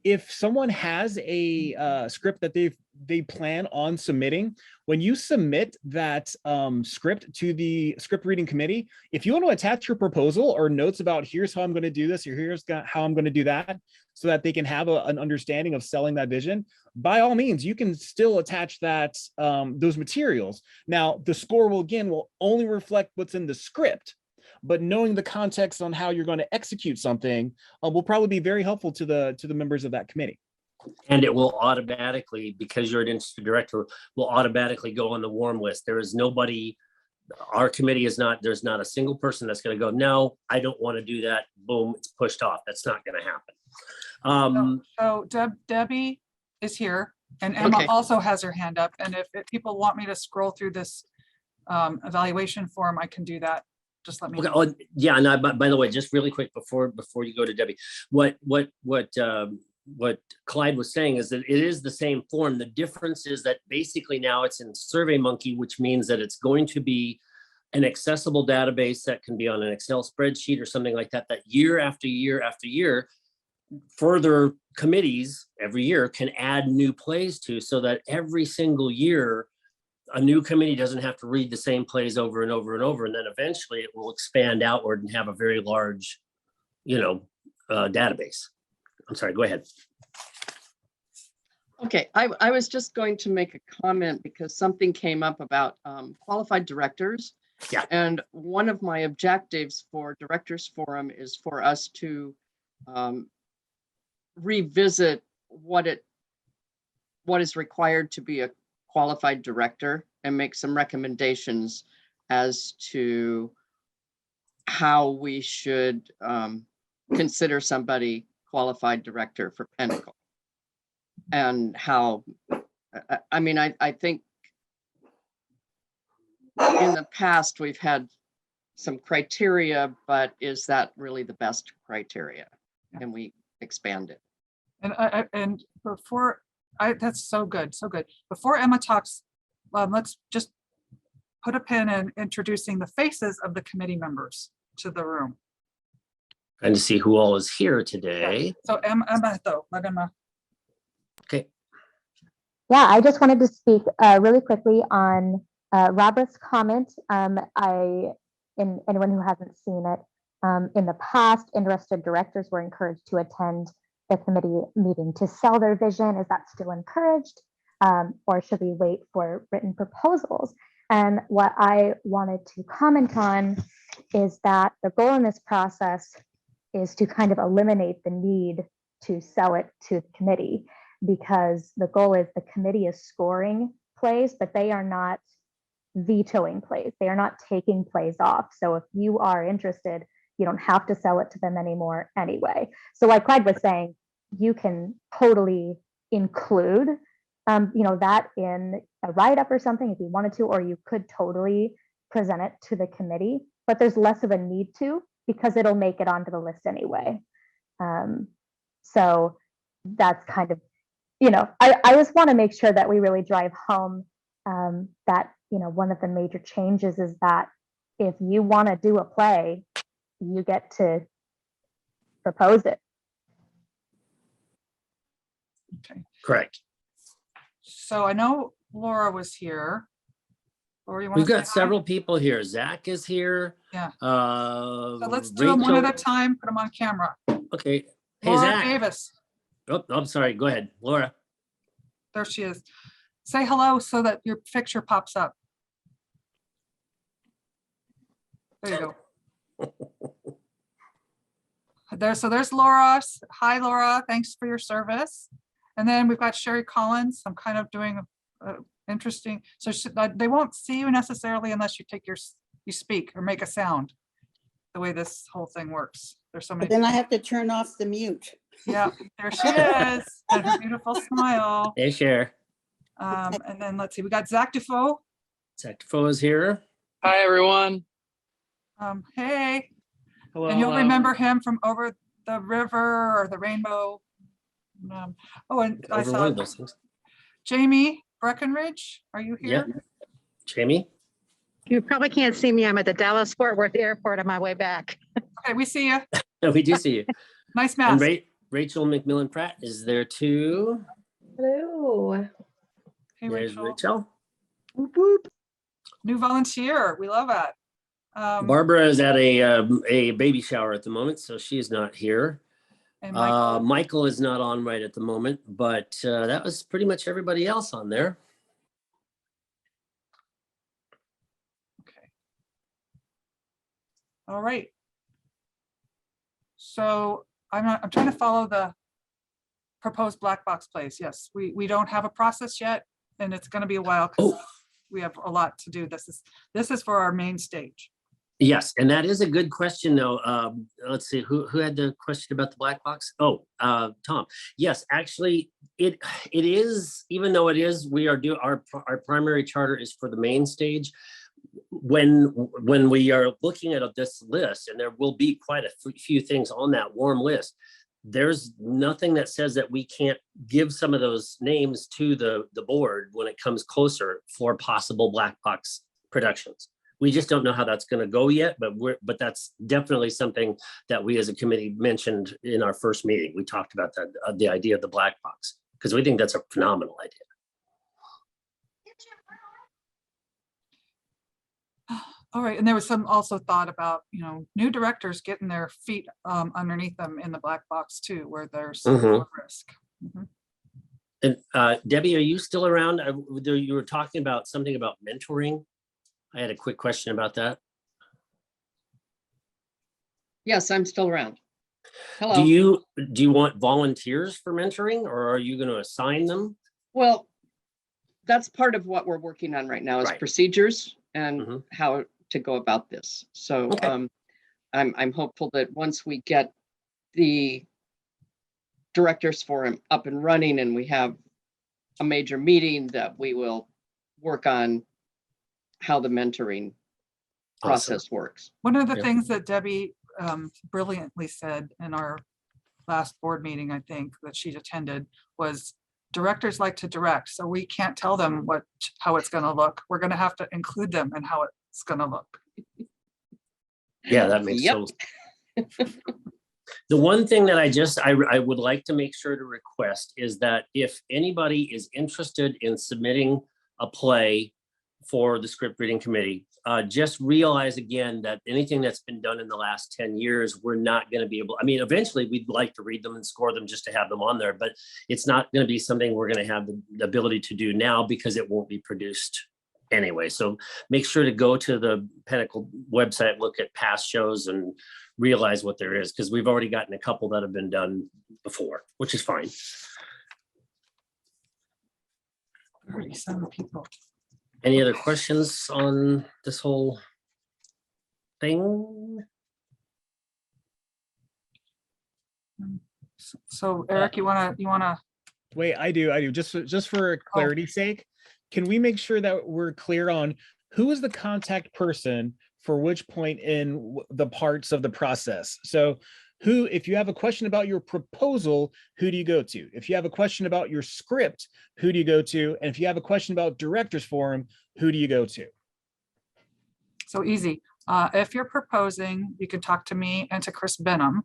if someone has a script that they plan on submitting, when you submit that script to the script reading committee, if you want to attach your proposal or notes about here's how I'm going to do this or here's how I'm going to do that, so that they can have an understanding of selling that vision, by all means, you can still attach that those materials. Now, the score will only reflect what's in the script, but knowing the context on how you're going to execute something will probably be very helpful to the members of that committee. And it will automatically, because you're an institute director, will automatically go on the warm list. There is nobody, our committee is not, there's not a single person that's going to go, no, I don't want to do that. Boom, it's pushed off. That's not going to happen. So Debbie is here and Emma Okay. also has her hand up. And if people want me to scroll through this evaluation form, I can do that. Just let me Okay. know. Oh, yeah. And by the way, just really quick before you go to Debbie, what Clyde was saying is that it is the same form. The difference is that basically now it's in SurveyMonkey, which means that it's going to be an accessible database that can be on an Excel spreadsheet or something like that, that year after year after year, further committees every year can add new plays to, so that every single year a new committee doesn't have to read the same plays over and over and over. And then eventually it will expand outward and have a very large, database. I'm sorry, go ahead. Okay, I was just going to make a comment because something came up about qualified directors. Yeah. And one of my objectives for Directors Forum is for us to revisit what is required to be a qualified director and make some recommendations as to how we should consider somebody qualified director for Pinnacle. And how, I think in the past we've had some criteria, but is that really the best criteria? Can we expand it? And before that's so good. Before Emma talks, let's just put a pin in introducing the faces of the committee members to the room. And to see who all is here today. So Emma, though, let Emma. Okay. Yeah, I just wanted to speak really quickly on Robert's comment. Anyone who hasn't seen it, in the past, interested directors were encouraged to attend the committee meeting to sell their vision. Is that still encouraged? Or should we wait for written proposals? And what I wanted to comment on is that the goal in this process is to kind of eliminate the need to sell it to the committee, because the goal is the committee is scoring plays, but they are not vetoing plays. They are not taking plays off. So if you are interested, you don't have to sell it to them anymore anyway. So like Clyde was saying, you can totally include that in a write-up or something if you wanted to, or you could totally present it to the committee, but there's less of a need to, because it'll make it onto the list anyway. So that's kind of, I just want to make sure that we really drive home that, one of the major changes is that if you want to do a play, you get to propose it. Okay. Correct. So I know Laura was here. Or you want We've to got several people here. Zach is here. Yeah. So So let's do them one at a time, put them on camera. Okay. Hey, Laura Zach. Davis, Oh, I'm sorry. Go ahead, Laura. there she is. Say hello so that your picture pops up. There you go. There's Laura. Hi, Laura. Thanks for your service. And then we've got Sherry Collins. I'm kind of doing interesting. So they won't see you necessarily unless you take your you speak or make a sound, the way this whole thing works. There's so many. But then I have to turn off the mute. Yeah, there she is. And her beautiful smile. Hey, Cher. And then let's see, we got Zach Dufault. Zach Defoe is here. Hi, everyone. Hey, Hello. and you'll hello. remember him from Over the River or the Rainbow. Oh, and I Over one saw of those things. Jamie Breckenridge. Are you Yeah. here? Jamie? You probably can't see me. I'm at the Dallas Fort Worth Airport on my way back. Okay, we see you. No, we do see you. Nice And mask. Rachel McMillan Pratt is there too. Hello. Hey, There's Rachel. Rachel. New volunteer. We love it. Barbara is at a baby shower at the moment, so she is not here. And Michael. Michael is not on right at the moment, but that was pretty much everybody else on there. All right. So I'm trying to follow the proposed black box place. Yes, we don't have a process yet, and it's going to be a while because we have a lot to do. This is for our main stage. Yes, and that is a good question, though. Let's see, who had the question about the black box? Oh, Tom. Yes, actually, it is, even though it is, we are our primary charter is for the main stage. When we are looking at this list, and there will be quite a few things on that warm list, there's nothing that says that we can't give some of those names to the board when it comes closer for possible black box productions. We just don't know how that's going to go yet, but that's definitely something that we as a committee mentioned in our first meeting. We talked about that, the idea of the black box, because we think that's a phenomenal idea. All right, and there was some also thought about, new directors getting their feet underneath them in the black box too, where there's more risk. And Debbie, are you still around? You were talking about something about mentoring. I had a quick question about that. Yes, I'm still around. Hello. Do you want volunteers for mentoring, or are you going to assign them? Well, that's part of what we're working on right now is procedures and how to go about this. So I'm hopeful that once we get the directors forum up and running and we have a major meeting, that we will work on how the mentoring process works. One of the things that Debbie brilliantly said in our last board meeting, I think, that she attended, was directors like to direct, so we can't tell them how it's going to look. We're going to have to include them in how it's going to look. Yeah, that makes sense. The one thing that I would like to make sure to request is that if anybody is interested in submitting a play for the script reading committee, just realize again that anything that's been done in the last 10 years, we're not going to be able, eventually we'd like to read them and score them just to have them on there, but it's not going to be something we're going to have the ability to do now because it won't be produced anyway. So make sure to go to the Pinnacle website, look at past shows and realize what there is, because we've already gotten a couple that have been done before, which is fine. 37 people. Any other questions on this whole thing? So Eric, you wanna? Wait, I do. Just for clarity's sake, can we make sure that we're clear on who is the contact person for which point in the parts of the process? So if you have a question about your proposal, who do you go to? If you have a question about your script, who do you go to? And if you have a question about director's forum, who do you go to? So easy. If you're proposing, you can talk to me and to Chris Benham,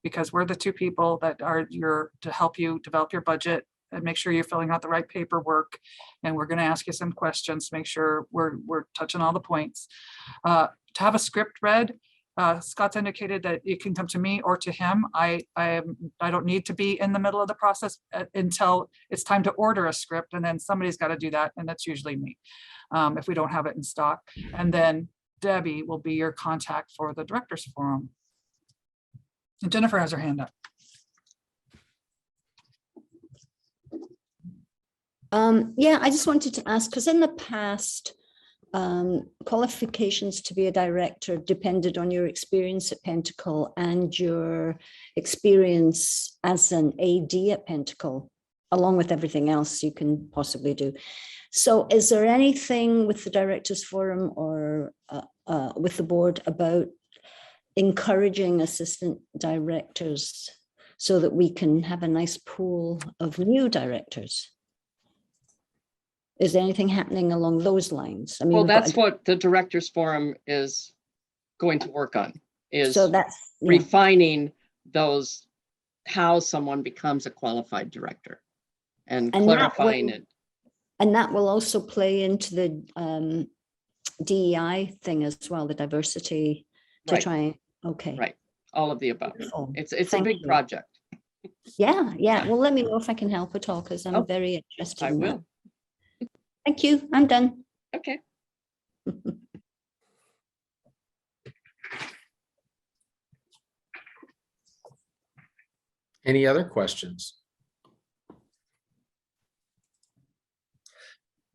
because we're the two people that are to help you develop your budget and make sure you're filling out the right paperwork. And we're going to ask you some questions to make sure we're touching all the points. To have a script read, Scott's indicated that you can come to me or to him. I don't need to be in the middle of the process until it's time to order a script, and then somebody's got to do that, and that's usually me if we don't have it in stock. And then Debbie will be your contact for the director's forum. And Jennifer has her hand up. Yeah, I just wanted to ask, because in the past, qualifications to be a director depended on your experience at Pentacle and your experience as an AD at Pentacle, along with everything else you can possibly do. So is there anything with the Directors Forum or with the board about encouraging assistant directors so that we can have a nice pool of new directors? Is there anything happening along those lines? I mean, Well, we've got that's what the Directors Forum is going to work on, is So that's, yeah. refining those, how someone becomes a qualified director and And that clarifying will- it. And that will also play into the DEI thing as well, the diversity to Right. try, okay. Right, all of the above. Wonderful. It's a Thank big you. project. Yeah, yeah. Well, let me know if I can help at all, because I'm Oh, very interested I in that. will. Thank you. I'm done. Okay. Any other questions?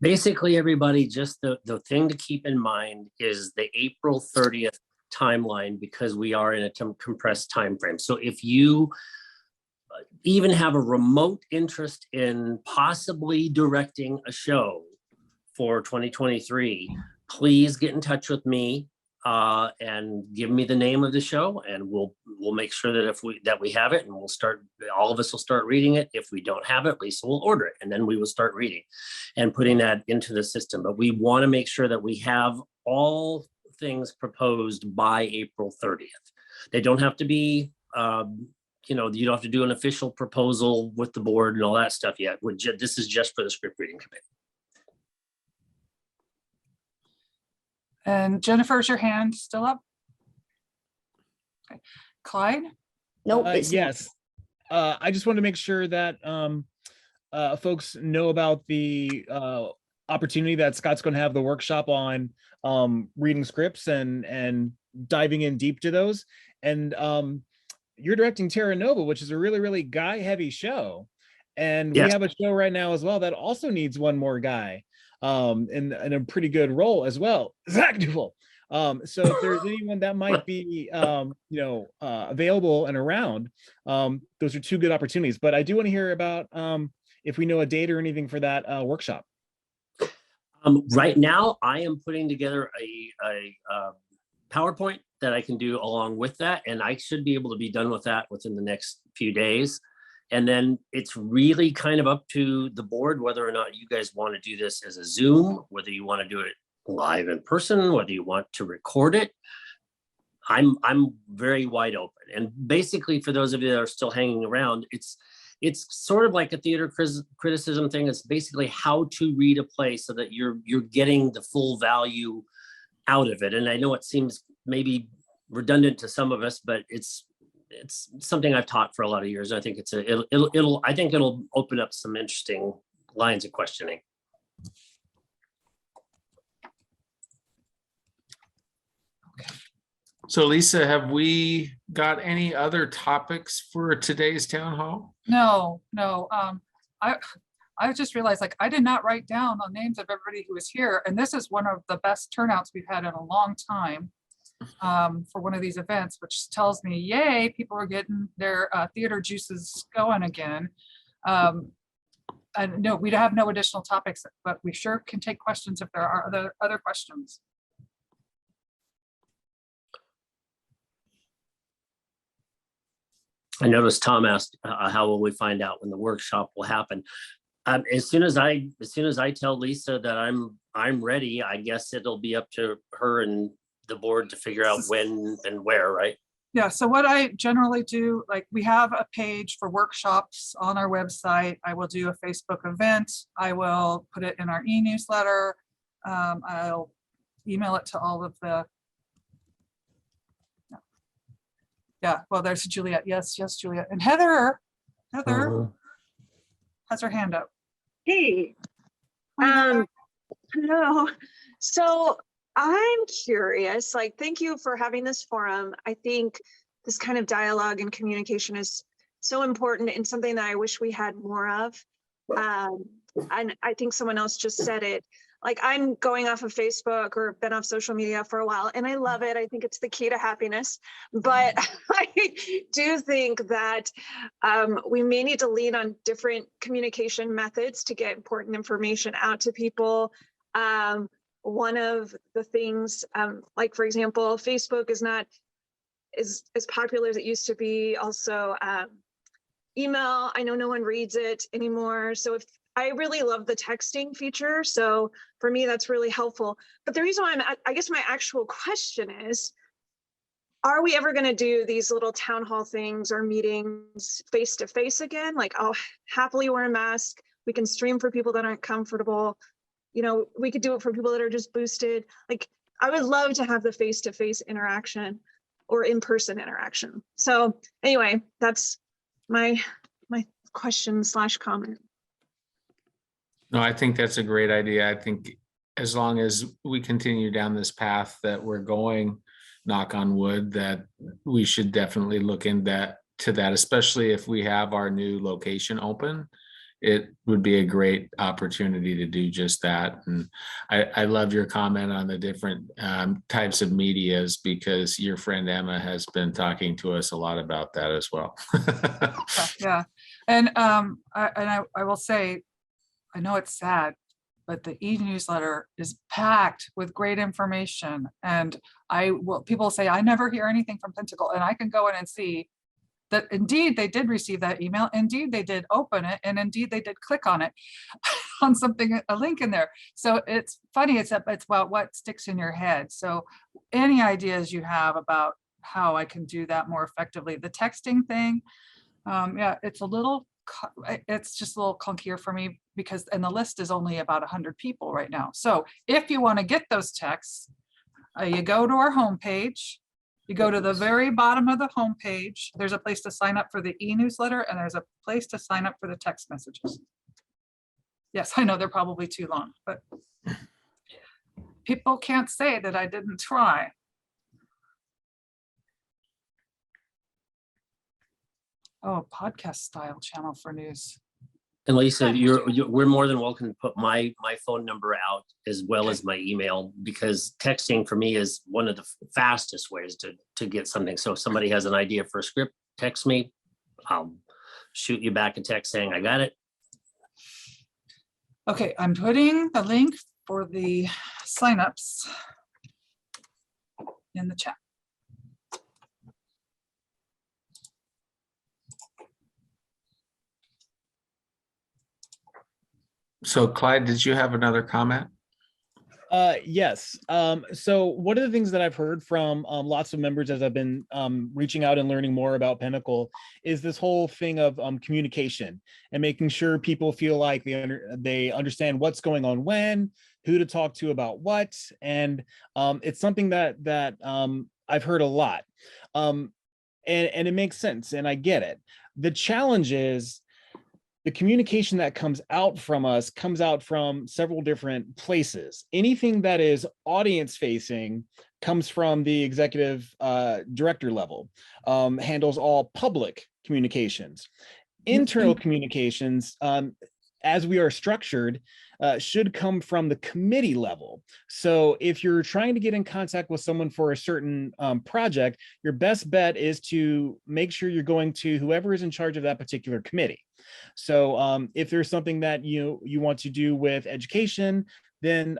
Basically, everybody, just the thing to keep in mind is the April 30th timeline, because we are in a compressed time frame. So if you even have a remote interest in possibly directing a show for 2023, please get in touch with me and give me the name of the show, and we'll make sure that if we have it, and we'll start, all of us will start reading it. If we don't have it, Lisa will order it, and then we will start reading and putting that into the system. But we want to make sure that we have all things proposed by April 30th. They don't have to be, you don't have to do an official proposal with the board and all that stuff yet. This is just for the script reading committee. And Jennifer, is your hand still up? Okay. Clyde? Nope. it's not. Yes. I just wanted to make sure that folks know about the opportunity that Scott's going to have the workshop on reading scripts and diving in deep to those. And you're directing Terra Nova, which is a really, really guy-heavy show. And Yes. we have a show right now as well that also needs one more guy in a pretty good role as well. Zach Duval. So if there's anyone that might be, available and around, those are two good opportunities. But I do want to hear about if we know a date or anything for that workshop. Right now, I am putting together a PowerPoint that I can do along with that, and I should be able to be done with that within the next few days. And then it's really kind of up to the board whether or not you guys want to do this as a Zoom, whether you want to do it live in person, whether you want to record it. I'm very wide open. And basically, for those of you that are still hanging around, it's sort of like a theater criticism thing. It's basically how to read a play so that you're getting the full value out of it. And I know it seems maybe redundant to some of us, but it's something I've taught for a lot of years. I think I think it'll open up some interesting lines of questioning. So Lisa, have we got any other topics for today's town hall? No. I just realized, like, I did not write down the names of everybody who was here, and this is one of the best turnouts we've had in a long time for one of these events, which tells me, yay, people are getting their theater juices going again. And no, we have no additional topics, but we sure can take questions if there are other questions. I noticed Tom asked, how will we find out when the workshop will happen? As soon as I tell Lisa that I'm ready, I guess it'll be up to her and the board to figure out when and where, right? Yeah, so what I generally do, like, we have a page for workshops on our website. I will do a Facebook event. I will put it in our e-newsletter. I'll email it to all of the, yeah, well, there's Juliet. Yes, Juliet. And Heather has her hand up. Hey, hello. So I'm curious, like, thank you for having this forum. I think this kind of dialogue and communication is so important and something that I wish we had more of. And I think someone else just said it. like I'm going off of Facebook or been off social media for a while, and I love it. I think it's the key to happiness. But I do think that we may need to lean on different communication methods to get important information out to people. One of the things, like for example, Facebook is not as popular as it used to be. Also, email, I know no one reads it anymore. So if I really love the texting feature, so for me, that's really helpful. But the reason why I guess my actual question is, are we ever going to do these little town hall things or meetings face to face again? Like, I'll happily wear a mask. We can stream for people that aren't comfortable. You know, we could do it for people that are just boosted. Like, I would love to have the face to face interaction or in-person interaction. So anyway, that's my question / comment. No, I think that's a great idea. I think as long as we continue down this path that we're going, knock on wood, that we should definitely look into that, especially if we have our new location open. It would be a great opportunity to do just that. And I love your comment on the different types of medias, because your friend Emma has been talking to us a lot about that as well. Yeah. And I will say, I know it's sad, but the e-newsletter is packed with great information. And people say, I never hear anything from Pinnacle, and I can go in and see that indeed they did receive that email. Indeed, they did open it, and indeed they did click on it, on something, a link in there. So it's funny, it's about what sticks in your head. So any ideas you have about how I can do that more effectively? The texting thing, yeah, it's just a little clunkier for me, because, and the list is only about 100 people right now. So if you want to get those texts, you go to our homepage, you go to the very bottom of the homepage, there's a place to sign up for the e-newsletter, and there's a place to sign up for the text messages. Yes, I know they're probably too long, but people can't say that I didn't try. Oh, podcast style channel for news. And Lisa, we're more than welcome to put my phone number out as well as my email, because texting for me is one of the fastest ways to get something. So if somebody has an idea for a script, text me. I'll shoot you back a text saying I got it. Okay, I'm putting the link for the signups in the chat. So Clyde, did you have another comment? Yes. So one of the things that I've heard from lots of members as I've been reaching out and learning more about Pinnacle is this whole thing of communication and making sure people feel like they understand what's going on when, who to talk to about what. And it's something that I've heard a lot. And it makes sense, and I get it. The challenge is the communication that comes out from us comes out from several different places. Anything that is audience facing comes from the executive director level, handles all public communications. Internal communications, as we are structured, should come from the committee level. So if you're trying to get in contact with someone for a certain project, your best bet is to make sure you're going to whoever is in charge of that particular committee. So if there's something that you want to do with education, then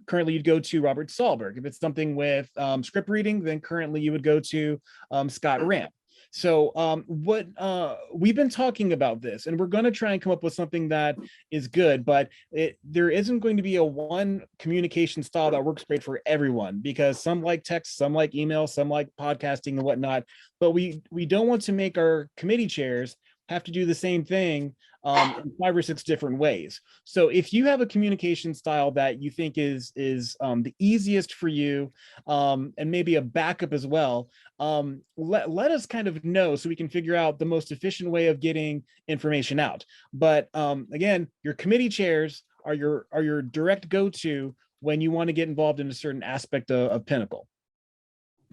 currently you'd go to Robert Sahlberg. If it's something with script reading, then currently you would go to Scott Ramp. So we've been talking about this, and we're going to try and come up with something that is good, but there isn't going to be a one communication style that works great for everyone, because some like text, some like email, some like podcasting and whatnot. But we don't want to make our committee chairs have to do the same thing in 5 or 6 different ways. So if you have a communication style that you think is the easiest for you, and maybe a backup as well, let us kind of know so we can figure out the most efficient way of getting information out. But again, your committee chairs are your direct go-to when you want to get involved in a certain aspect of Pinnacle.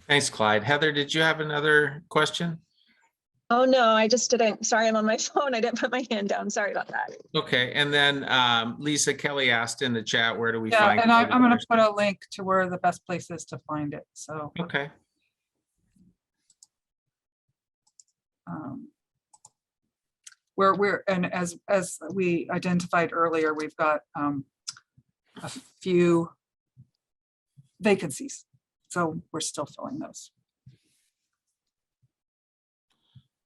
Thanks, Clyde. Heather, did you have another question? Oh, no, I just didn't. Sorry, I'm on my phone. I didn't put my hand down. Sorry about that. Okay, and then Lisa Kelly asked in the chat, where do we Yeah, find? and I'm gonna put a link to where the best place is to find it, so. Okay. And as we identified earlier, we've got a few vacancies, so we're still filling those.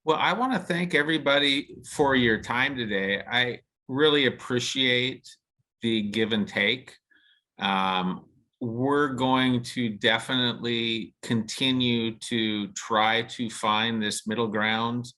Well, I want to thank everybody for your time today. I really appreciate the give and take. We're going to definitely continue to try to find this middle ground.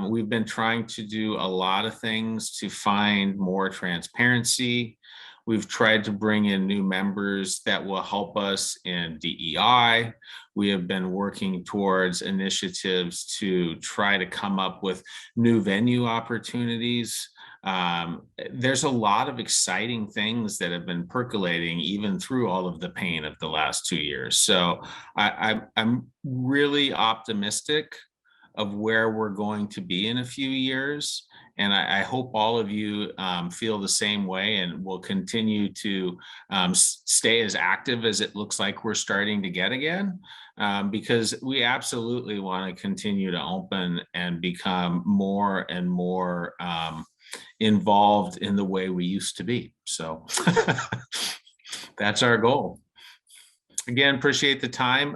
We've been trying to do a lot of things to find more transparency. We've tried to bring in new members that will help us in DEI. We have been working towards initiatives to try to come up with new venue opportunities. There's a lot of exciting things that have been percolating even through all of the pain of the last 2 years. So I'm really optimistic of where we're going to be in a few years. And I hope all of you feel the same way and will continue to stay as active as it looks like we're starting to get again, because we absolutely want to continue to open and become more and more involved in the way we used to be. So that's our goal. Again, appreciate the time.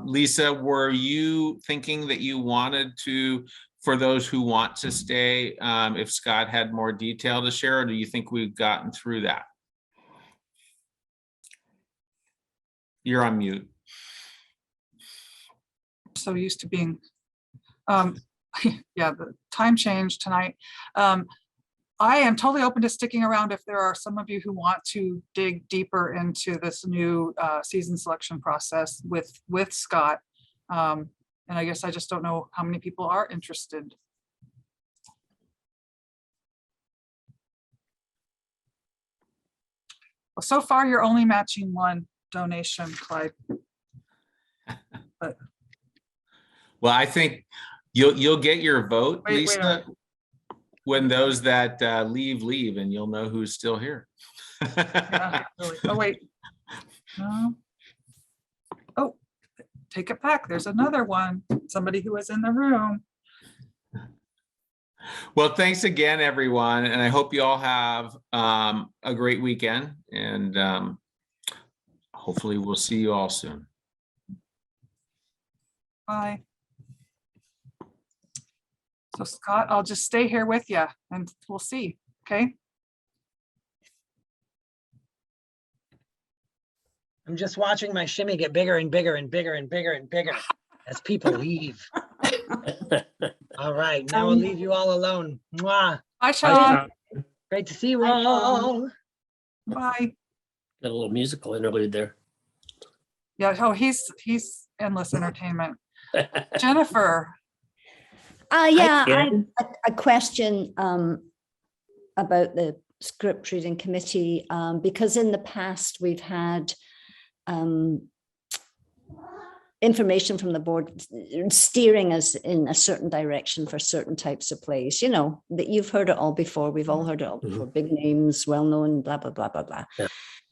Lisa, were you thinking that you wanted to, for those who want to stay, if Scott had more detail to share, or do you think we've gotten through that? You're on mute. So used to being, yeah, the time changed tonight. I am totally open to sticking around if there are some of you who want to dig deeper into this new season selection process with Scott. And I guess I just don't know how many people are interested. Well, so far you're only matching one donation, Clyde. But well, I think you'll get your vote, Wait, Lisa, when those that leave, and you'll know who's still here. yeah, really. Oh, wait. No. Oh, take it back. There's another one. Somebody who was in the room. Well, thanks again, everyone. And I hope you all have a great weekend. And hopefully we'll see you all soon. Bye. So Scott, I'll just stay here with you and we'll see, okay? I'm just watching my shimmy get bigger and bigger and bigger and bigger and bigger as people leave. All right, now I'll leave you all alone. Mwah. Bye, Sean. Great to see you all. Bye. Got a little musical interlude there. Yeah, oh, he's endless entertainment. Jennifer. Yeah, Jen. a question about the script reading committee, because in the past we've had information from the board steering us in a certain direction for certain types of plays. You know, that you've heard it all before. We've all heard it all before. Big names, well-known, blah, blah, blah, blah, blah. Yeah.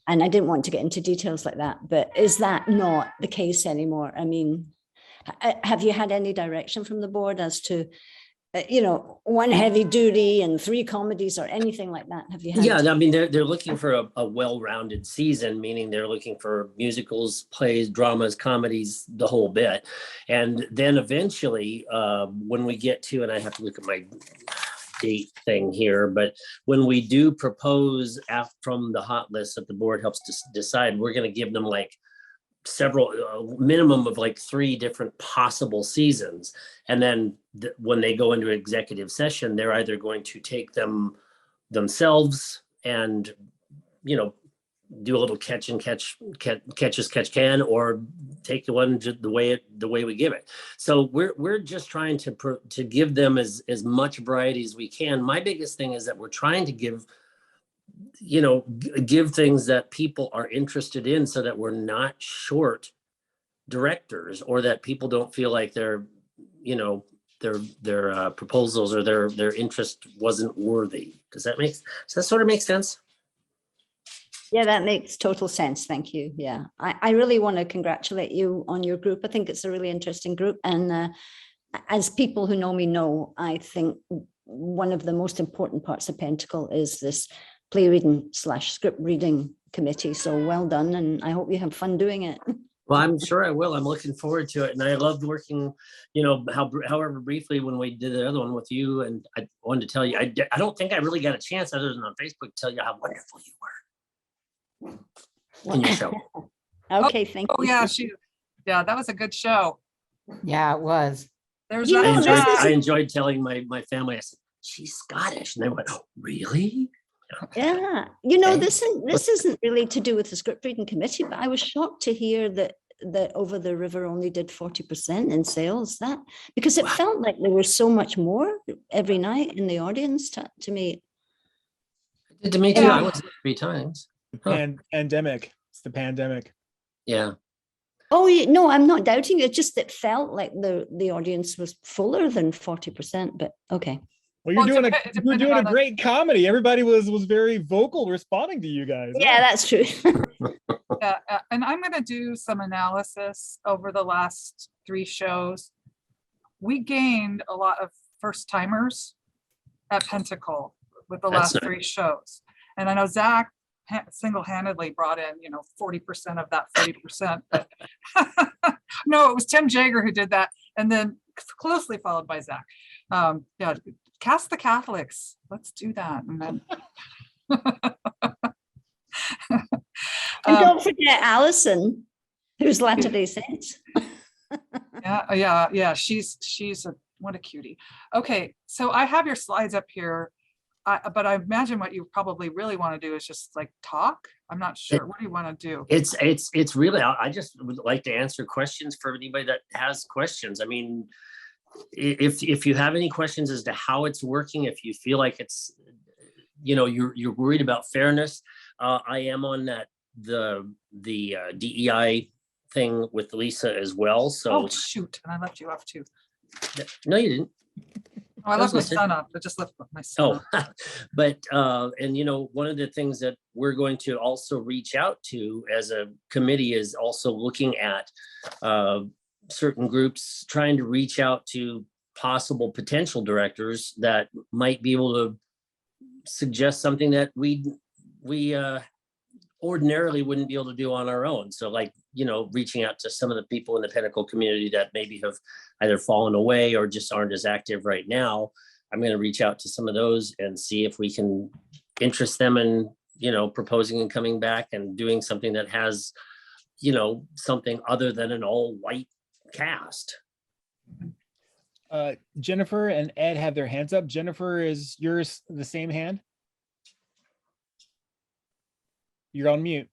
And I didn't want to get into details like that, but is that not the case anymore? I mean, have you had any direction from the board as to, you know, one heavy duty and 3 comedies or anything like that? Have you had? Yeah, I mean, they're looking for a well-rounded season, meaning they're looking for musicals, plays, dramas, comedies, the whole bit. And then eventually, when we get to, and I have to look at my date thing here, but when we do propose from the hot list that the board helps to decide, we're going to give them like several minimum of like 3 different possible seasons, and then when they go into executive session, they're either going to take them themselves and, you know, do a little catch as catch can, or take the one the way we give it. So we're just trying to give them as much variety as we can. My biggest thing is that we're trying to give, you know, give things that people are interested in, so that we're not short directors, or that people don't feel like they're, you know, their proposals or their interest wasn't worthy. Does that sort of make sense? Yeah, that makes total sense. Thank you. Yeah, I really want to congratulate you on your group. I think it's a really interesting group. And as people who know me know, I think one of the most important parts of Pentacle is this play reading / script reading committee. So well done. And I hope you have fun doing it. Well, I'm sure I will. I'm looking forward to it. And I loved working, however briefly when we did the other one with you. And I wanted to tell you, I don't think I really got a chance other than on Facebook to tell you how wonderful you were on your show. Okay, thank you. Yeah, that was a good show. Yeah, it was. There's I enjoyed telling my family, I said, she's Scottish. And they went, oh, really? Yeah, this isn't really to do with the script reading committee, but I was shocked to hear that Over the River only did 40% in sales. Because it felt like there was so much more every night in the audience to me. It did to me too. I was 3 times. Pandemic. It's the pandemic. Yeah. Oh, no, I'm not doubting it. Just it felt like the audience was fuller than 40%, but okay. Well, you're doing a great comedy. Everybody was very vocal responding to you guys. Yeah, that's true. Yeah, and I'm going to do some analysis over the last 3 shows. We gained a lot of first timers at Pentacle with the last 3 shows. And I know Zach single-handedly brought in, 40% of that 40%. But no, it was Tim Jager who did that. And then closely followed by Zach. Yeah, cast the Catholics. Let's do that. And then and don't forget Allison, who's Latter-day Saints. Yeah. She's what a cutie. Okay, so I have your slides up here, but I imagine what you probably really want to do is just like talk. I'm not sure. What do you want to do? It's really, I just would like to answer questions for anybody that has questions. I mean, if you have any questions as to how it's working, if you feel like it's, you're worried about fairness, I am on the DEI thing with Lisa as well. So shoot, and I left you off too. No, you didn't. Oh, I left my son up. I just left my son. But one of the things that we're going to also reach out to as a committee is also looking at certain groups, trying to reach out to possible potential directors that might be able to suggest something that we ordinarily wouldn't be able to do on our own. So like, reaching out to some of the people in the Pentacle community that maybe have either fallen away or just aren't as active right now. I'm going to reach out to some of those and see if we can interest them in, proposing and coming back and doing something that has, something other than an all white cast. Jennifer and Ed have their hands up. Jennifer, is yours the same hand? You're on mute.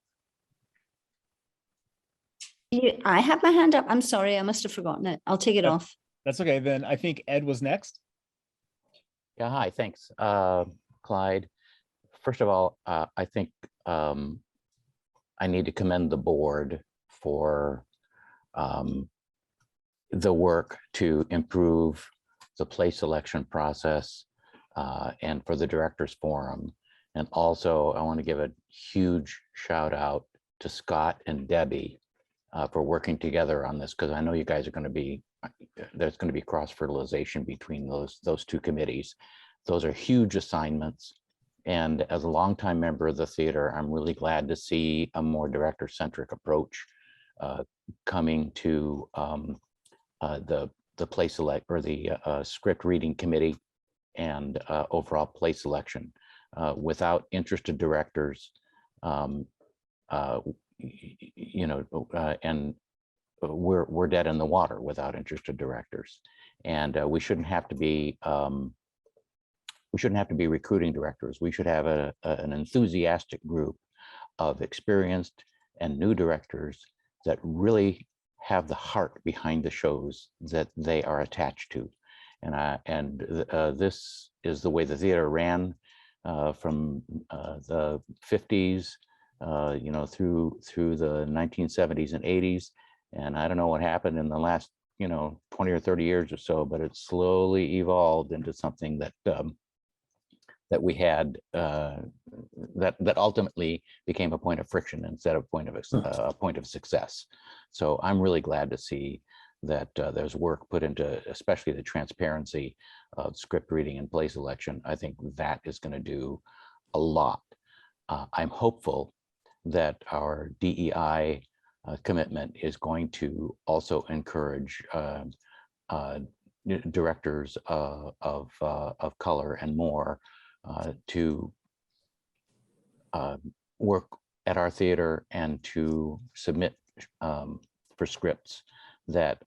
I have my hand up. I'm sorry. I must have forgotten it. I'll take it off. That's okay. Then I think Ed was next. Yeah, hi, thanks, Clyde. First of all, I think I need to commend the board for the work to improve the place selection process and for the Directors Forum. And also, I want to give a huge shout out to Scott and Debbie for working together on this, because I know you guys are going to be, there's going to be cross-fertilization between those 2 committees. Those are huge assignments. And as a longtime member of the theater, I'm really glad to see a more director-centric approach coming to the play select or the script reading committee and overall play selection. Without interested directors, and we're dead in the water without interested directors, and we shouldn't have to be recruiting directors. We should have an enthusiastic group of experienced and new directors that really have the heart behind the shows that they are attached to, and this is the way the theater ran from the 50s, through the 1970s and 80s. And I don't know what happened in the last 20 or 30 years or so, but it slowly evolved into something that that we had that ultimately became a point of friction instead of a point of success. So I'm really glad to see that there's work put into, especially the transparency of script reading and place election. I think that is going to do a lot. I'm hopeful that our DEI commitment is going to also encourage directors of color and more to work at our theater and to submit for scripts that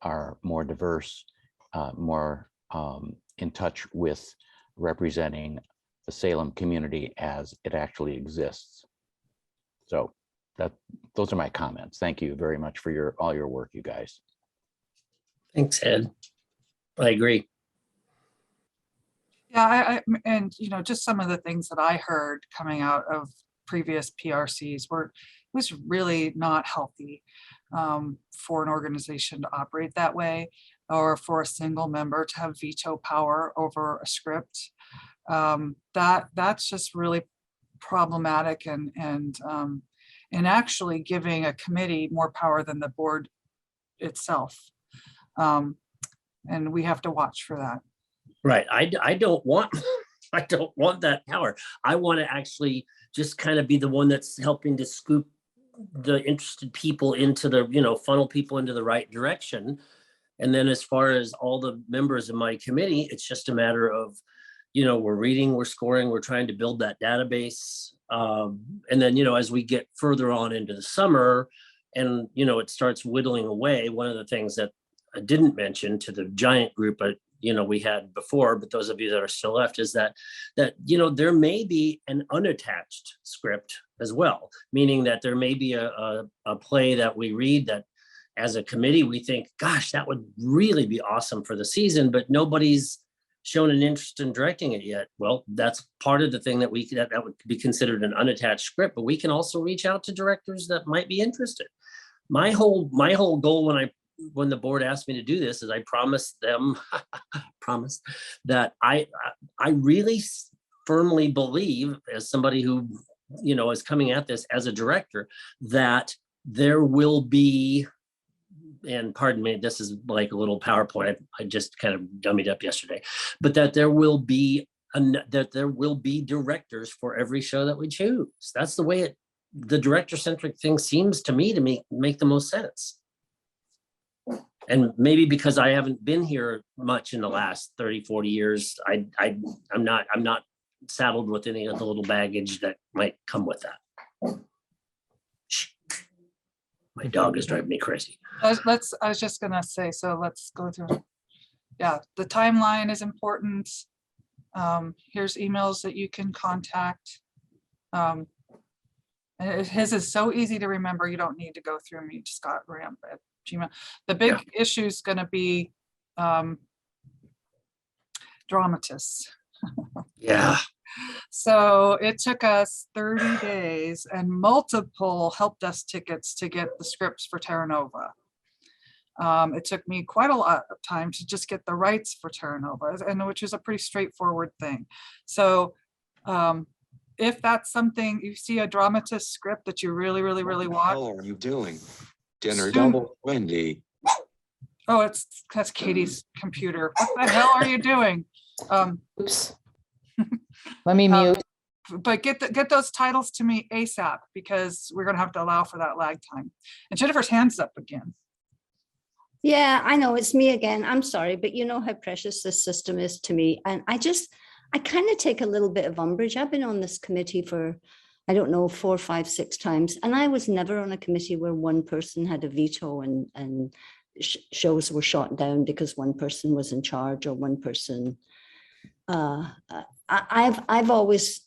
are more diverse, more in touch with representing the Salem community as it actually exists. So those are my comments. Thank you very much for all your work, you guys. Thanks, Ed. I agree. Yeah, and just some of the things that I heard coming out of previous PRCs was really not healthy for an organization to operate that way, or for a single member to have veto power over a script. That's just really problematic and actually giving a committee more power than the board itself. And we have to watch for that. Right. I don't want I don't want that power. I want to actually just kind of be the one that's helping to scoop the interested people into the, funnel people into the right direction. And then as far as all the members of my committee, it's just a matter of, we're reading, we're scoring, we're trying to build that database. And then, as we get further on into the summer and, it starts whittling away, one of the things that I didn't mention to the giant group, but we had before, but those of you that are still left, is that there may be an unattached script as well, meaning that there may be a play that we read that as a committee we think, gosh, that would really be awesome for the season, but nobody's shown an interest in directing it yet. Well, that's part of the thing that that would be considered an unattached script, but we can also reach out to directors that might be interested. My whole goal when the board asked me to do this is I promised them, that I really firmly believe, as somebody who, is coming at this as a director, that there will be, and pardon me, this is like a little PowerPoint, I just kind of dummied up yesterday, but that there will be directors for every show that we choose. That's the way the director-centric thing seems to me to make the most sense. And maybe because I haven't been here much in the last 30, 40 years, I'm not saddled with any of the little baggage that might come with that. My dog is driving me crazy. I was just gonna say, so let's go through. Yeah, the timeline is important. Here's emails that you can contact. And his is so easy to remember. You don't need to go through me, Scott Ramp at Gmail. The big issue is going to be dramatists. Yeah. So it took us 30 days and multiple help desk tickets to get the scripts for Terra Nova. It took me quite a lot of time to just get the rights for Terra Nova, and which is a pretty straightforward thing. So if that's something, you see a dramatist script that you really want. What the hell are you doing? Dinner Soon. double, Wendy. Oh, that's Katie's computer. What the hell are you doing? Oops. Let me mute. But get those titles to me ASAP, because we're gonna have to allow for that lag time. And Jennifer's hand's up again. Yeah, I know it's me again. I'm sorry, but you know how precious this system is to me. And I kind of take a little bit of umbrage. I've been on this committee for, I don't know, 4, 5, 6 times. And I was never on a committee where one person had a veto and shows were shot down because one person was in charge or one person. I've always,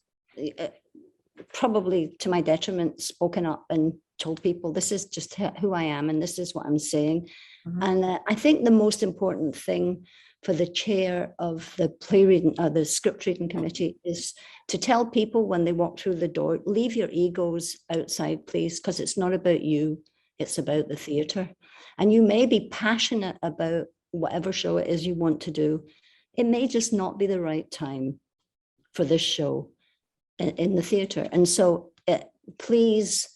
probably to my detriment, spoken up and told people this is just who I am and this is what I'm saying. Mm-hmm. And I think the most important thing for the chair of the play reading or the script reading committee is to tell people when they walk through the door, leave your egos outside, please, because it's not about you. It's about the theatre. And you may be passionate about whatever show it is you want to do. It may just not be the right time for this show in the theatre. And so please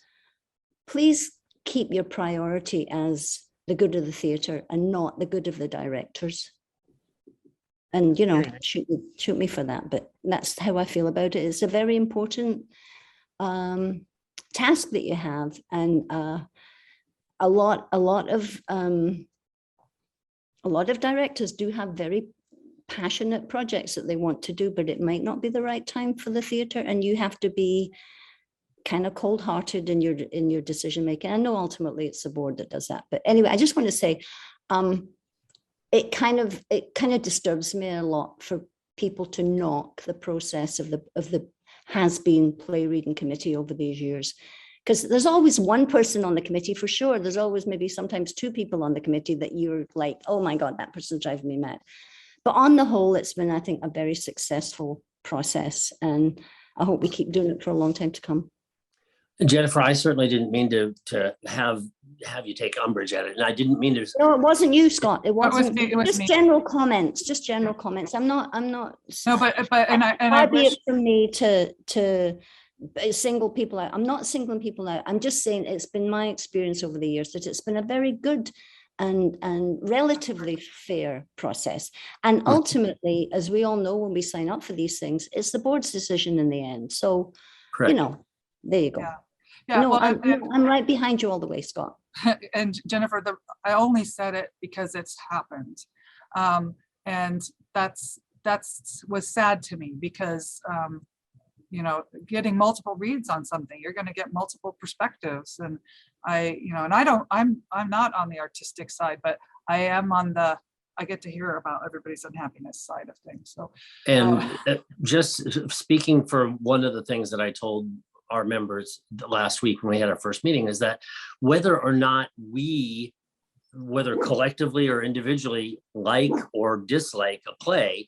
keep your priority as the good of the theatre and not the good of the directors. And, you know, shoot me for that, but that's how I feel about it. It's a very important task that you have, and a lot of directors do have very passionate projects that they want to do, but it might not be the right time for the theatre, and you have to be kind of cold-hearted in your decision making. I know ultimately it's the board that does that, but anyway, I just want to say it kind of disturbs me a lot for people to knock the process of the has-been play reading committee over these years, because there's always one person on the committee for sure. There's always maybe sometimes two people on the committee that you're like, oh my God, that person's driving me mad. But on the whole, it's been, I think, a very successful process, and I hope we keep doing it for a long time to come. Jennifer, I certainly didn't mean to have you take umbrage at it, and I didn't mean to. No, it wasn't you, Scott. It wasn't. It was just me. general comments. Just general comments. I'm not. No, but I far be wish, it from me to single people out. I'm not singling people out. I'm just saying it's been my experience over the years that it's been a very good and relatively fair process. And ultimately, as we all know, when we sign up for these things, it's the board's decision in the end. So, Correct. you know, there you go. Yeah, No, well, I'm right behind you all the way, Scott. and Jennifer, I only said it because it's happened. And that's was sad to me, because you know, getting multiple reads on something, you're going to get multiple perspectives. And I'm not on the artistic side, but I am on I get to hear about everybody's unhappiness side of things. So, And just speaking for one of the things that I told our members last week when we had our first meeting, is that whether or not we, whether collectively or individually, like or dislike a play,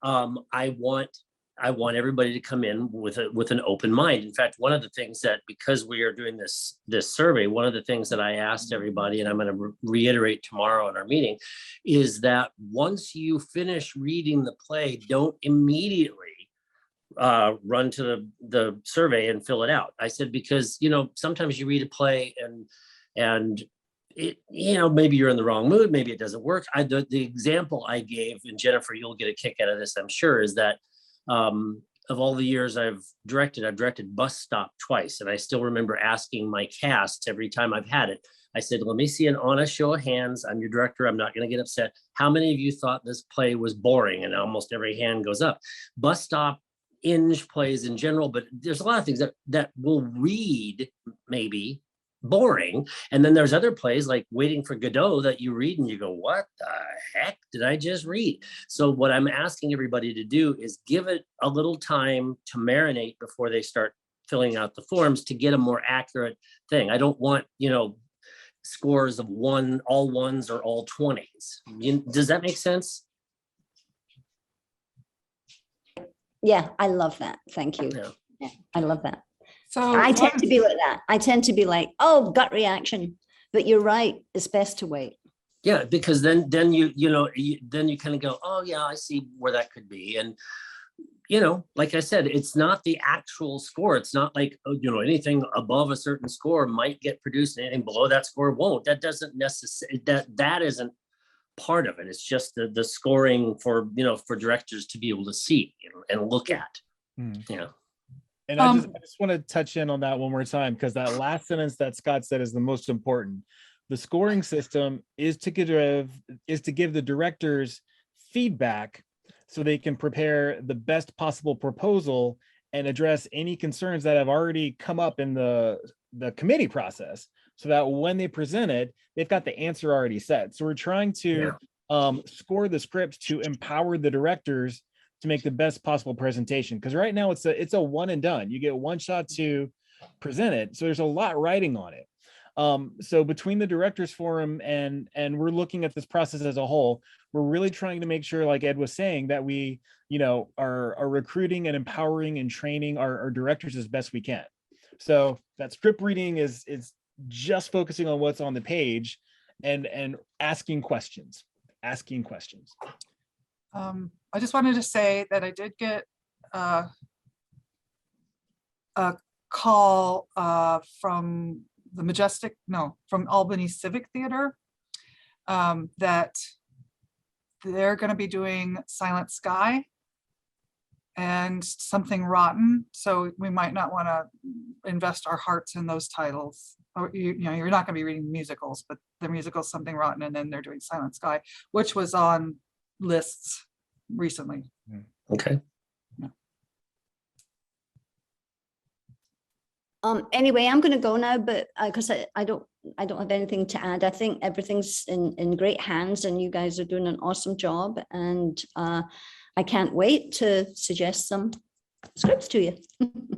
I want everybody to come in with an open mind. In fact, one of the things that, because we are doing this survey, one of the things that I asked everybody, and I'm going to reiterate tomorrow in our meeting, is that once you finish reading the play, don't immediately run to the survey and fill it out. I said, because, you know, sometimes you read a play and it, you know, maybe you're in the wrong mood, maybe it doesn't work. The example I gave, and Jennifer, you'll get a kick out of this, I'm sure, is that of all the years I've directed Bus Stop twice, and I still remember asking my cast every time I've had it. I said, let me see an honest show of hands. I'm your director. I'm not going to get upset. How many of you thought this play was boring? And almost every hand goes up. Bus Stop, Inge plays in general, but there's a lot of things that will read maybe boring. And then there's other plays like Waiting for Godot that you read and you go, what the heck did I just read? So what I'm asking everybody to do is give it a little time to marinate before they start filling out the forms to get a more accurate thing. I don't want, you know, scores of all ones or all 20s. Does that make sense? Yeah, I love that. Thank you. Yeah, I love that. So I tend to be like that. I tend to be like, oh, gut reaction. But you're right. It's best to wait. Yeah, because then you kind of go, oh yeah, I see where that could be. And you know, like I said, it's not the actual score. It's not like, you know, anything above a certain score might get produced, and anything below that score won't. That doesn't necessarily, that isn't part of it. It's just the scoring for, you know, for directors to be able to see and look at. Yeah. And I just want to touch in on that one more time, because that last sentence that Scott said is the most important. The scoring system is to give the directors feedback so they can prepare the best possible proposal and address any concerns that have already come up in the committee process, so that when they present it, they've got the answer already set. So we're trying to score the scripts to empower the directors to make the best possible presentation. Because right now it's a one and done. You get one shot to present it. So there's a lot riding on it. So between the directors forum and we're looking at this process as a whole, we're really trying to make sure, like Ed was saying, that we, you know, are recruiting and empowering and training our directors as best we can. So that script reading is just focusing on what's on the page and asking questions. I just wanted to say that I did get a call from from Albany Civic Theater that they're going to be doing Silent Sky and Something Rotten. So we might not want to invest our hearts in those titles. Or, you know, you're not going to be reading musicals, but the musical Something Rotten, and then they're doing Silent Sky, which was on lists recently. Okay. Anyway, I'm going to go now, but because I don't have anything to add. I think everything's in great hands, and you guys are doing an awesome job. And I can't wait to suggest some scripts to you.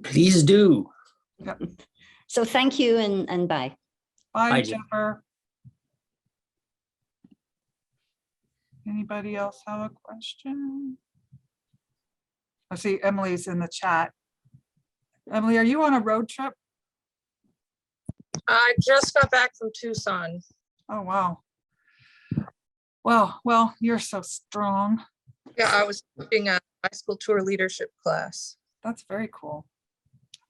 Please do. So thank you and bye. Bye, Bye, Jennifer. Anybody else have a question? I see Emily's in the chat. Emily, are you on a road trip? I just got back from Tucson. Oh, wow. Well, you're so strong. Yeah, I was teaching a high school tour leadership class. That's very cool.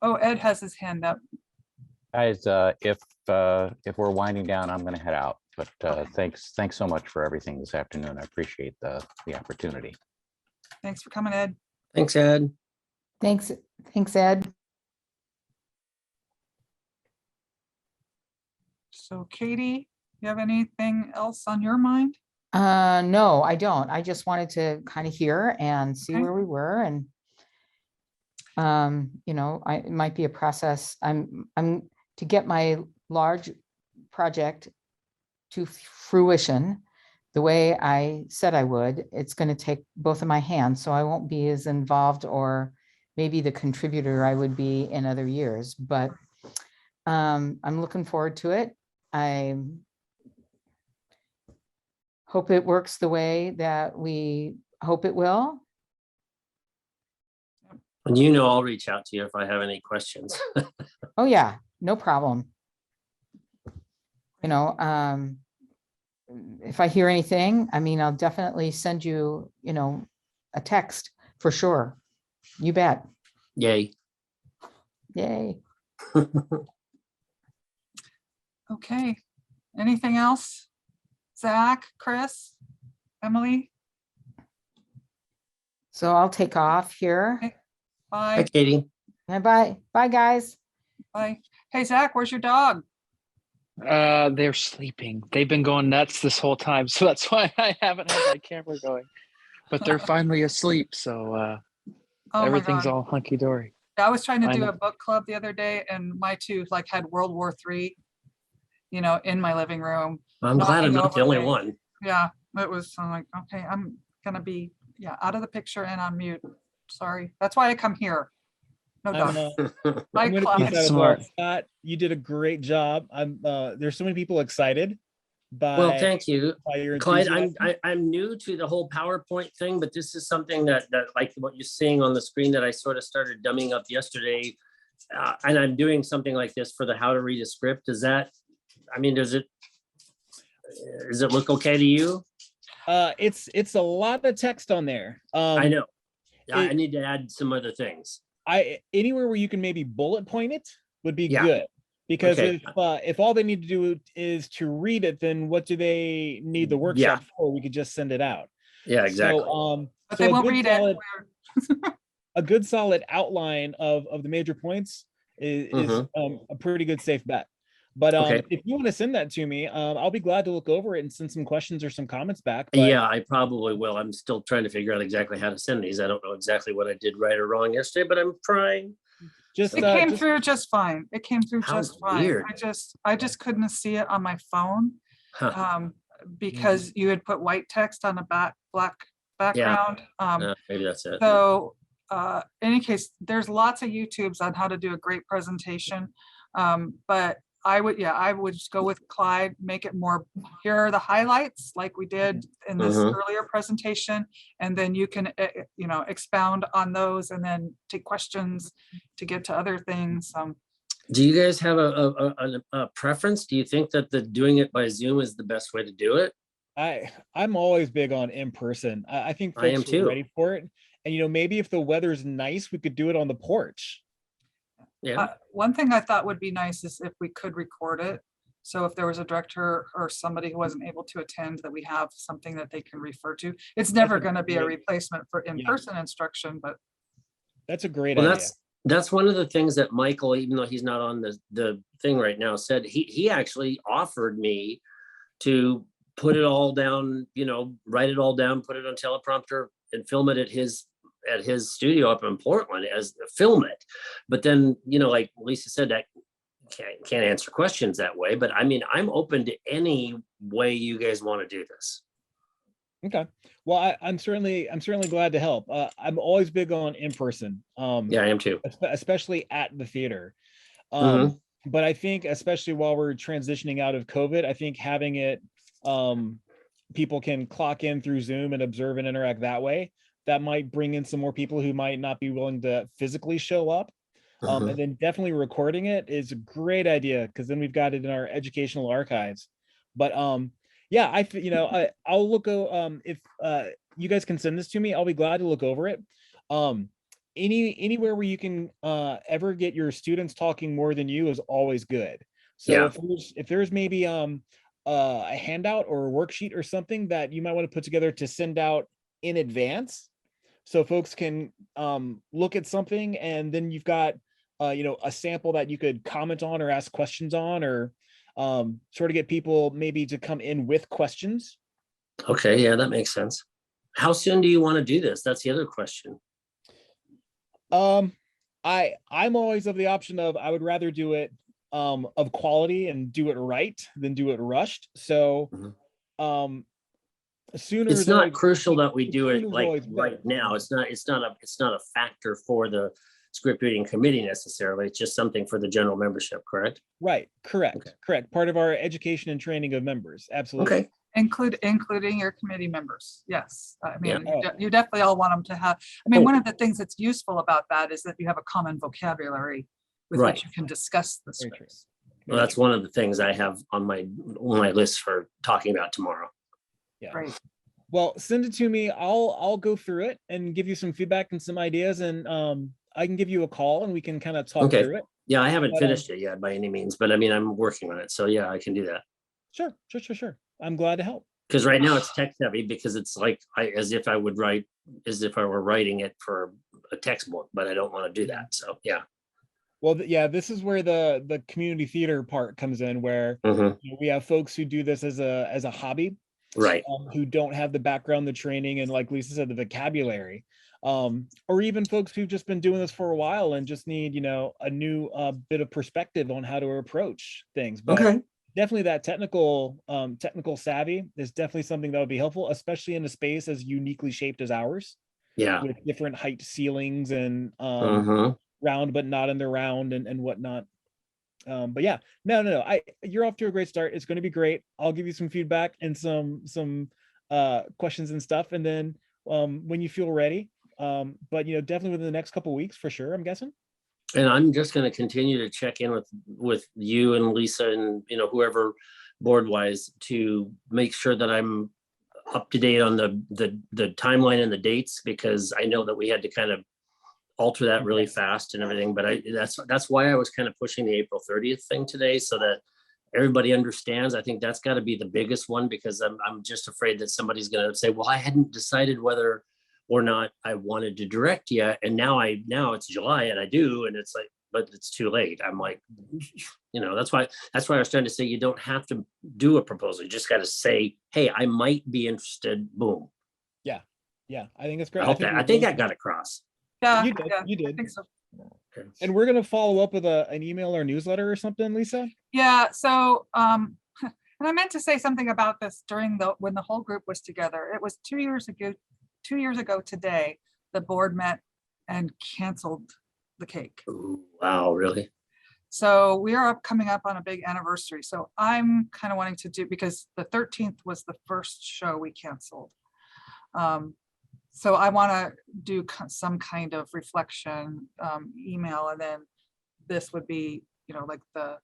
Oh, Ed has his hand up. Guys, if we're winding down, I'm going to head out. But thanks so much for everything this afternoon. I appreciate the opportunity. Thanks for coming, Ed. Thanks, Ed. Thanks, Ed. So Katie, you have anything else on your mind? No, I don't. I just wanted to kind of hear and see Okay. where we were, and you know, it might be a process. I'm to get my large project to fruition the way I said I would. It's going to take both of my hands, so I won't be as involved or maybe the contributor I would be in other years, but I'm looking forward to it. I hope it works the way that we hope it will. And you know, I'll reach out to you if I have any questions. Oh yeah, no problem. You know, if I hear anything, I mean, I'll definitely send you, you know, a text for sure. You bet. Yay. Yay. Okay. Anything else? Zach, Chris, Emily? So I'll take off here. Okay. Hi, Bye. Katie. Bye. Bye, guys. Bye. Hey, Zach, where's your dog? They're sleeping. They've been going nuts this whole time, so that's why I haven't had my camera going. But they're finally asleep, so Oh my everything's God. all hunky dory. I was trying to I do know. a book club the other day, and my two like had World War III, you know, in my living room. I'm glad I'm knocking not the over only things. one. Yeah, it was, I'm like, okay, I'm gonna be, out of the picture and on mute. Sorry. That's why I come here. No I'm, doubt. I'm Bye, gonna Clyde. piece that as Smart. well. Scott, you did a great job. There's so many people excited by Well, thank you, by your Clyde. enthusiasm. I'm new to the whole PowerPoint thing, but this is something that like what you're seeing on the screen that I sort of started dumbing up yesterday, and I'm doing something like this for the how to read a script. Does it look okay to you? It's a lot of text on there. I know. I it- need to add some other things. Anywhere where you can maybe bullet point it would be Yeah. good. Because Okay. if all they need to do is to read it, then what do they need the workshop for? We could just send it out. Yeah, exactly. But So they a won't good read solid- it. a good solid outline of the major points is a pretty good safe bet. But Okay. if you want to send that to me, I'll be glad to look over it and send some questions or some comments back. But Yeah, I probably will. I'm still trying to figure out exactly how to send these. I don't know exactly what I did right or wrong yesterday, but I'm trying. Just It came through just fine. It came through How just fine. weird. I just couldn't see it on my phone. Huh. Because you had put white text on a black background. Maybe that's it. So in any case, there's lots of YouTubes on how to do a great presentation. But I would just go with Clyde, make it more, here are the highlights like we did in this earlier presentation. And then you can, expound on those and then take questions to get to other things. Do you guys have a preference? Do you think that doing it by Zoom is the best way to do it? I'm always big on in person. I think I am folks are too. ready for it. And maybe if the weather's nice, we could do it on the porch. Yeah. One thing I thought would be nice is if we could record it. So if there was a director or somebody who wasn't able to attend, that we have something that they can refer to. It's never going to be a replacement for in-person instruction, but. That's a great Well, idea. that's one of the things that Michael, even though he's not on the thing right now, said he actually offered me to put it all down, write it all down, put it on teleprompter and film it at his studio up in Portland film it. But then, like Lisa said, that can't answer questions that way. But I mean, I'm open to any way you guys want to do this. Okay. Well, I'm certainly glad to help. I'm always big on in person. Yeah, I am too. Especially at the theater. Mhm. But I think especially while we're transitioning out of COVID, I think having it, people can clock in through Zoom and observe and interact that way. That might bring in some more people who might not be willing to physically show up. And then definitely recording it is a great idea because then we've got it in our educational archives. But yeah, I'll look. If you guys can send this to me, I'll be glad to look over it. Anywhere where you can ever get your students talking more than you is always good. So Yeah. if there's maybe a handout or a worksheet or something that you might want to put together to send out in advance, so folks can look at something and then you've got a sample that you could comment on or ask questions on, or sort of get people maybe to come in with questions. Okay, yeah, that makes sense. How soon do you want to do this? That's the other question. I'm always of the option of I would rather do it of quality and do it right than do it rushed. So sooner It's is not always- crucial that we do it sooner is like always right better. now. It's not a factor for the script reading committee necessarily. It's just something for the general membership, correct? Right, correct. Part of our education and training of members. Absolutely. Okay. Including your committee members. Yes. I mean, Yeah. you definitely all want them to have, one of the things that's useful about that is that you have a common vocabulary with Right. which you can discuss the scripts. Well, that's one of the things I have on my list for talking about tomorrow. Yeah. Great. Well, send it to me. I'll go through it and give you some feedback and some ideas, and I can give you a call and we can kind of talk Okay. through it. Yeah, I haven't But, finished it yet by any means, but I mean, I'm working on it. So yeah, I can do that. Sure. I'm glad to help. Because right now it's text heavy because it's like as if I were writing it for a textbook, but I don't want to do that. So yeah. Well, yeah, this is where the community theater part comes in, where Mhm. we have folks who do this as a hobby, Right. Who don't have the background, the training, and like Lisa said, the vocabulary, or even folks who've just been doing this for a while and just need a new bit of perspective on how to approach things. But Okay. definitely that technical savvy is definitely something that would be helpful, especially in a space as uniquely shaped as ours. Yeah. With different height ceilings and Mhm. round but not in the round and whatnot. But yeah, no, you're off to a great start. It's going to be great. I'll give you some feedback and some questions and stuff, and then when you feel ready. But definitely within the next couple of weeks for sure, I'm guessing. And I'm just going to continue to check in with you and Lisa and whoever board wise to make sure that I'm up to date on the timeline and the dates, because I know that we had to kind of alter that really fast and everything. But that's why I was kind of pushing the April 30th thing today, so that everybody understands. I think that's got to be the biggest one, because I'm just afraid that somebody's going to say, well, I hadn't decided whether or not I wanted to direct yet, and now it's July and I do, and it's like, but it's too late. I'm like, that's why I was trying to say you don't have to do a proposal. You just got to say, hey, I might be interested. Boom. Yeah, I think it's great. I think I got across. Yeah, You did. I think so. And we're gonna follow up with an email or newsletter or something, Lisa. Yeah, so and I meant to say something about this when the whole group was together. It was 2 years ago today, the board met and canceled the cake. Ooh, wow, really? So we are coming up on a big anniversary. So I'm kind of wanting to do, because the 13th was the first show we canceled. So I want to do some kind of reflection email, and then this would be like the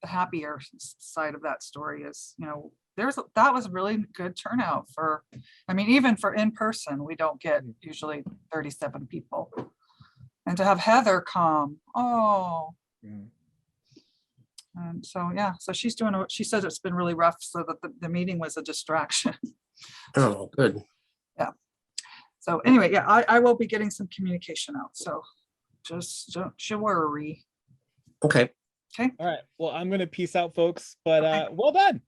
happier side of that story is, that was really good turnout for, I mean, even for in person, we don't get usually 37 people. And to have Heather come, and so, yeah, so she's doing, she says it's been really rough, so that the meeting was a distraction. Oh, good. Yeah. So anyway, yeah, I will be getting some communication out, so just don't you worry. Okay. Okay. All right. Well, I'm gonna peace out, folks. But well done.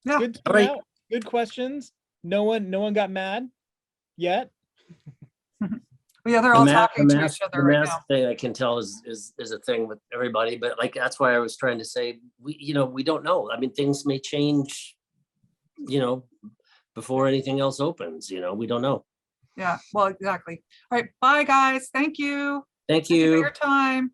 Yeah. Good All right. turnout. Good questions. No one got mad yet. Yeah, they're all talking to each other The right mask now. thing I can tell is a thing with everybody, but like, that's why I was trying to say, we don't know. I mean, things may change, before anything else opens, we don't know. Yeah, well, exactly. All right, bye, guys. Thank you. Thank For you. your time.